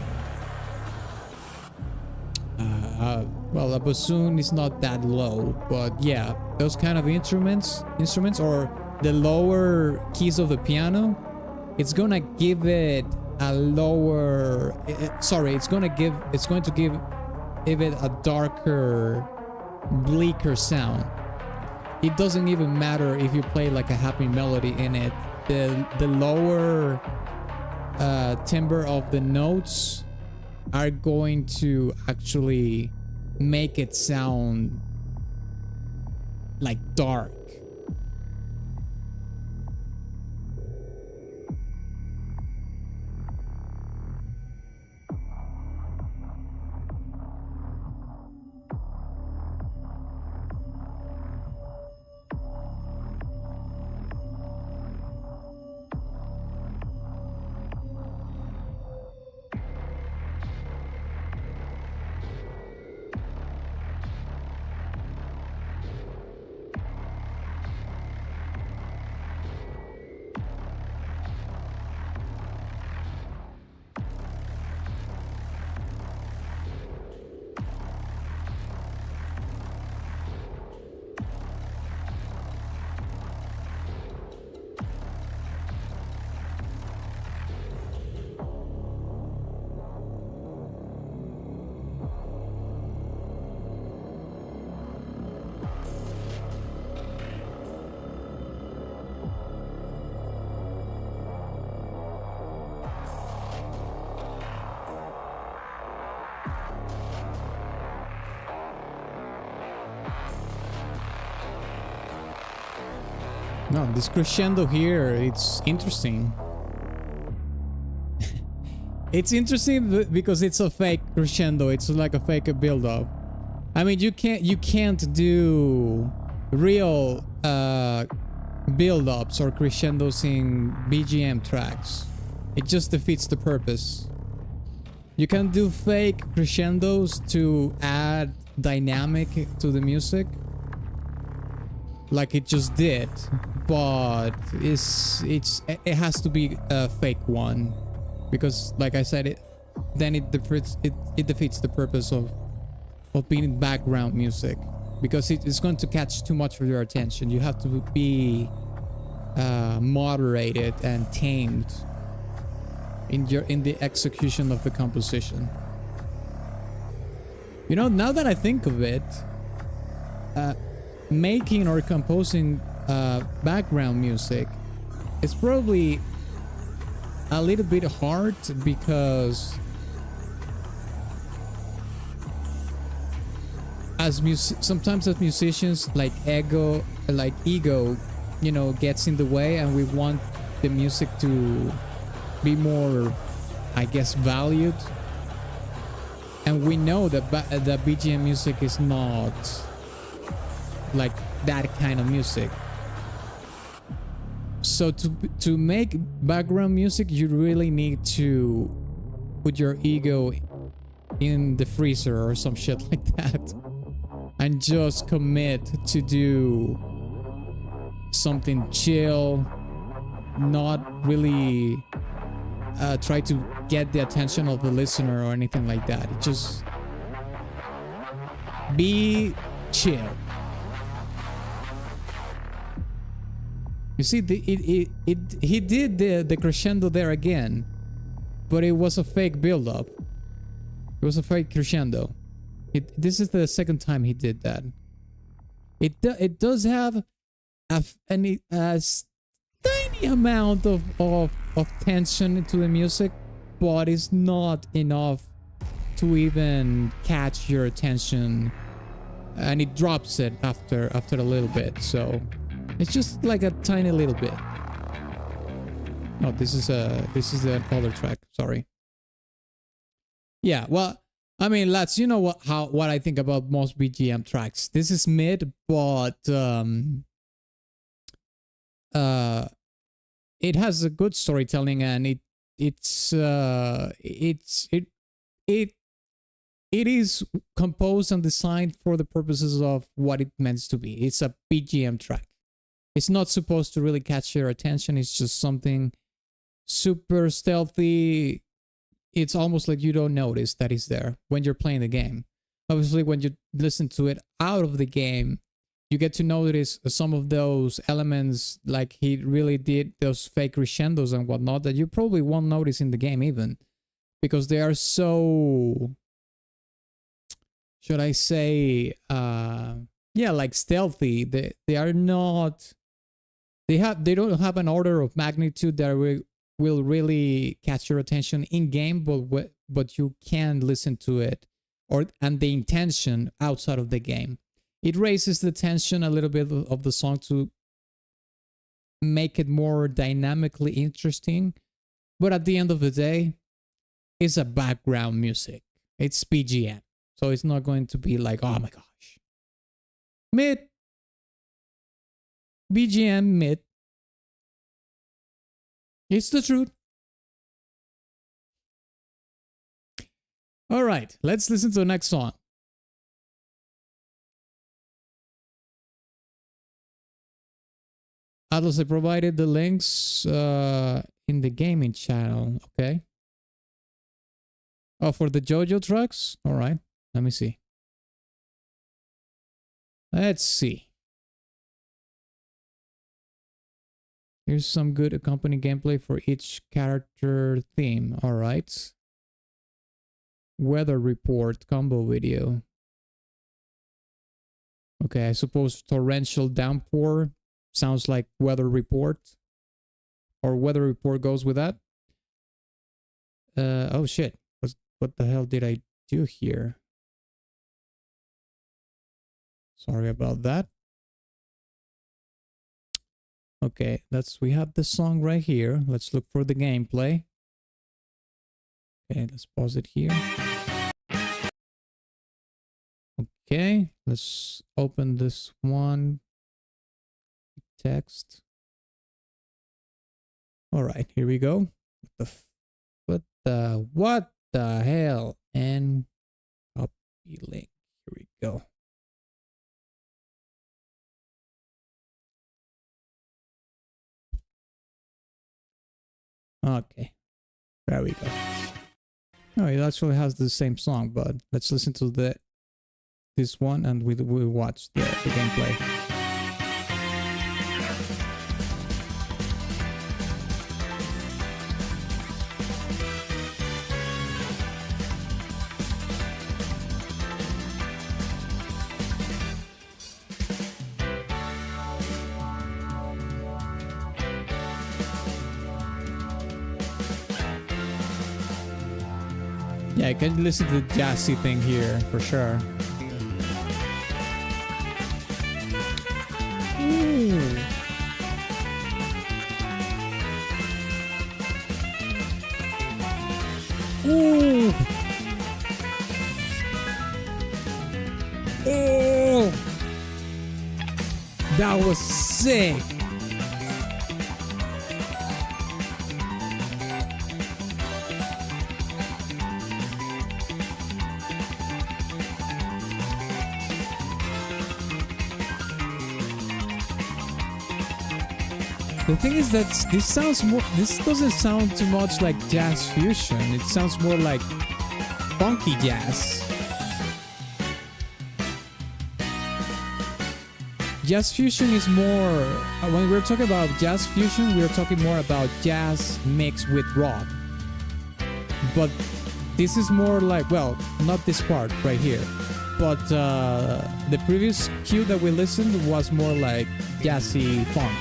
well, a bassoon is not that low, but yeah, those kind of instruments or the lower keys of the piano, it's gonna give it a lower it's going to give it a darker, bleaker sound. It doesn't even matter if you play like a happy melody in it. The lower timbre of the notes are going to actually make it sound like dark. No, this crescendo here, it's interesting. It's interesting because it's a fake crescendo. It's like a fake build-up. I mean, you can't do real build-ups or crescendos in BGM tracks. It just defeats the purpose. You can do fake crescendos to add dynamic to the music, like it just did, but it has to be a fake one, because like I said, it defeats the purpose of being background music, because it's going to catch too much of your attention. You have to be moderated and tamed in the execution of the composition. You know, now that I think of it, making or composing background music is probably a little bit hard, because sometimes as musicians, like ego, you know, gets in the way, and we want the music to be more, I guess, valued. And we know that that BGM music is not like that kind of music. So to make background music, you really need to put your ego in the freezer or some shit like that, and just commit to do something chill, not really try to get the attention of the listener or anything like that. Just be chill. You see, he did the crescendo there again, but it was a fake build-up. It was a fake crescendo. This is the second time he did that. It does have a tiny amount of tension to the music, but it's not enough to even catch your attention, and it drops it after a little bit. So it's just like a tiny little bit. No, this is the other track. Sorry. Yeah, well, I mean, lads, you know what I think about most BGM tracks. This is mid, but it has a good storytelling, and it is composed and designed for the purposes of what it meant to be. It's a BGM track. It's not supposed to really catch your attention. It's just something super stealthy. It's almost like you don't notice that it's there when you're playing the game. Obviously, when you listen to it out of the game, you get to notice some of those elements, like he really did those fake crescendos and whatnot, that you probably won't notice in the game even, because they are so, should I say, yeah, like stealthy. They are not, they don't have an order of magnitude that will really catch your attention in game, but you can listen to it and the intention outside of the game. It raises the tension a little bit of the song to make it more dynamically interesting, but at the end of the day, it's a background music. It's BGM, so it's not going to be like, oh my gosh, mid BGM mid. It's the truth. All right, let's listen to the next song. Atlas, I provided the links in the gaming channel. Okay. Oh, for the JoJo tracks? All right. Let me see. Let's see. Here's some good accompanying gameplay for each character theme. All right. Weather report combo video. Okay, I suppose torrential downpour sounds like weather report, or weather report goes with that. Oh shit. What the hell did I do here? Sorry about that. Okay, we have the song right here. Let's look for the gameplay. Okay, let's pause it here. Okay, let's open this one. Text. All right, here we go. What the hell? And copy link. Here we go. Okay, there we go. No, it actually has the same song, but let's listen to this one and we'll watch the gameplay. Yeah, I can listen to the jazzy thing here for sure. Ooh. Ooh. Oh. That was sick. The thing is that this doesn't sound too much like jazz fusion. It sounds more like funky jazz. Jazz fusion is more, when we're talking about jazz fusion, we're talking more about jazz mixed with rock. But this is more like, well, not this part right here, but the previous cue that we listened was more like jazzy funk.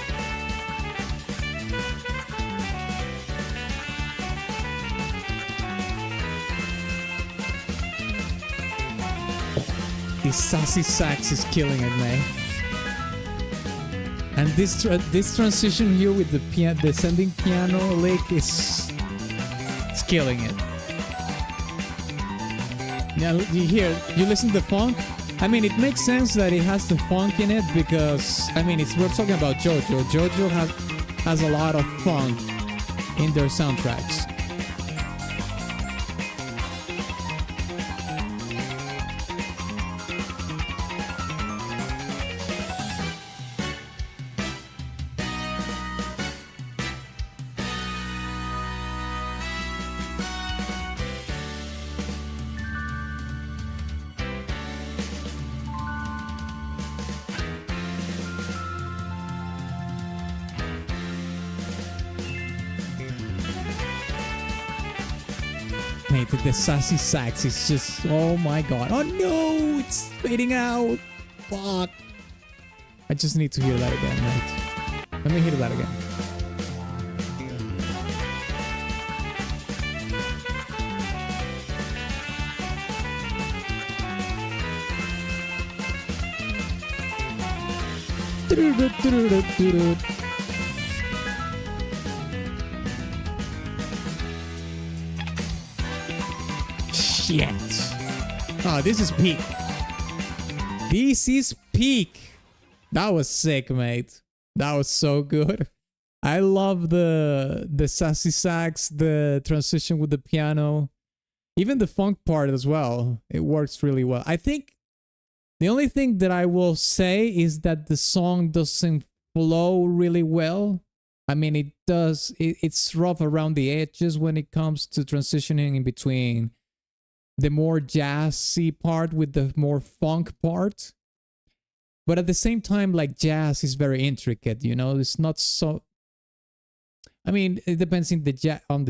This sassy sax is killing it, man. And this transition here with the descending piano lick is killing it. Now you listen to the funk. I mean, it makes sense that it has the funk in it because I mean, we're talking about JoJo. JoJo has a lot of funk in their soundtracks. Mate, the sassy sax is just, oh my god. Oh no, it's fading out. Fuck. I just need to hear that again, mate. Let me hear that again. Shit. Oh, this is peak. This is peak. That was sick, mate. That was so good. I love the sassy sax, the transition with the piano, even the funk part as well. It works really well. I think the only thing that I will say is that the song doesn't flow really well. I mean, it does. It's rough around the edges when it comes to transitioning in between the more jazzy part with the more funk part. But at the same time, like, jazz is very intricate, you know? It's not so... I mean, it depends on the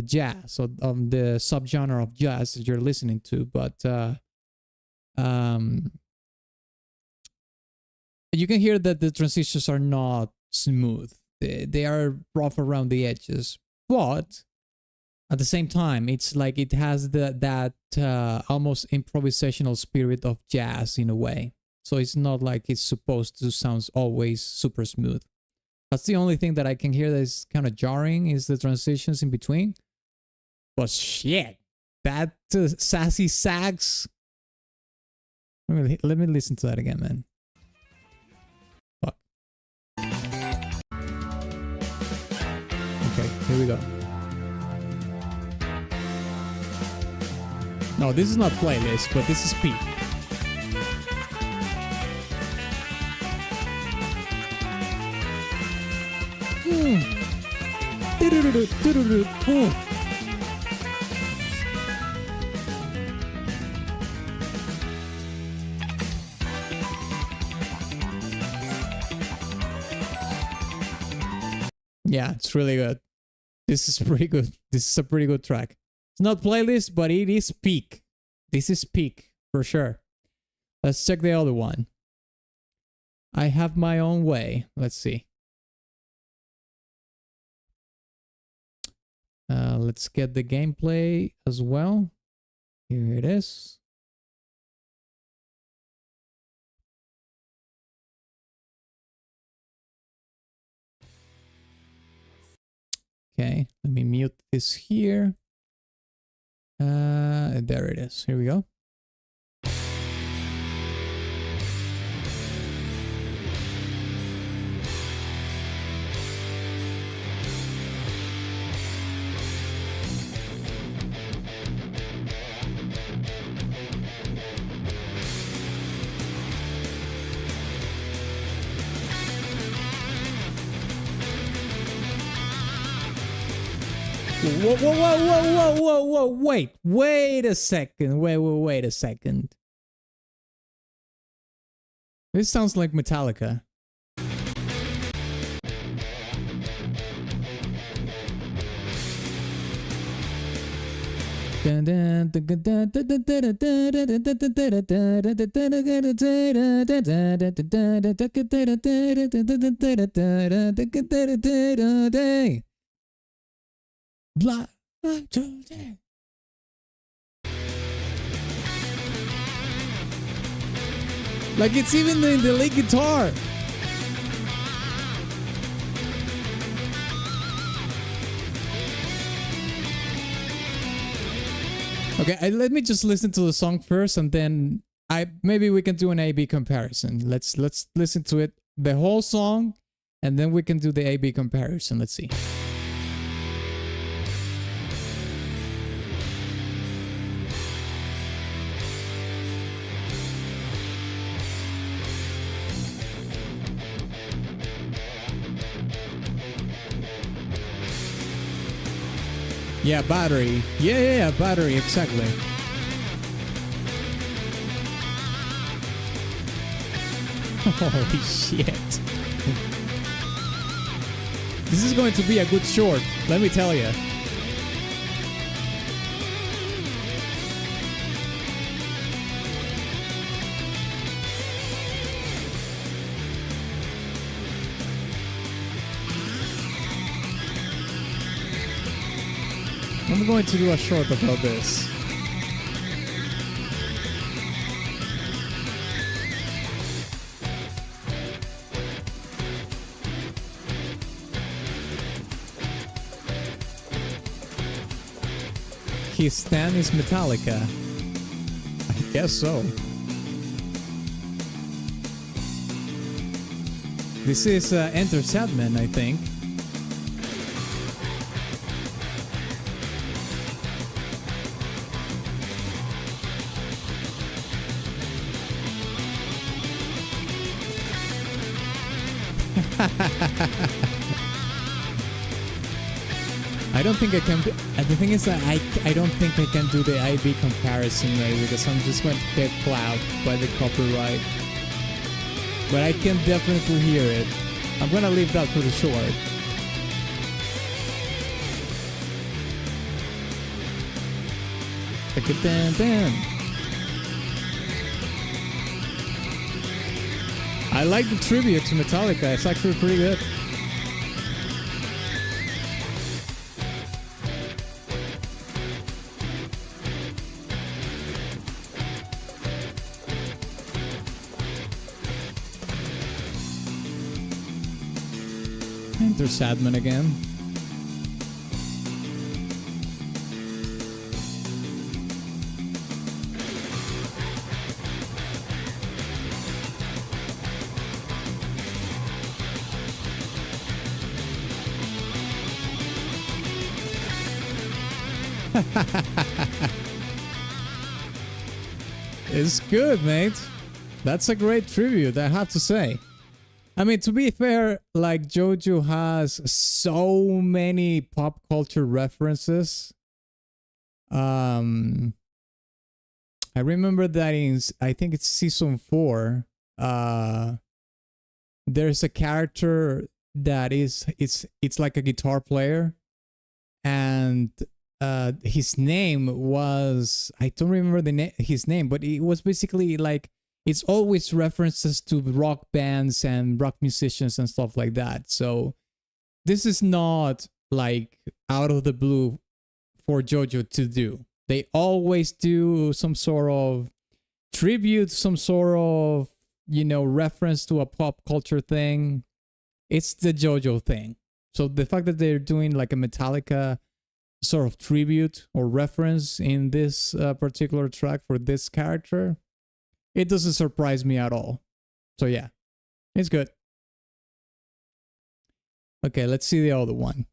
jazz, or on the subgenre of jazz that you're listening to, but you can hear that the transitions are not smooth. They are rough around the edges, but at the same time, it's like it has that almost improvisational spirit of jazz in a way. So it's not like it's supposed to sound always super smooth. That's the only thing that I can hear that is kind of jarring is the transitions in between. But shit, that sassy sax. Let me listen to that again, man. Fuck. Okay, here we go. No, this is not playlist, but this is peak. Yeah, it's really good. This is pretty good. This is a pretty good track. It's not playlist, but it is peak. This is peak for sure. Let's check the other one. I Have My Own Way. Let's see. Let's get the gameplay as well. Here it is. Okay, let me mute this here. There it is. Here we go. Whoa, wait a second. Wait a second. This sounds like Metallica. Blah. Like it's even in the lead guitar. Okay, let me just listen to the song first, and then maybe we can do an A/B comparison. Let's listen to it, the whole song, and then we can do the A/B comparison. Let's see. Yeah, battery. Yeah, battery, exactly. Holy shit. This is going to be a good short, let me tell you. I'm going to do a short about this. His stand is Metallica. I guess so. This is Enter Sadman, I think. I don't think I can. The thing is that I don't think I can do the IB comparison, maybe, because I'm just going to get plowed by the copyright. But I can definitely hear it. I'm gonna leave that for the short. I like the tribute to Metallica. It's actually pretty good. Enter Sadman again. It's good, mate. That's a great tribute, I have to say. I mean, to be fair, like, JoJo has so many pop culture references. I remember that in, I think it's season 4, there's a character that it's like a guitar player, and his name was, I don't remember his name, but it was basically like, it's always references to rock bands and rock musicians and stuff like that. So this is not like out of the blue for JoJo to do. They always do some sort of tribute, some sort of, you know, reference to a pop culture thing. It's the JoJo thing. So the fact that they're doing like a Metallica sort of tribute or reference in this particular track for this character, it doesn't surprise me at all. So yeah, it's good. Okay, let's see the other one.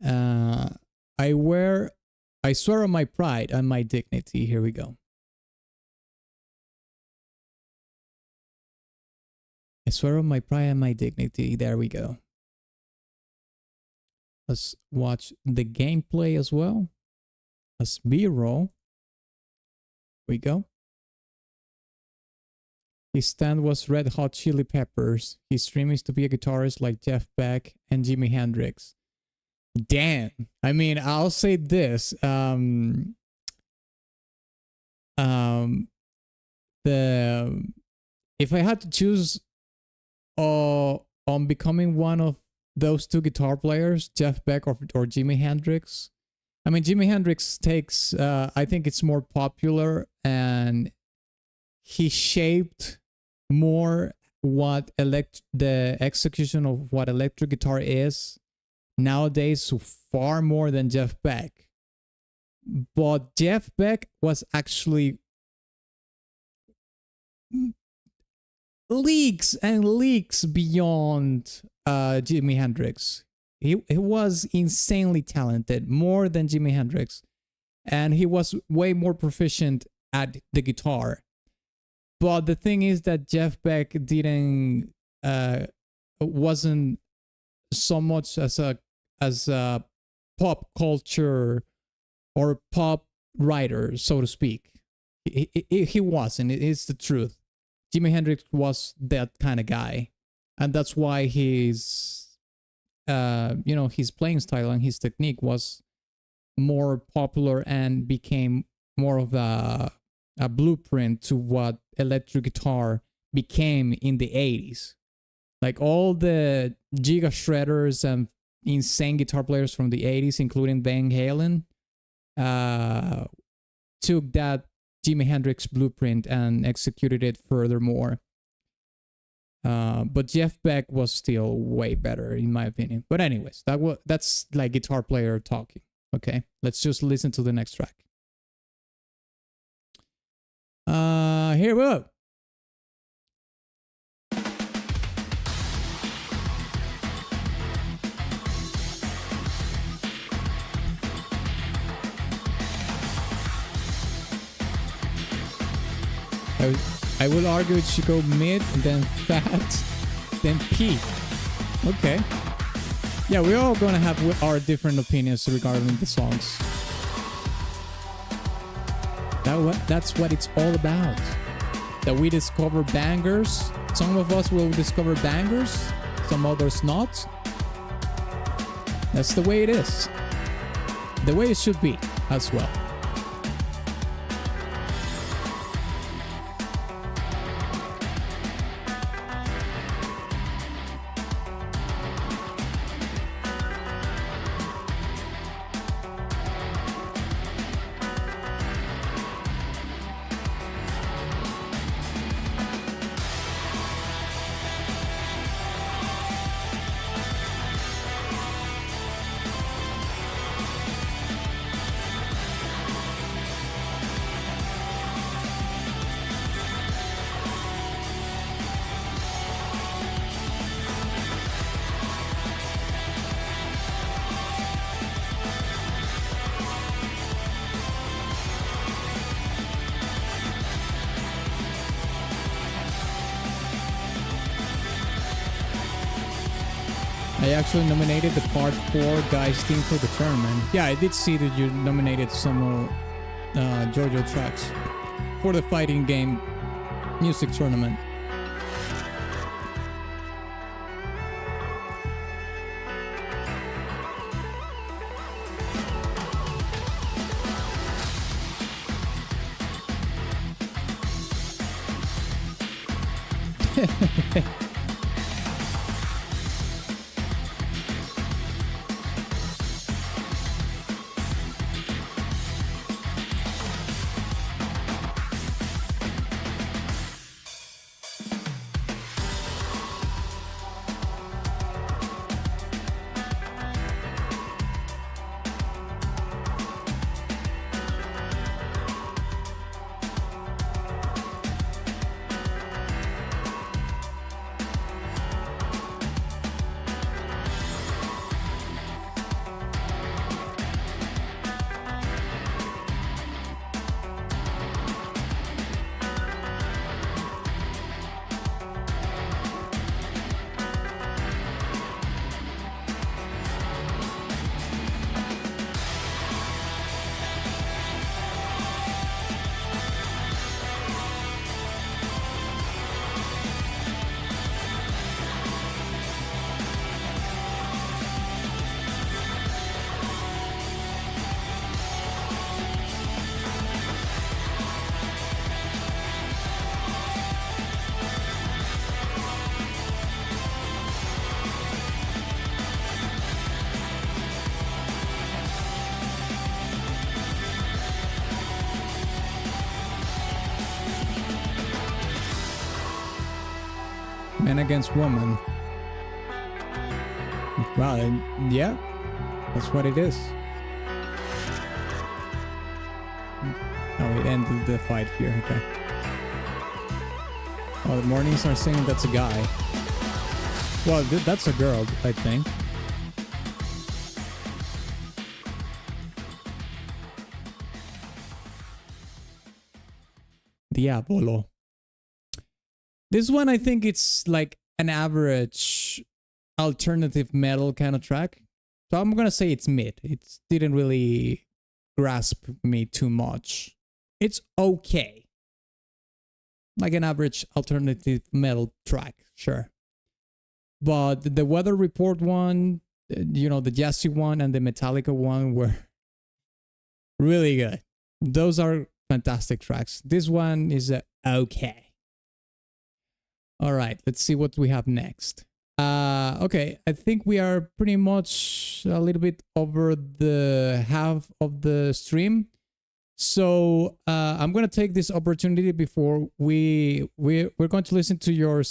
I swear on my pride and my dignity. Here we go. I swear on my pride and my dignity. There we go. Let's watch the gameplay as well as B-roll. We go. His stand was Red Hot Chili Peppers. His dream is to be a guitarist like Jeff Beck and Jimi Hendrix. Damn. I mean, I'll say this. If I had to choose on becoming one of those two guitar players, Jeff Beck or Jimi Hendrix, I mean, Jimi Hendrix takes, I think it's more popular, and he shaped more what the execution of what electric guitar is nowadays, so far more than Jeff Beck. But Jeff Beck was actually leagues and leagues beyond Jimi Hendrix. He was insanely talented, more than Jimi Hendrix, and he was way more proficient at the guitar. But the thing is that Jeff Beck wasn't so much as a pop culture or pop writer, so to speak. He wasn't. It's the truth. Jimi Hendrix was that kind of guy, and that's why his playing style and his technique was more popular and became more of a blueprint to what electric guitar became in the 80s. Like all the giga shredders and insane guitar players from the 80s, including Van Halen, took that Jimi Hendrix blueprint and executed it furthermore. But Jeff Beck was still way better, in my opinion. But anyways, that's like guitar player talking. Okay, let's just listen to the next track. Here we go. I would argue it should go mid, then fat, then peak. Okay. Yeah, we're all gonna have our different opinions regarding the songs. That's what it's all about. That we discover bangers. Some of us will discover bangers, some others not. That's the way it is. The way it should be as well. I actually nominated the Part 4 guys team for the tournament. Yeah, I did see that you nominated some JoJo tracks for the fighting game music tournament. Man against woman. Well, yeah, that's what it is. Oh, it ended the fight here. Okay. Oh, the mornings are saying that's a guy. Well, that's a girl, I think. Diavolo. This one, I think it's like an average alternative metal kind of track. So I'm going to say it's mid. It didn't really grasp me too much. It's okay. Like an average alternative metal track, sure. But the Weather Report one, you know, the Jazzy one and the Metallica one were really good. Those are fantastic tracks. This one is okay. All right, let's see what we have next. Okay, I think we are pretty much a little bit over the half of the stream. So I'm gonna take this opportunity before we're going to listen to your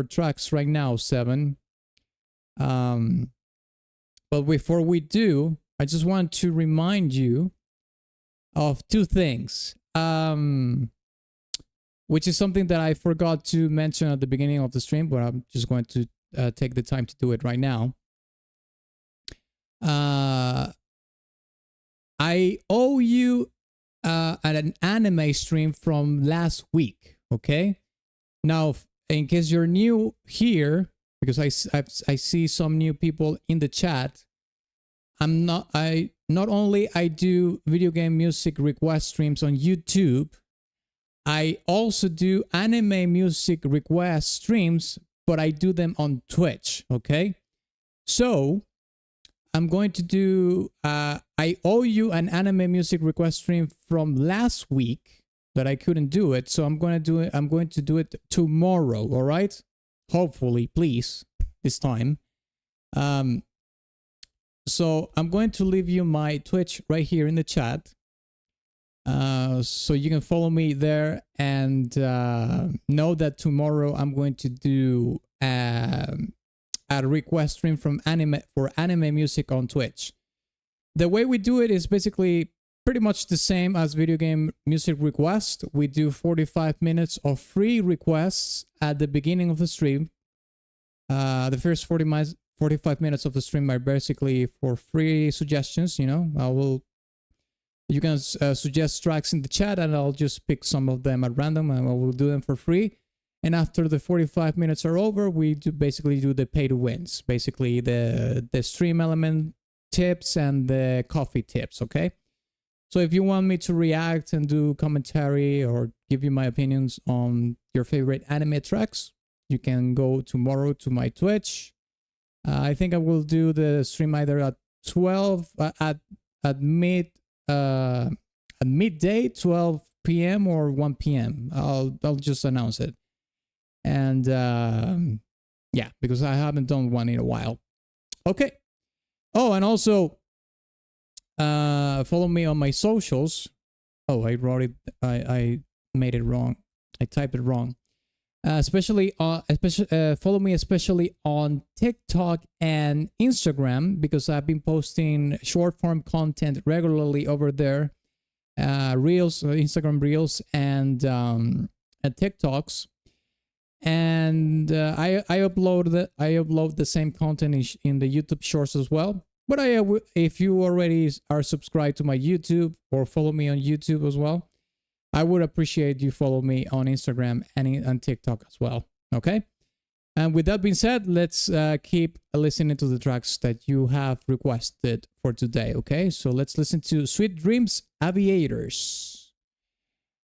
tracks right now, Seven. But before we do, I just want to remind you of two things. Which is something that I forgot to mention at the beginning of the stream, but I'm just going to take the time to do it right now. I owe you an anime stream from last week, okay? Now, in case you're new here, because I see some new people in the chat, not only I do video game music request streams on YouTube, I also do anime music request streams, but I do them on Twitch, okay? So, I'm going to do, I owe you an anime music request stream from last week that I couldn't do it, so I'm going to do it tomorrow, all right? Hopefully, please, this time. So, I'm going to leave you my Twitch right here in the chat. So you can follow me there and know that tomorrow I'm going to do a request stream from anime music on Twitch. The way we do it is basically pretty much the same as video game music request. We do 45 minutes of free requests at the beginning of the stream. The first 45 minutes of the stream are basically for free suggestions, you know. You can suggest tracks in the chat and I'll just pick some of them at random and I will do them for free. And after the 45 minutes are over, we basically do the pay to wins, basically the stream element tips and the coffee tips, okay? So if you want me to react and do commentary or give you my opinions on your favorite anime tracks, you can go tomorrow to my Twitch. I think I will do the stream either at 12 at midday, 12 p.m. or 1 p.m. I'll just announce it. And yeah, because I haven't done one in a while. Okay. Oh, and also follow me on my socials. Oh, I wrote it. I made it wrong. I typed it wrong. Follow me especially on TikTok and Instagram, because I've been posting short form content regularly over there. Reels, Instagram Reels, and TikToks. And I upload the same content in the YouTube Shorts as well. But if you already are subscribed to my YouTube or follow me on YouTube as well, I would appreciate you follow me on Instagram and on TikTok as well. Okay. And with that being said, let's keep listening to the tracks that you have requested for today. Okay. So let's listen to Sweet Dreams Aviators.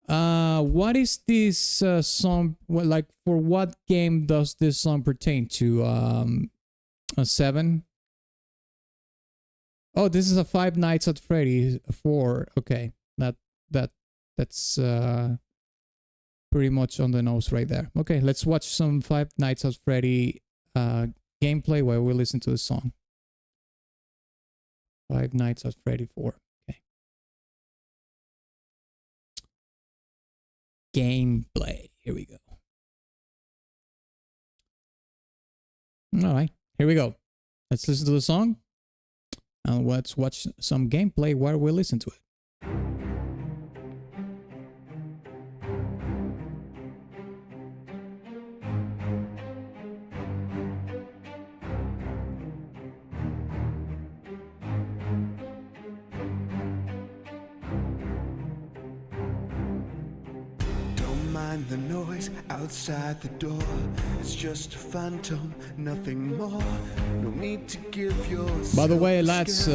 What is this song? Like, for what game does this song pertain to? A 7? Oh, this is a Five Nights at Freddy's 4. Okay, that's pretty much on the nose right there. Okay, let's watch some Five Nights at Freddy gameplay while we listen to the song. Five Nights at Freddy 4. Okay. Gameplay. Here we go. All right, here we go. Let's listen to the song. And let's watch some gameplay while we listen to it. The noise outside the door, it's just a phantom, nothing more. No need to give yourself. By the way, lads, we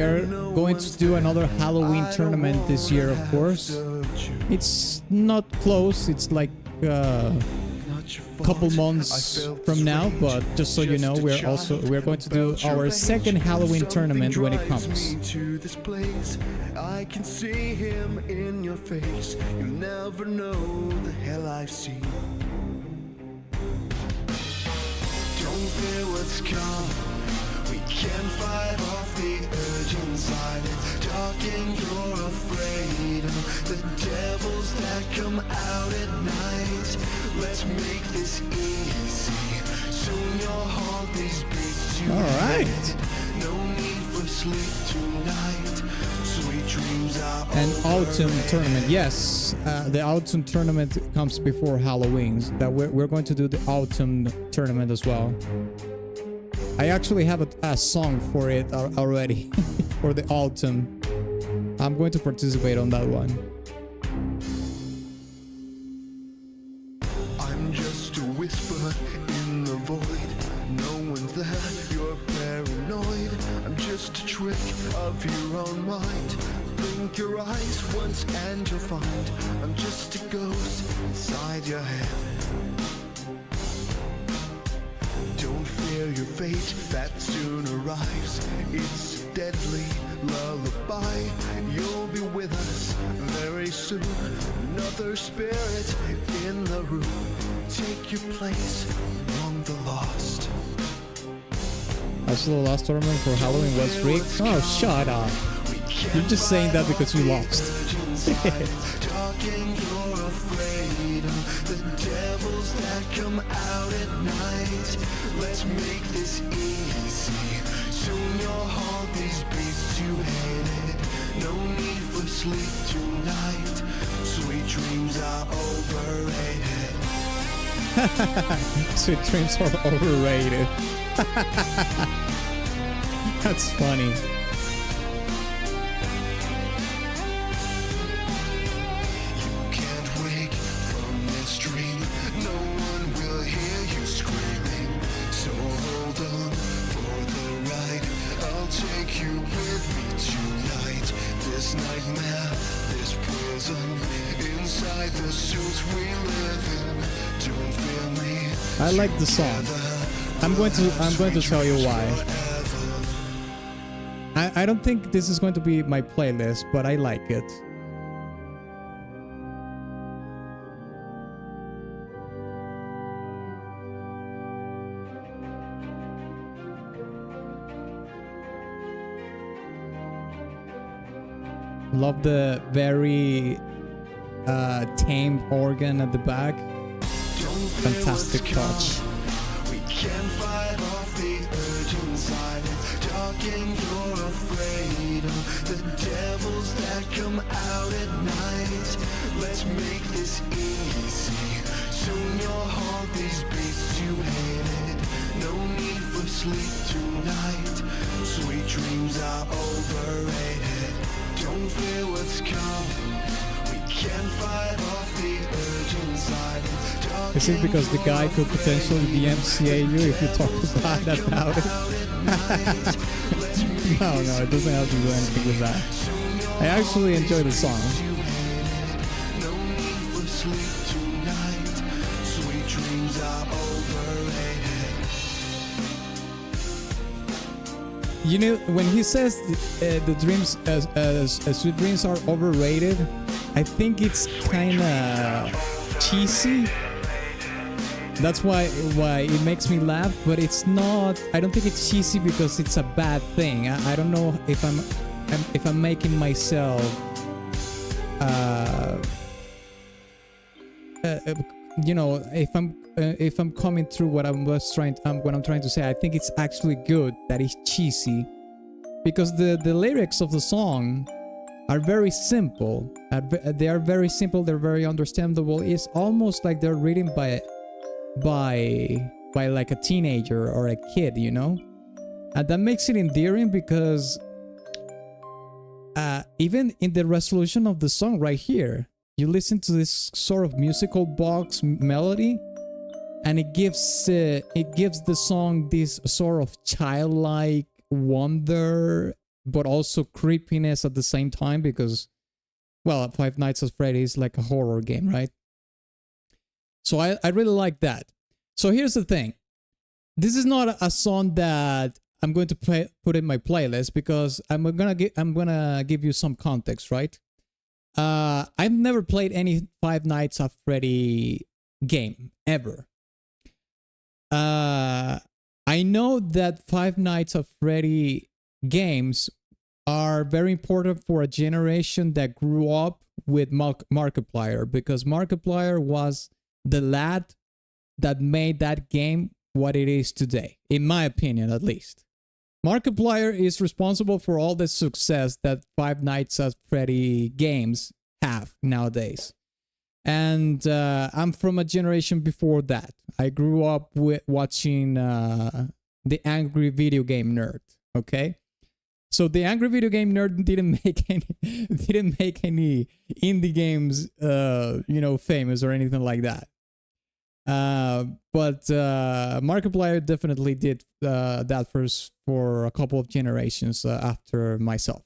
are going to do another Halloween tournament this year, of course. It's not close, it's like a couple months from now, but just so you know, we're going to do our second Halloween tournament when it comes. I can see him in your face. You never know the hell I've seen. Don't fear what's come. We can fight off the urge inside. It's dark and you're afraid of the devils that come out at night. Let's make this easy. Soon you'll haunt these beats tonight. All right. No need for sleep tonight. Sweet dreams are An autumn tournament, yes. The autumn tournament comes before Halloween. That we're going to do the autumn tournament as well. I actually have a song for it already for the autumn. I'm going to participate on that one. I'm just a whisper in the void. No one's there, you're paranoid. I'm just a trick of your own mind. Blink your eyes once and you'll find I'm just a ghost inside your head. Don't fear your fate that soon arrives. It's a deadly lullaby. You'll be with us very soon. Another spirit in the room. Take your place among the lost. Actually, the last tournament for Halloween was rigged. Oh, shut up. You're just saying that because you lost. Talking, you're afraid of the devils that come out at night. Let's make this easy. Soon you'll haunt these beasts you hated. No need for sleep tonight. Sweet dreams are overrated. Sweet dreams are overrated. That's funny. You can't wake from this we live in. Don't fear me. I like the song. I'm going to tell you why. I don't think this is going to be my playlist, but I like it. Love the very tamed organ at the back. Fantastic touch. We can't fight off the urge inside. It's dark and you're afraid of the devils that come out at night. Let's make this easy. Soon you'll haunt these beasts you hated. No need for sleep tonight. Sweet dreams are overrated. Don't fear what's coming. We can't fight off the urge inside. Is it because the guy could potentially DMCA you if you talk bad about it? No, it doesn't have to do anything with that. I actually enjoy the song. No need for sleep tonight. Sweet dreams are overrated. You know, when he says the dreams, sweet dreams are overrated, I think it's kind of cheesy. That's why it makes me laugh, but it's not. I don't think it's cheesy because it's a bad thing. I don't know if I'm making myself, you know, if I'm coming through what I'm trying to say. I think it's actually good that it's cheesy, because the lyrics of the song are very simple. They are very simple. They're very understandable. It's almost like they're written by like a teenager or a kid, you know, and that makes it endearing because even in the resolution of the song right here, you listen to this sort of musical box melody, and it gives the song this sort of childlike wonder, but also creepiness at the same time, because, well, Five Nights at Freddy's is like a horror game, right? So I really like that. So here's the thing. This is not a song that I'm going to put in my playlist, because I'm gonna give you some context, right? I've never played any Five Nights at Freddy game ever. I know that Five Nights at Freddy games are very important for a generation that grew up with Markiplier, because Markiplier was the lad that made that game what it is today, in my opinion, at least. Markiplier is responsible for all the success that Five Nights at Freddy games have nowadays. And I'm from a generation before that. I grew up with watching The Angry Video Game Nerd, okay? So the Angry Video Game Nerd didn't make any indie games, you know, famous or anything like that. But Markiplier definitely did that first for a couple of generations after myself.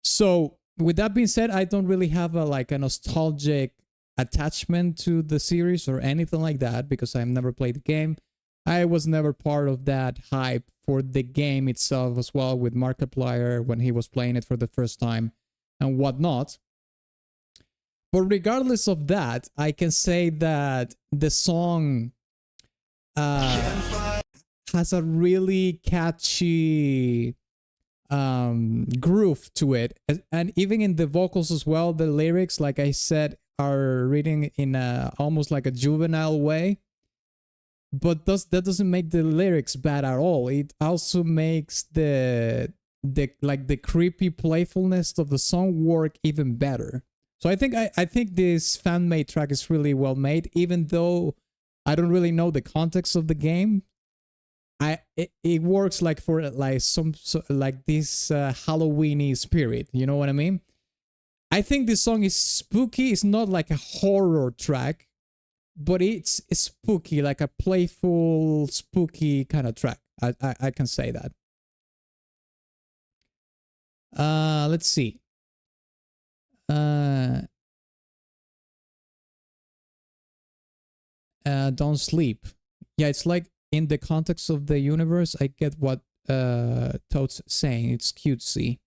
So with that being said, I don't really have a nostalgic attachment to the series or anything like that, because I've never played the game. I was never part of that hype for the game itself as well, with Markiplier when he was playing it for the first time and whatnot. But regardless of that, I can say that the song has a really catchy groove to it. And even in the vocals as well, the lyrics, like I said, are written in almost like a juvenile way. But that doesn't make the lyrics bad at all. It also makes the creepy playfulness of the song work even better. So I think this fan-made track is really well made, even though I don't really know the context of the game. It works like for this Halloweeny spirit. You know what I mean? I think this song is spooky. It's not like a horror track, but it's spooky, like a playful, spooky kind of track. I can say that. Let's see. don't sleep. Yeah, it's like in the context of the universe, I get what Toad's saying. It's cutesy.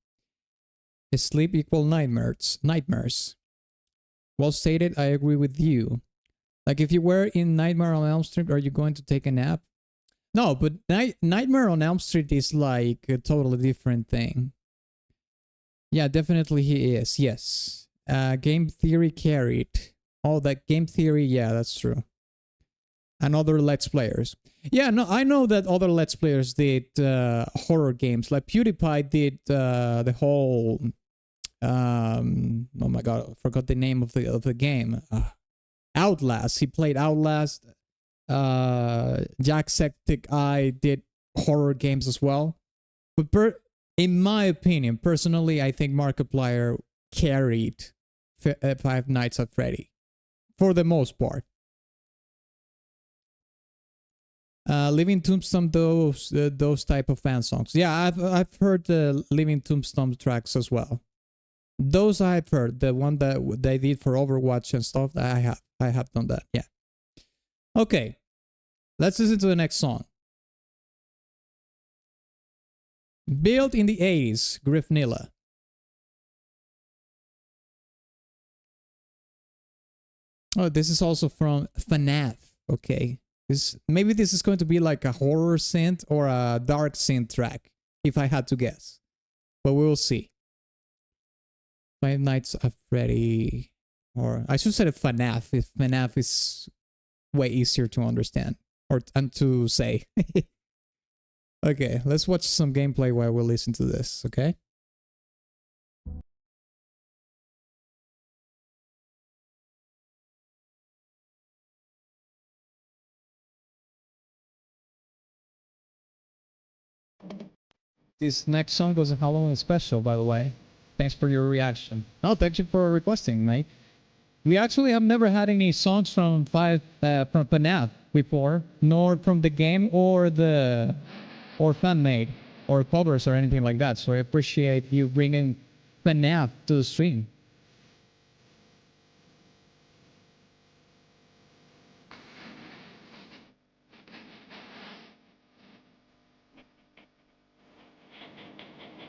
Is sleep equal nightmares? Well stated, I agree with you. Like if you were in Nightmare on Elm Street, are you going to take a nap? No, but Nightmare on Elm Street is like a totally different thing. Yeah, definitely he is. Yes. Game theory carried. Oh, that game theory. Yeah, that's true. And other Let's Players. Yeah, no, I know that other Let's Players did horror games. Like PewDiePie did the whole. Oh my god, I forgot the name of the game. Outlast. He played Outlast. Jacksepticeye did horror games as well. But in my opinion, personally, I think Markiplier carried Five Nights at Freddy for the most part. Living Tombstone, those type of fan songs. Yeah, I've heard the Living Tombstone tracks as well. Those I've heard. The one that they did for Overwatch and stuff. I have done that. Yeah. Okay. Let's listen to the next song. Built in the 80s, Griffnilla. Oh, this is also from FNAF. Okay. Maybe this is going to be like a horror synth or a dark synth track, if I had to guess. But we will see. Five Nights at Freddy. Or I should say FNAF, if FNAF is way easier to understand. And to say. Okay, let's watch some gameplay while we listen to this, okay? This next song was a Halloween special, by the way. Thanks for your reaction. No, thank you for requesting, mate. We actually have never had any songs from FNAF before, nor from the game or fan-made or covers or anything like that. So I appreciate you bringing FNAF to the stream.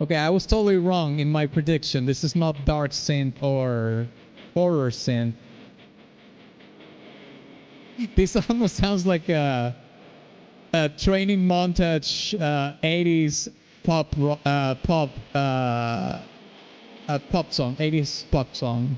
Okay, I was totally wrong in my prediction. This is not dark synth or horror synth. This almost sounds like a training montage 80s pop song, 80s pop song.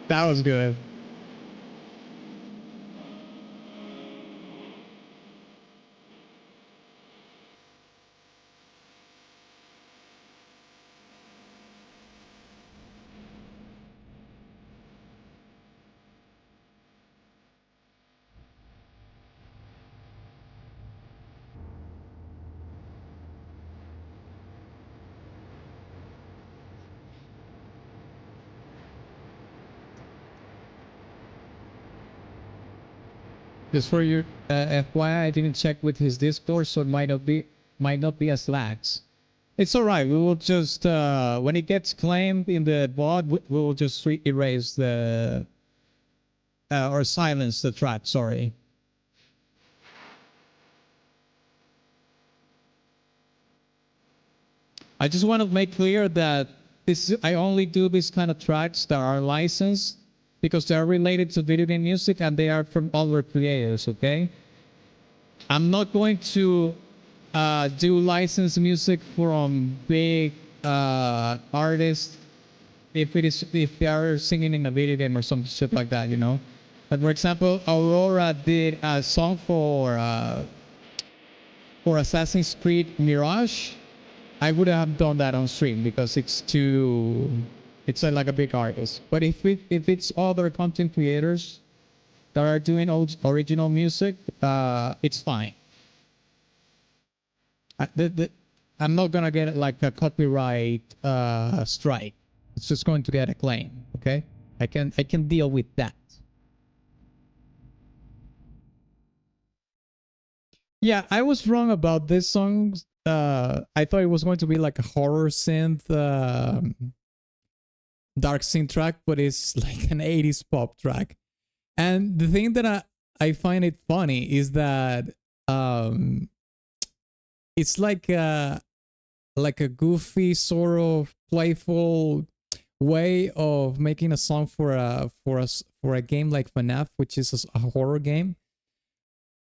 That was good. Just for your FYI, I didn't check with his Discord, so it might not be as lags. It's all right. We will just when it gets claimed in the VOD, we will just erase the or silence the track. Sorry. I just want to make clear that I only do these kind of tracks that are licensed because they are related to video game music and they are from other creators, okay? I'm not going to do license music from big artists if they are singing in a video game or some shit like that, you know. But for example, Aurora did a song for Assassin's Creed Mirage. I would have done that on stream because it's like a big artist. But if it's other content creators that are doing original music, it's fine. I'm not gonna get like a copyright strike. It's just going to get a claim. Okay, I can deal with that. Yeah, I was wrong about this song. I thought it was going to be like a horror synth, dark synth track, but it's like an 80s pop track. And the thing that I find it funny is that it's like a goofy sort of playful way of making a song for a game like FNAF, which is a horror game.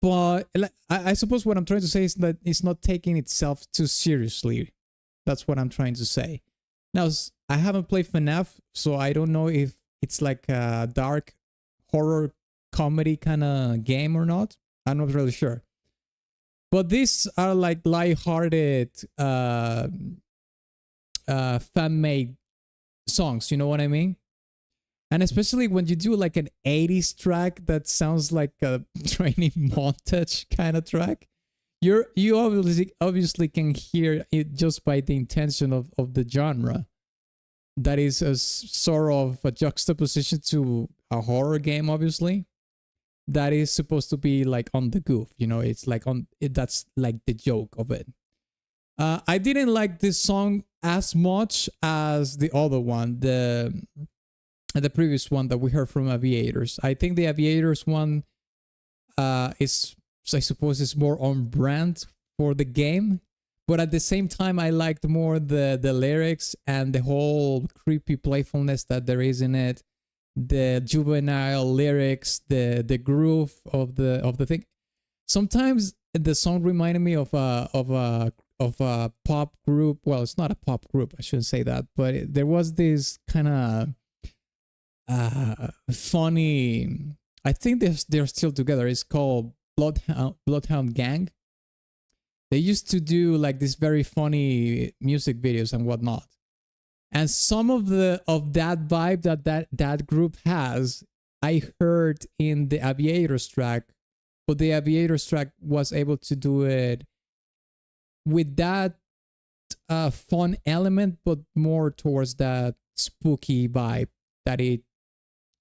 But I suppose what I'm trying to say is that it's not taking itself too seriously. That's what I'm trying to say. Now, I haven't played FNAF, so I don't know if it's like a dark horror comedy kind of game or not. I'm not really sure. But these are like lighthearted, fan-made songs. You know what I mean? And especially when you do like an 80s track that sounds like a training montage kind of track, you obviously can hear it just by the intention of the genre. That is a sort of a juxtaposition to a horror game, obviously. That is supposed to be like on the goof, you know. It's like that's like the joke of it. I didn't like this song as much as the other one, the previous one that we heard from Aviators. I think the Aviators one is, I suppose, is more on brand for the game, but at the same time I liked more the lyrics and the whole creepy playfulness that there is in it, the juvenile lyrics, the groove of the thing. Sometimes the song reminded me of a pop group. Well, it's not a pop group, I shouldn't say that, but there was this kind of funny, I think they're still together. It's called Bloodhound Gang. They used to do like this very funny music videos and whatnot. And some of that vibe that group has, I heard in the Aviators track, but the Aviators track was able to do it with that fun element, but more towards that spooky vibe that it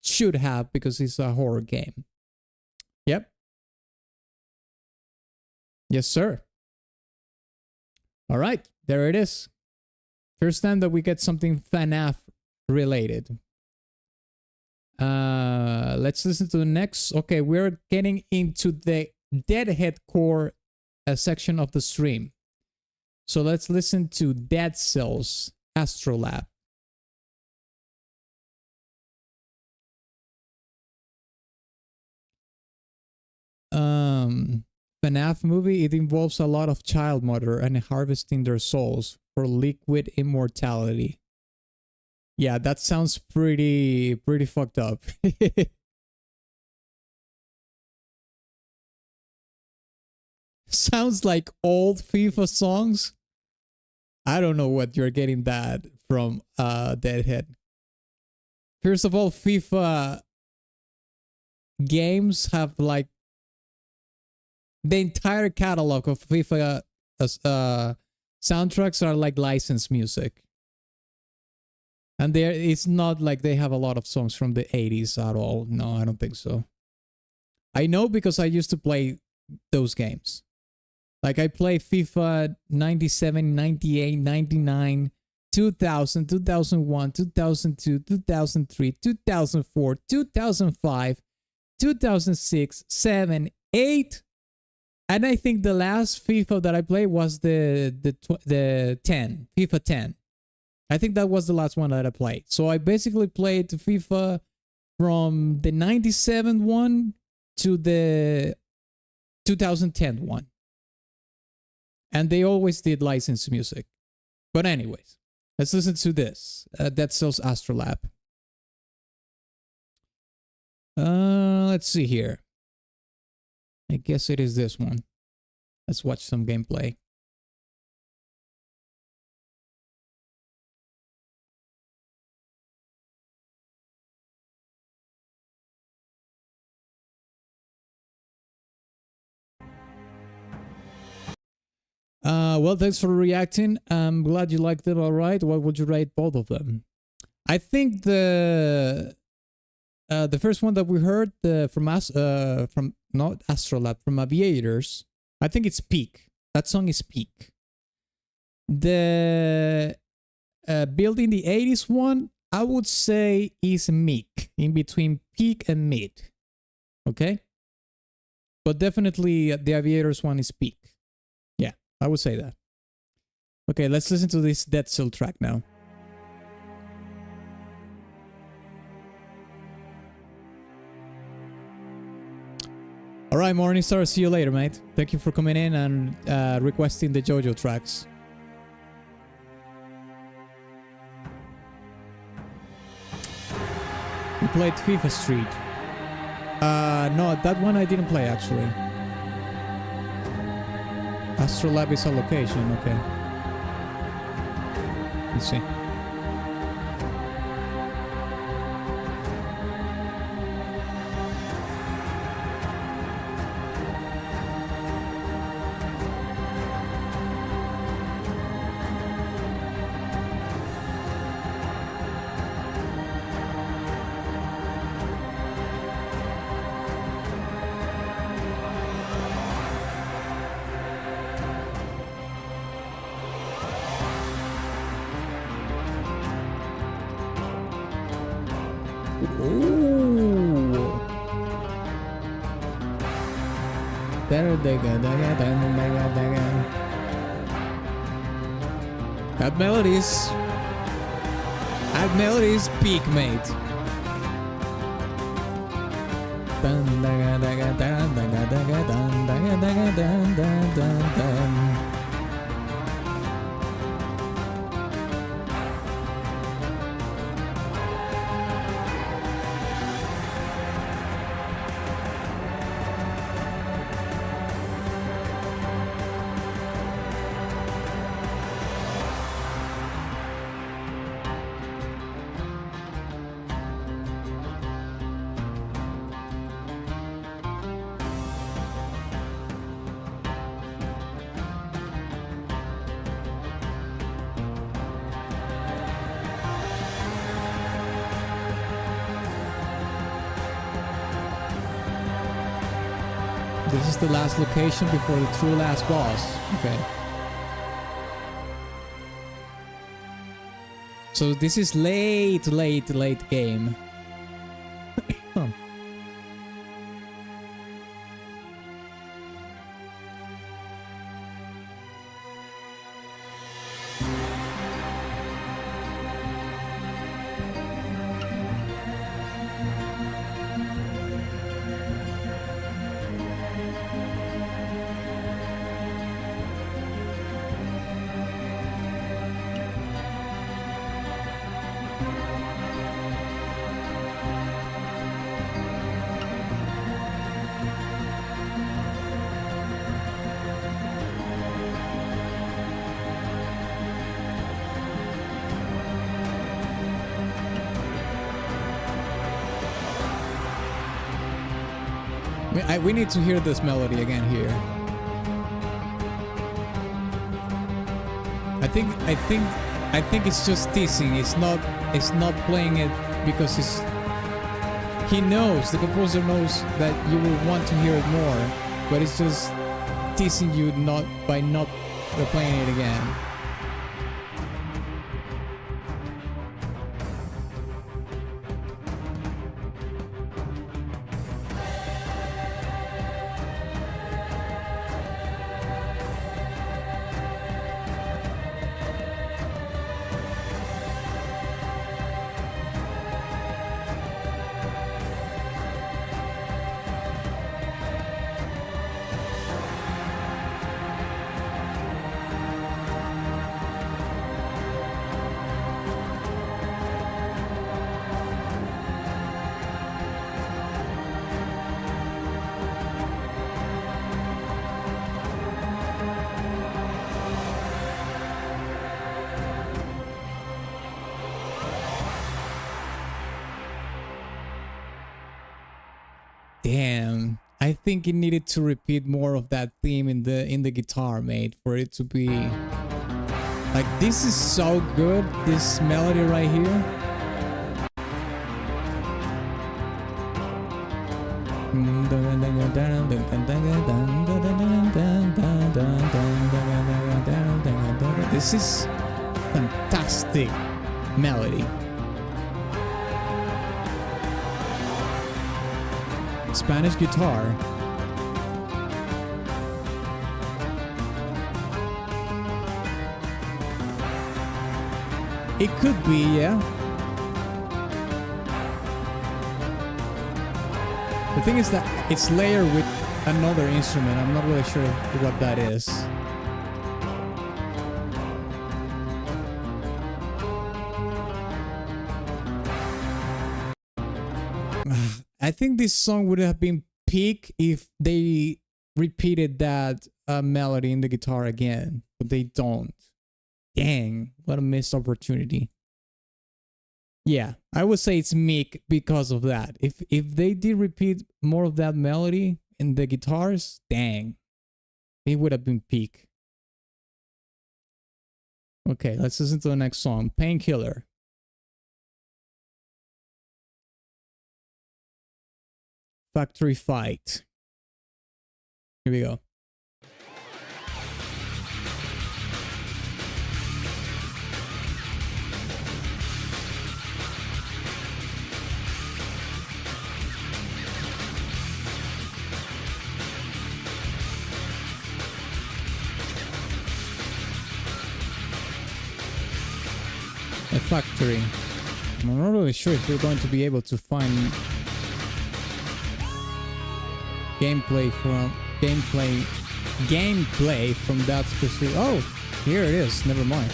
should have because it's a horror game. Yep. Yes, sir. All right, there it is. First time that we get something FNAF related. Let's listen to the next. Okay, we're getting into the Deadhead core section of the stream. So let's listen to Dead Cells Astrolab. FNAF movie, it involves a lot of child murder and harvesting their souls for liquid immortality. Yeah, that sounds pretty fucked up. Sounds like old FIFA songs. I don't know what you're getting that from Deadhead. First of all, FIFA games have like the entire catalog of FIFA soundtracks are like licensed music. And it's not like they have a lot of songs from the 80s at all. No, I don't think so. I know because I used to play those games. Like I play FIFA 97, 98, 99, 2000, 2001, 2002, 2003, 2004, 2005, 2006, 7, 8. And I think the last FIFA that I played was the 10, FIFA 10. I think that was the last one that I played. So I basically played FIFA from the 97 one to the 2010 one. And they always did licensed music. But anyways, let's listen to this. Dlazerz Astrolab. Let's see here. I guess it is this one. Let's watch some gameplay. Well, thanks for reacting. I'm glad you liked it. All right. What would you rate both of them? I think the first one that we heard from not Astrolab, from Aviators, I think it's peak. That song is peak. The Building the 80s one, I would say is meek, in between peak and mid. Okay? But definitely the Aviators one is peak. Yeah, I would say that. Okay, let's listen to this Dlazerz track now. All right, Morningstar, see you later, mate. Thank you for coming in and requesting the JoJo tracks. We played FIFA Street. No, that one I didn't play, actually. Astrolab is a location, okay. Let's see. That melody's peak, mate. This is the last location before the true last boss. Okay. So this is late game. Huh. We need to hear this melody again here. I think it's just teasing. It's not playing it because he knows, the composer knows that you will want to hear it more, but it's just teasing you by not playing it again. Damn. I think it needed to repeat more of that theme in the guitar, mate, for it to be like, this is so good, this melody right here. This is fantastic melody. Spanish guitar. It could be, yeah. The thing is that it's layered with another instrument. I'm not really sure what that is. I think this song would have been peak if they repeated that melody in the guitar again, but they don't. Dang, what a missed opportunity. Yeah, I would say it's meek because of that. If they did repeat more of that melody in the guitars, dang, it would have been peak. Okay, let's listen to the next song, Painkiller. Factory Fight. Here we go. A factory. I'm not really sure if we're going to be able to find gameplay from that specific. Oh, here it is. Never mind.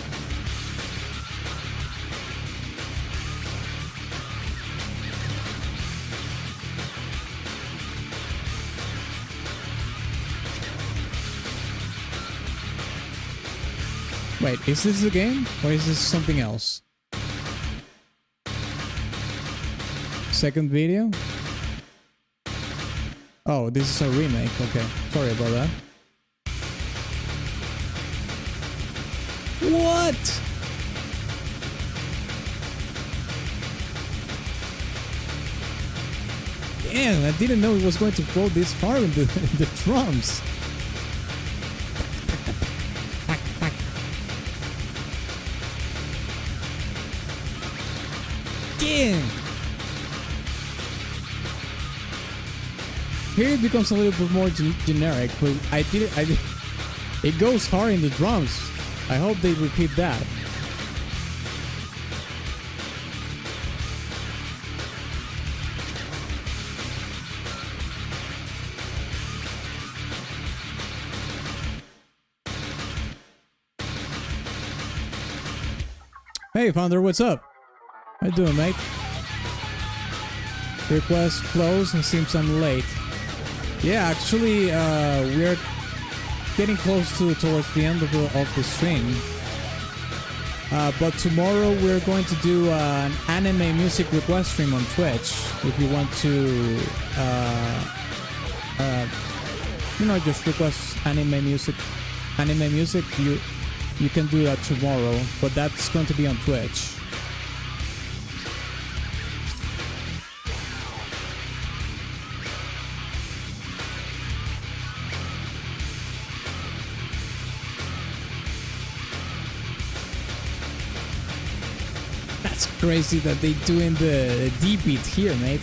Wait, is this the game or is this something else? Second video? Oh, this is a remake. Okay, sorry about that. What? Damn, I didn't know it was going to go this far in the drums. Damn. Here it becomes a little bit more generic, but it goes hard in the drums. I hope they repeat that. Hey Founder, what's up? How you doing, mate? Request closed and seems I'm late. Yeah, actually, we're getting close towards the end of the stream. But tomorrow we're going to do an anime music request stream on Twitch. If you want to, just request anime music, you can do that tomorrow. But that's going to be on Twitch. Crazy that they doing the D beat here, mate.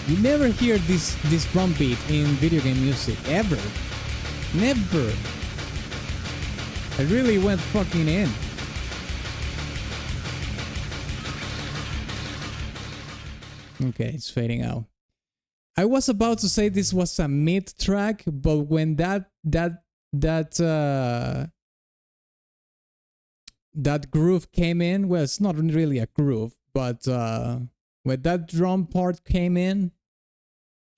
You never hear this drum beat in video game music, ever. Never. I really went fucking in. Okay, it's fading out. I was about to say this was a mid track, but when that that groove came in, well, it's not really a groove, but when that drum part came in,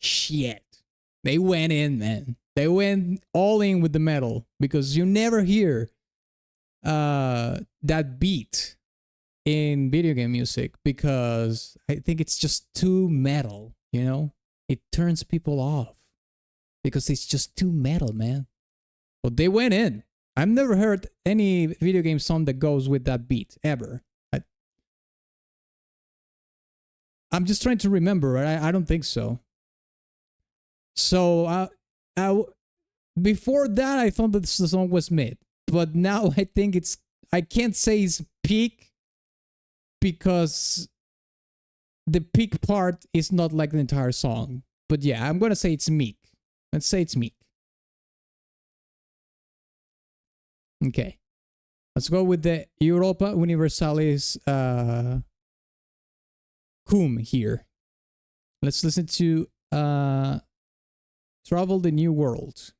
shit, they went in, man. They went all in with the metal, because you never hear that beat in video game music, because I think it's just too metal, you know? It turns people off because it's just too metal, man. But they went in. I've never heard any video game song that goes with that beat, ever. I'm just trying to remember. I don't think so. So before that, I thought that the song was mid. But now I think I can't say it's peak, because the peak part is not like the entire song. But yeah, I'm going to say it's meek. Let's say it's meek. Okay. Let's go with the Europa Universalis cum here. Let's listen to Travel the New World.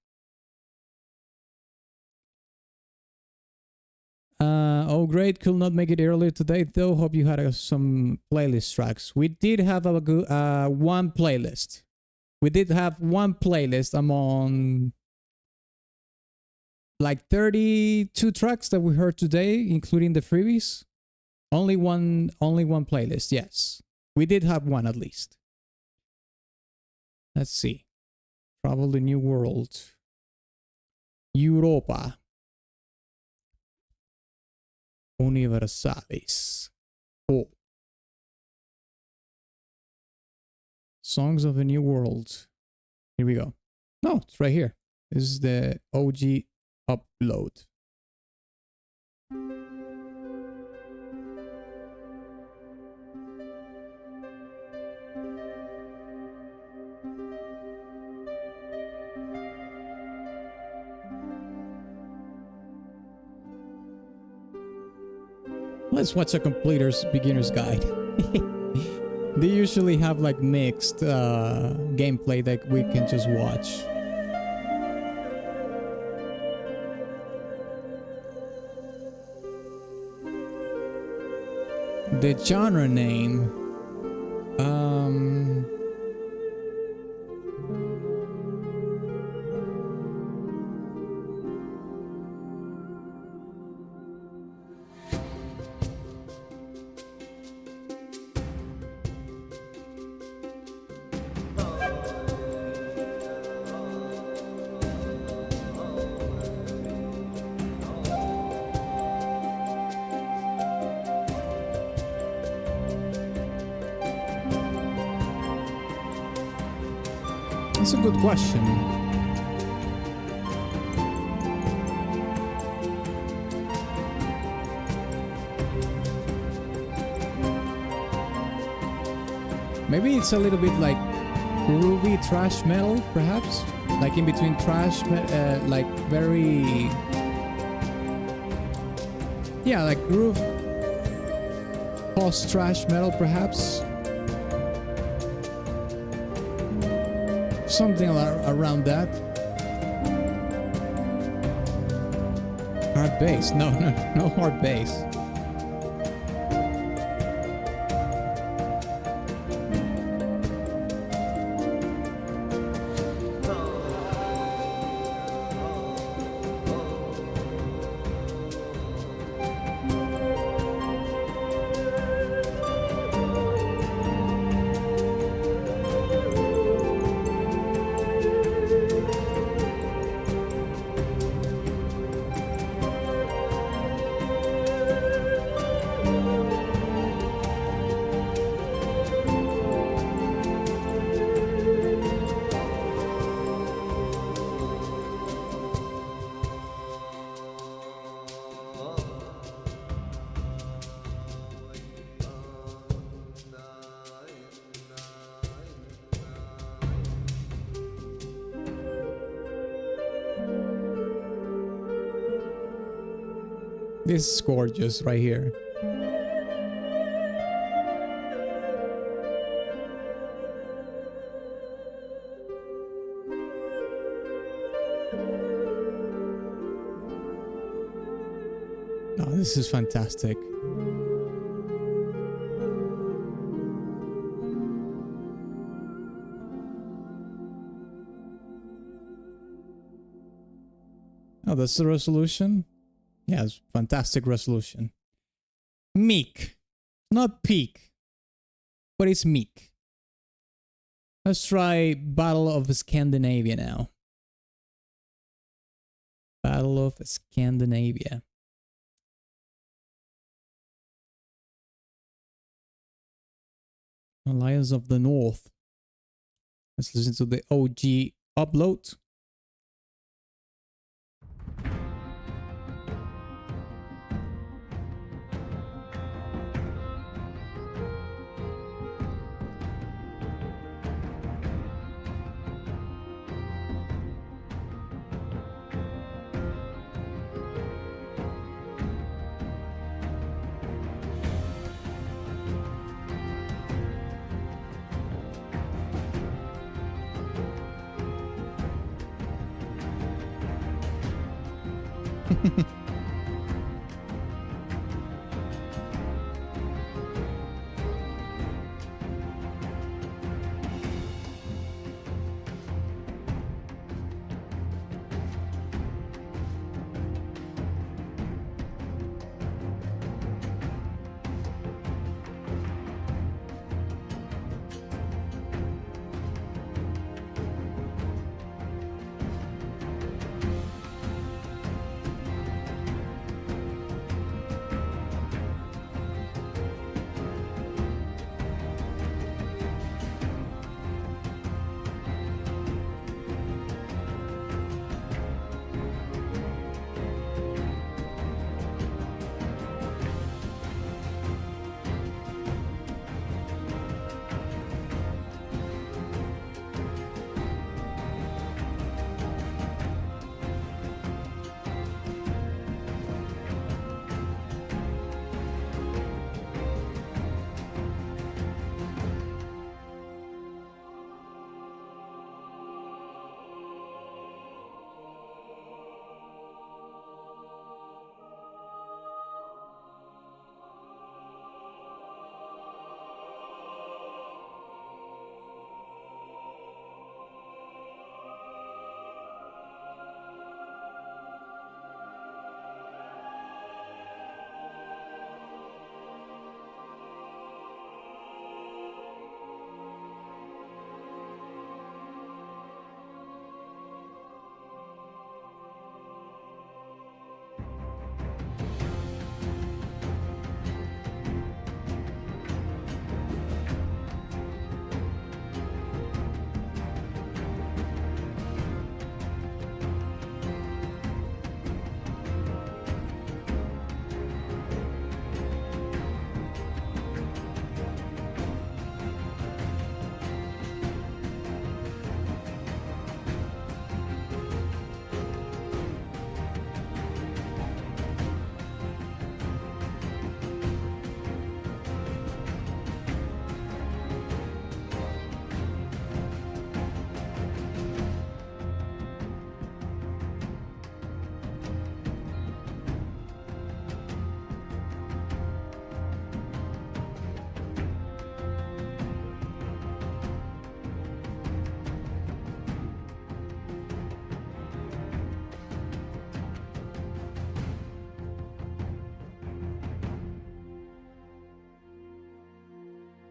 Oh great, could not make it earlier today though. Hope you had some playlist tracks. We did have a good one playlist. We did have one playlist among like 32 tracks that we heard today, including the freebies. Only one playlist, yes. We did have one at least. Let's see. Travel the New World. Europa. Universalis. Oh. Songs of the New World. Here we go. No, it's right here. This is the OG upload. Let's watch a completer's beginner's guide. They usually have like mixed gameplay that we can just watch. The genre name. That's a good question. Maybe it's a little bit like groovy trash metal, perhaps? Like in between trash, like very... Yeah, like groove post-trash metal, perhaps? Something around that. Hard bass. No hard bass. This is gorgeous right here. Oh, this is fantastic. Oh, that's the resolution? Yes, fantastic resolution. Meek. Not peak, but it's meek. Let's try Battle of Scandinavia now. Battle of Scandinavia. Alliance of the North. Let's listen to the OG upload.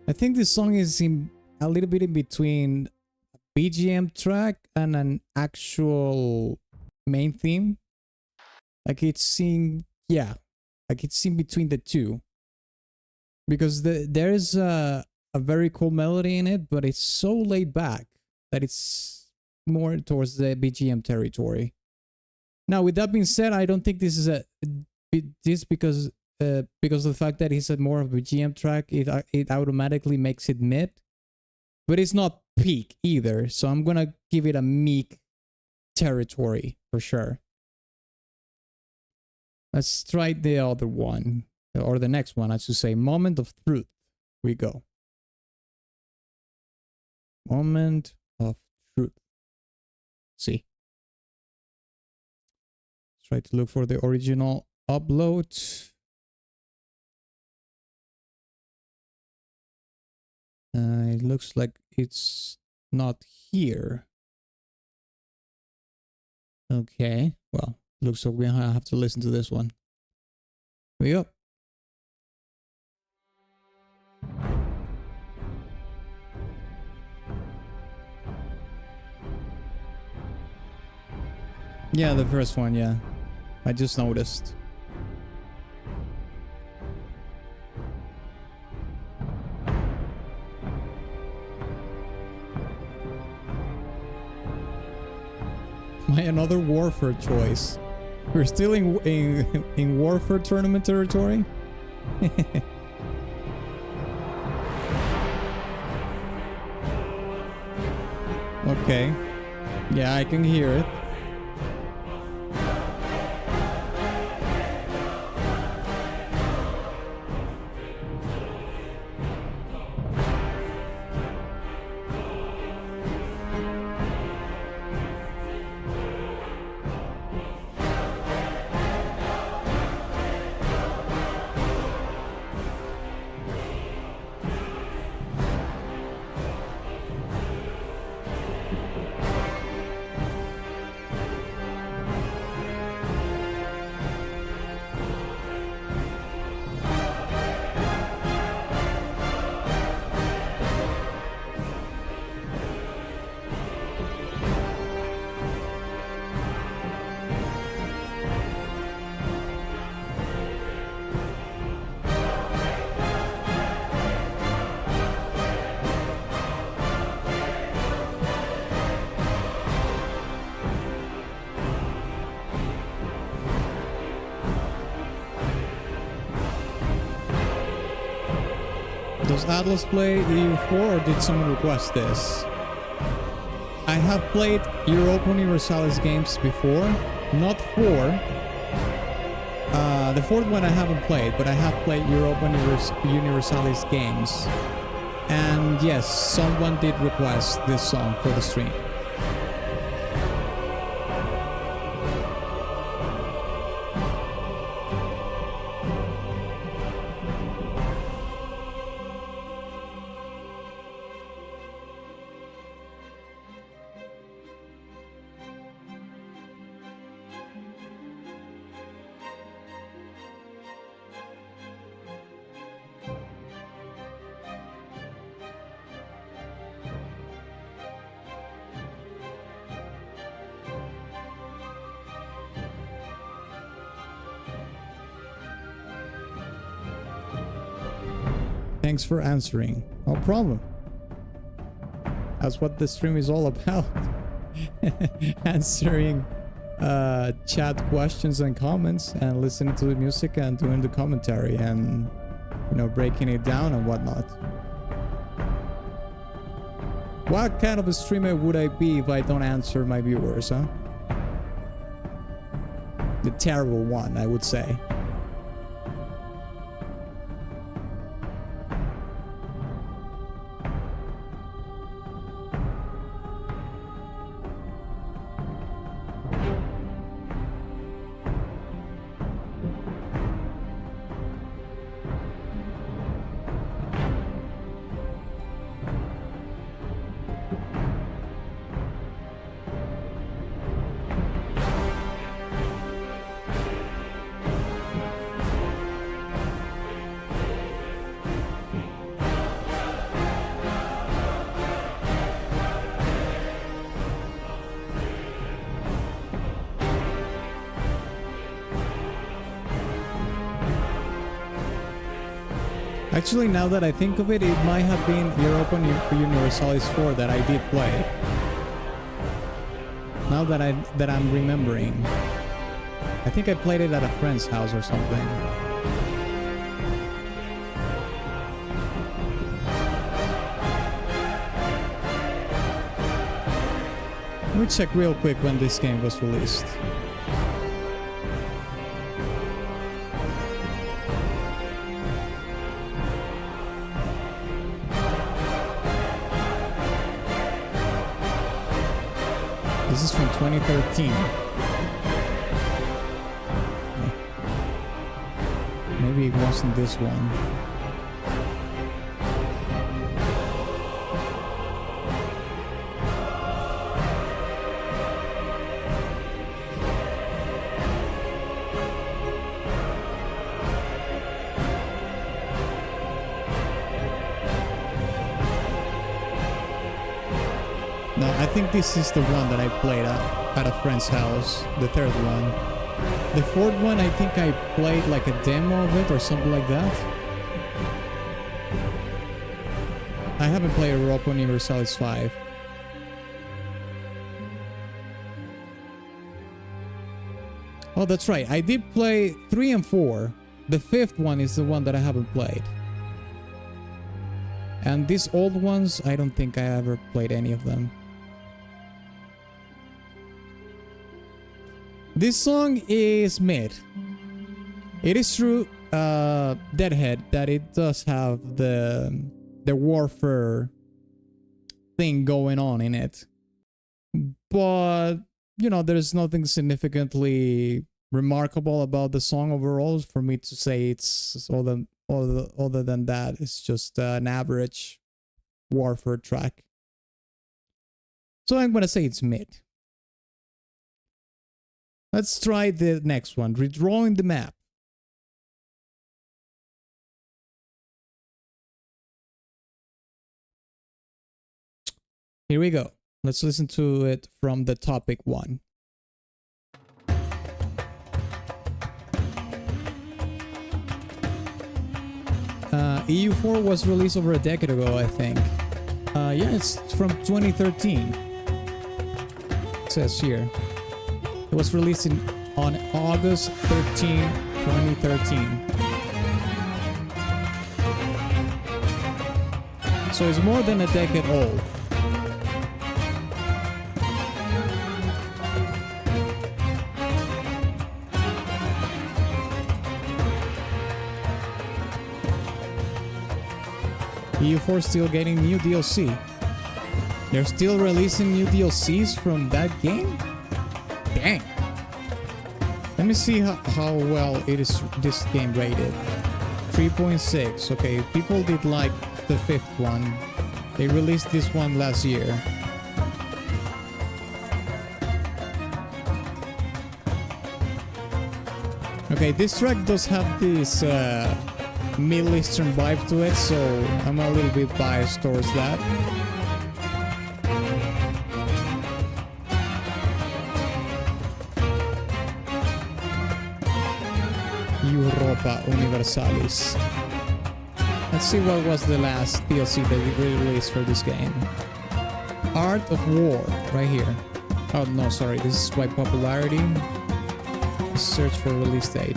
I think this song is in a little bit in between a BGM track and an actual main theme. Like it's in, yeah, like it's in between the two. Because there is a very cool melody in it, but it's so laid back that it's more towards the BGM territory. Now, with that being said, I don't think this is because of the fact that it's a more of a BGM track, it automatically makes it mid, but it's not peak either. So I'm gonna give it a meek territory for sure. Let's try the other one, or the next one, I should say. Moment of Truth. We go. Moment of Truth. See. Try to look for the original upload. It looks like it's not here. Okay, well, looks like we have to listen to this one. Here we go. Yeah, the first one, yeah. I just noticed. My another Warfare choice. We're still in Warfare tournament territory? Okay. Yeah, I can hear it. Does Atlas play EU4 or did someone request this? I have played Europa Universalis games before, not 4. The 4th one I haven't played, but I have played Europa Universalis games. And yes, someone did request this song for the stream. Thanks for answering. No problem. That's what the stream is all about. Answering chat questions and comments and listening to the music and doing the commentary and, you know, breaking it down and whatnot. What kind of a streamer would I be if I don't answer my viewers, huh? The terrible one, I would say. Actually, now that I think of it, it might have been Europa Universalis 4 that I did play. Now that I'm remembering. I think I played it at a friend's house or something. Let me check real quick when this game was released. This is from 2013. Maybe it wasn't this one. No, I think this is the one that I played at a friend's house. The third one. The fourth one, I think I played like a demo of it or something like that. I haven't played Europa Universalis 5. Oh, that's right. I did play 3 and 4. The fifth one is the one that I haven't played. And these old ones, I don't think I ever played any of them. This song is mid. It is true, Deadhead, that it does have the warfare thing going on in it. But, you know, there's nothing significantly remarkable about the song overall for me to say it's other than that. It's just an average warfare track. So I'm gonna say it's mid. Let's try the next one, Redrawing the Map. Here we go. Let's listen to it from the topic one. EU4 was released over a decade ago, I think. Yeah, it's from 2013. It says here. It was released on August 13, 2013. So it's more than a decade old. EU4 still getting new DLC. They're still releasing new DLCs from that game? Dang. Let me see how well it is this game rated. 3.6. Okay, people did like the fifth one. They released this one last year. Okay, this track does have this Middle Eastern vibe to it, so I'm a little bit biased towards that. Europa Universalis. Let's see what was the last DLC that we released for this game. Art of War, right here. Oh no, sorry, this is by popularity. Search for release date.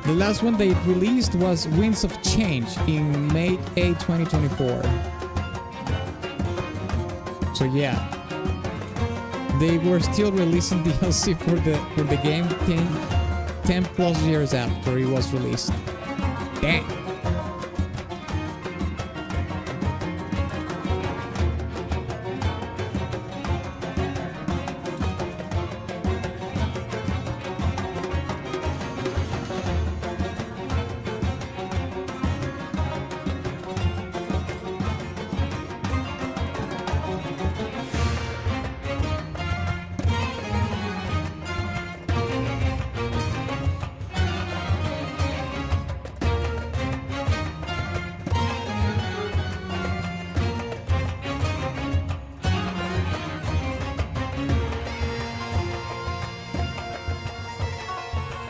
The last one they released was Winds of Change in May 8, 2024. So yeah, they were still releasing DLC for the game 10 plus years after it was released. Dang.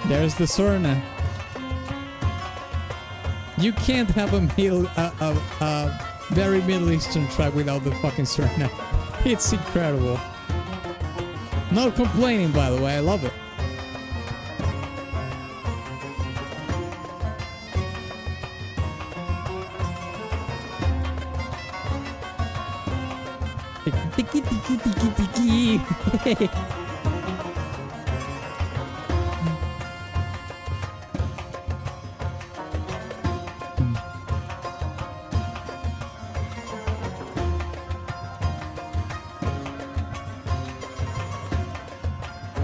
There's the Sorna. You can't have a very Middle Eastern track without the fucking Sorna. It's incredible. Not complaining, by the way. I love it. Tiki tiki tiki tiki.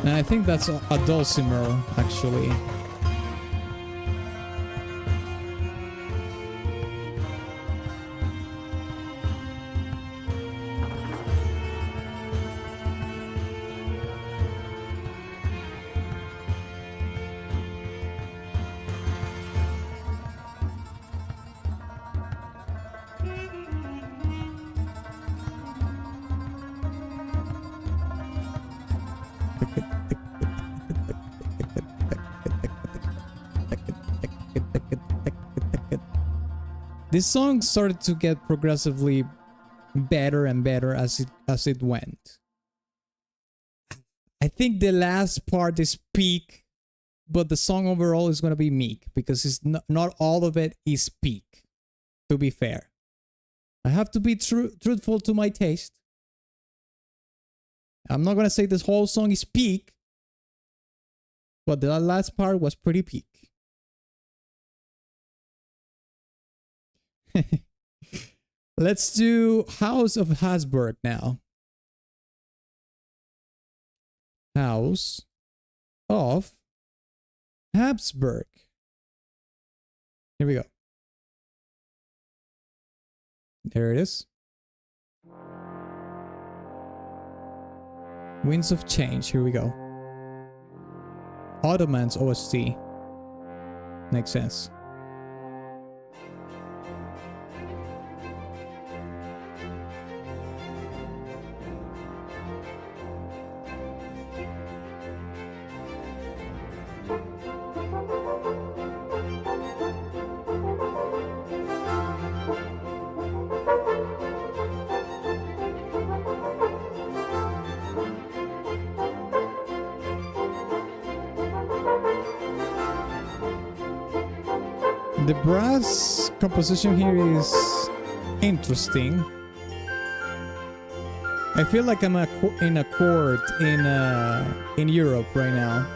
And I think that's a dulcimer, actually. This song started to get progressively better and better as it went. I think the last part is peak, but the song overall is gonna be meek because it's not all of it is peak. To be fair, I have to be truthful to my taste. I'm not gonna say this whole song is peak, but the last part was pretty peak. Let's do House of Habsburg now. House of Habsburg. Here we go. There it is. Winds of Change. Here we go. Ottomans OST. Makes sense. The brass composition here is interesting. I feel like I'm in a court in Europe right now.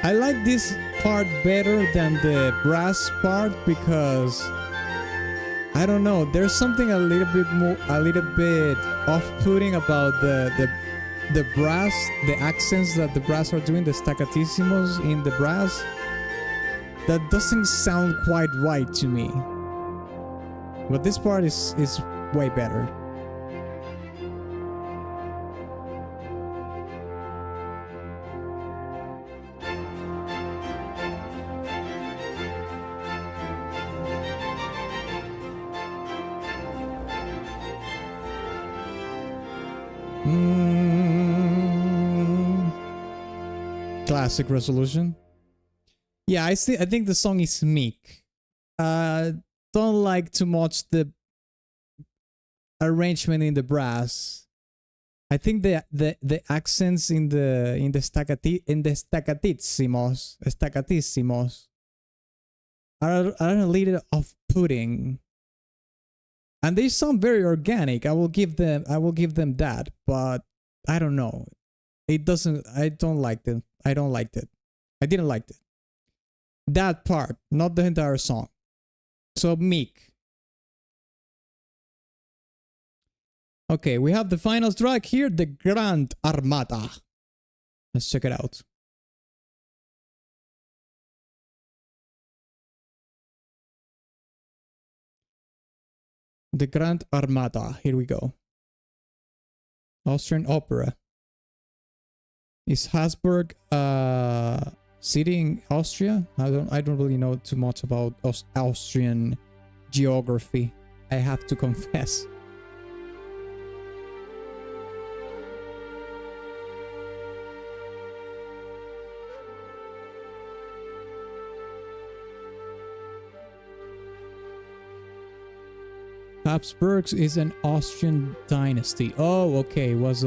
I like this part better than the brass part because I don't know, there's something a little bit off-putting about the brass, the accents that the brass are doing, the staccatissimos in the brass. That doesn't sound quite right to me. But this part is way better. Classic resolution. Yeah, I think the song is meek. Don't like too much the arrangement in the brass. I think the accents in the staccatissimos are a little off-putting. And they sound very organic. I will give them that, but I don't know. I didn't like it. That part, not the entire song. So meek. Okay, we have the final track here, the Grand Armada. Let's check it out. The Grand Armada. Here we go. Austrian opera. Is Habsburg city in Austria? I don't really know too much about Austrian geography, I have to confess. Habsburgs is an Austrian dynasty. Oh, okay. It was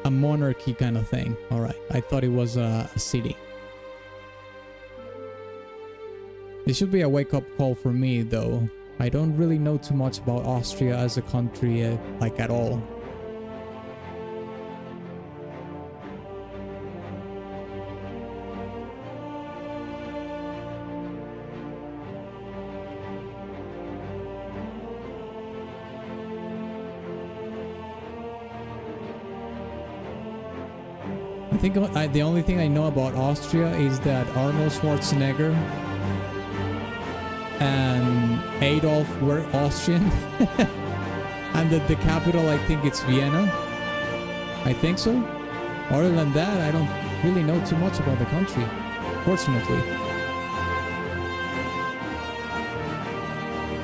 a monarchy kind of thing. All right, I thought it was a city. This should be a wake-up call for me, though. I don't really know too much about Austria as a country, like at all. I think the only thing I know about Austria is that Arnold Schwarzenegger and Adolf were Austrian. And that the capital, I think it's Vienna. I think so. Other than that, I don't really know too much about the country, fortunately.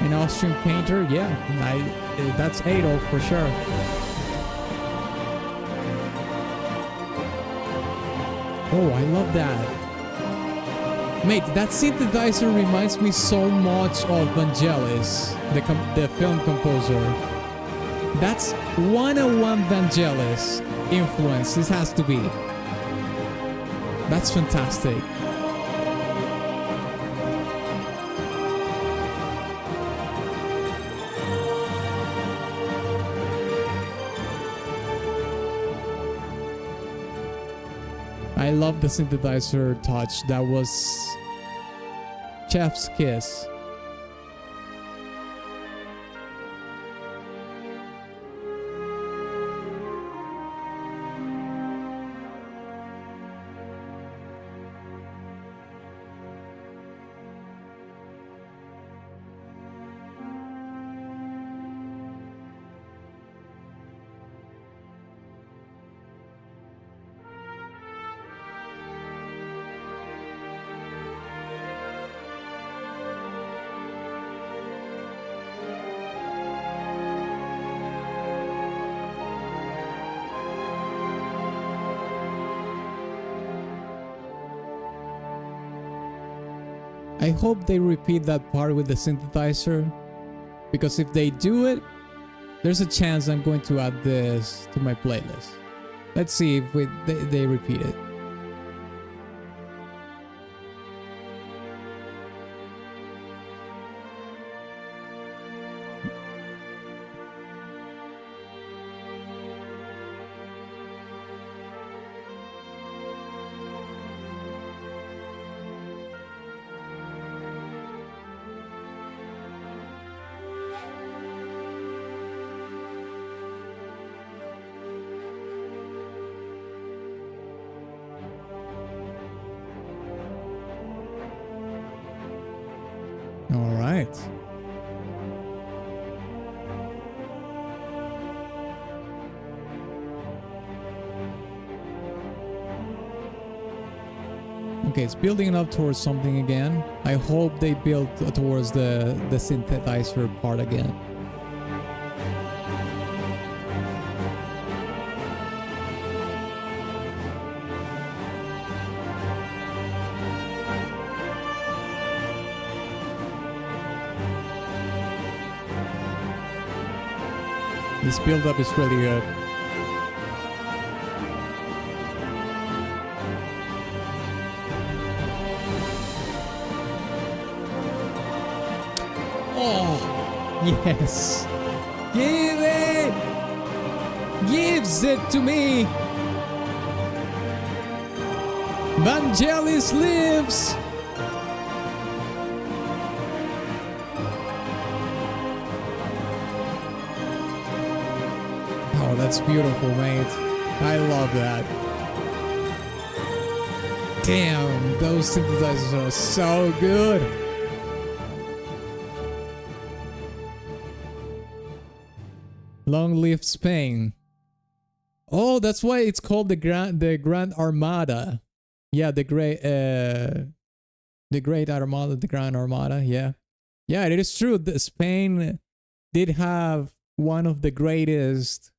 An Austrian painter, yeah, that's Adolf for sure. Oh, I love that. Mate, that synthesizer reminds me so much of Vangelis, the film composer. That's 101 Vangelis influence. This has to be. That's fantastic. I love the synthesizer touch. That was Chef's Kiss. I hope they repeat that part with the synthesizer, because if they do it, there's a chance I'm going to add this to my playlist. Let's see if they repeat it. All right. Okay, it's building up towards something again. I hope they build towards the synthesizer part again. This build-up is really good. Oh, yes. Give it! Gives it to me! Vangelis lives! Oh, that's beautiful, mate. I love that. Damn, those synthesizers are so good. Long live Spain. Oh, that's why it's called the Grand Armada. Yeah, the Great Armada, the Grand Armada. Yeah, yeah, it is true. Spain did have one of the greatest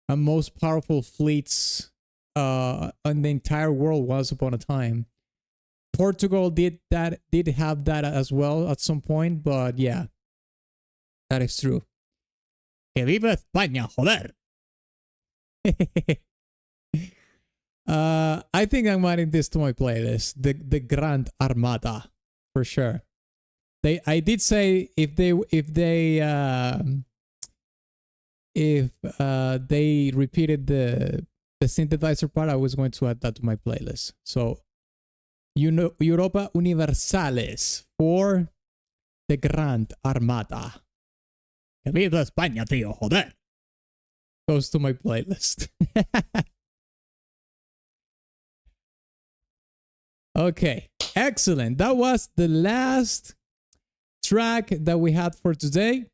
and most powerful fleets in the entire world once upon a time. Portugal did have that as well at some point, but yeah, that is true. Que viva España, joder. I think I'm adding this to my playlist. The Grand Armada, for sure. I did say if they repeated the synthesizer part, I was going to add that to my playlist. So, Europa Universales for the Grand Armada. Que viva España, tío, joder. Goes to my playlist. Okay, excellent. That was the last track that we had for today.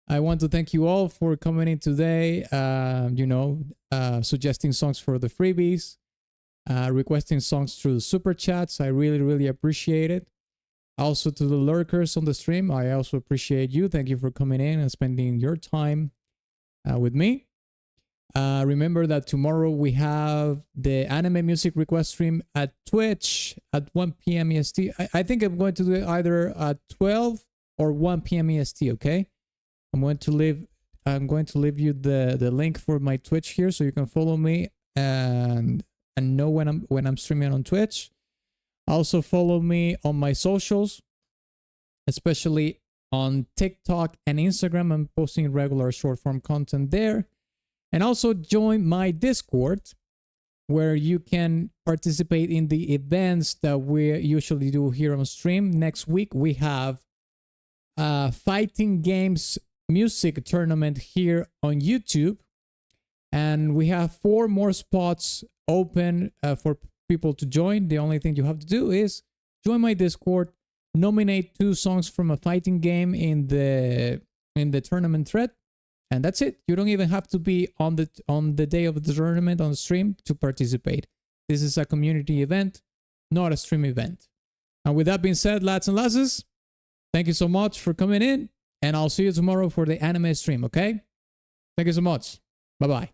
I want to thank you all for coming in today, suggesting songs for the freebies, requesting songs through the super chats. I really, really appreciate it. Also to the lurkers on the stream, I also appreciate you. Thank you for coming in and spending your time with me. Remember that tomorrow we have the anime music request stream at Twitch at 1 p.m. EST. I think I'm going to do it either at 12 or 1 p.m. EST, okay? I'm going to leave you the link for my Twitch here so you can follow me and know when I'm streaming on Twitch. Also follow me on my socials, especially on TikTok and Instagram. I'm posting regular short form content there. And also join my Discord, where you can participate in the events that we usually do here on stream. Next week, we have a fighting games music tournament here on YouTube. And we have 4 more spots open for people to join. The only thing you have to do is join my Discord, nominate 2 songs from a fighting game in the tournament thread. And that's it. You don't even have to be on the day of the tournament on the stream to participate. This is a community event, not a stream event. And with that being said, lads and lasses, thank you so much for coming in. And I'll see you tomorrow for the anime stream, okay? Thank you so much. Bye-bye.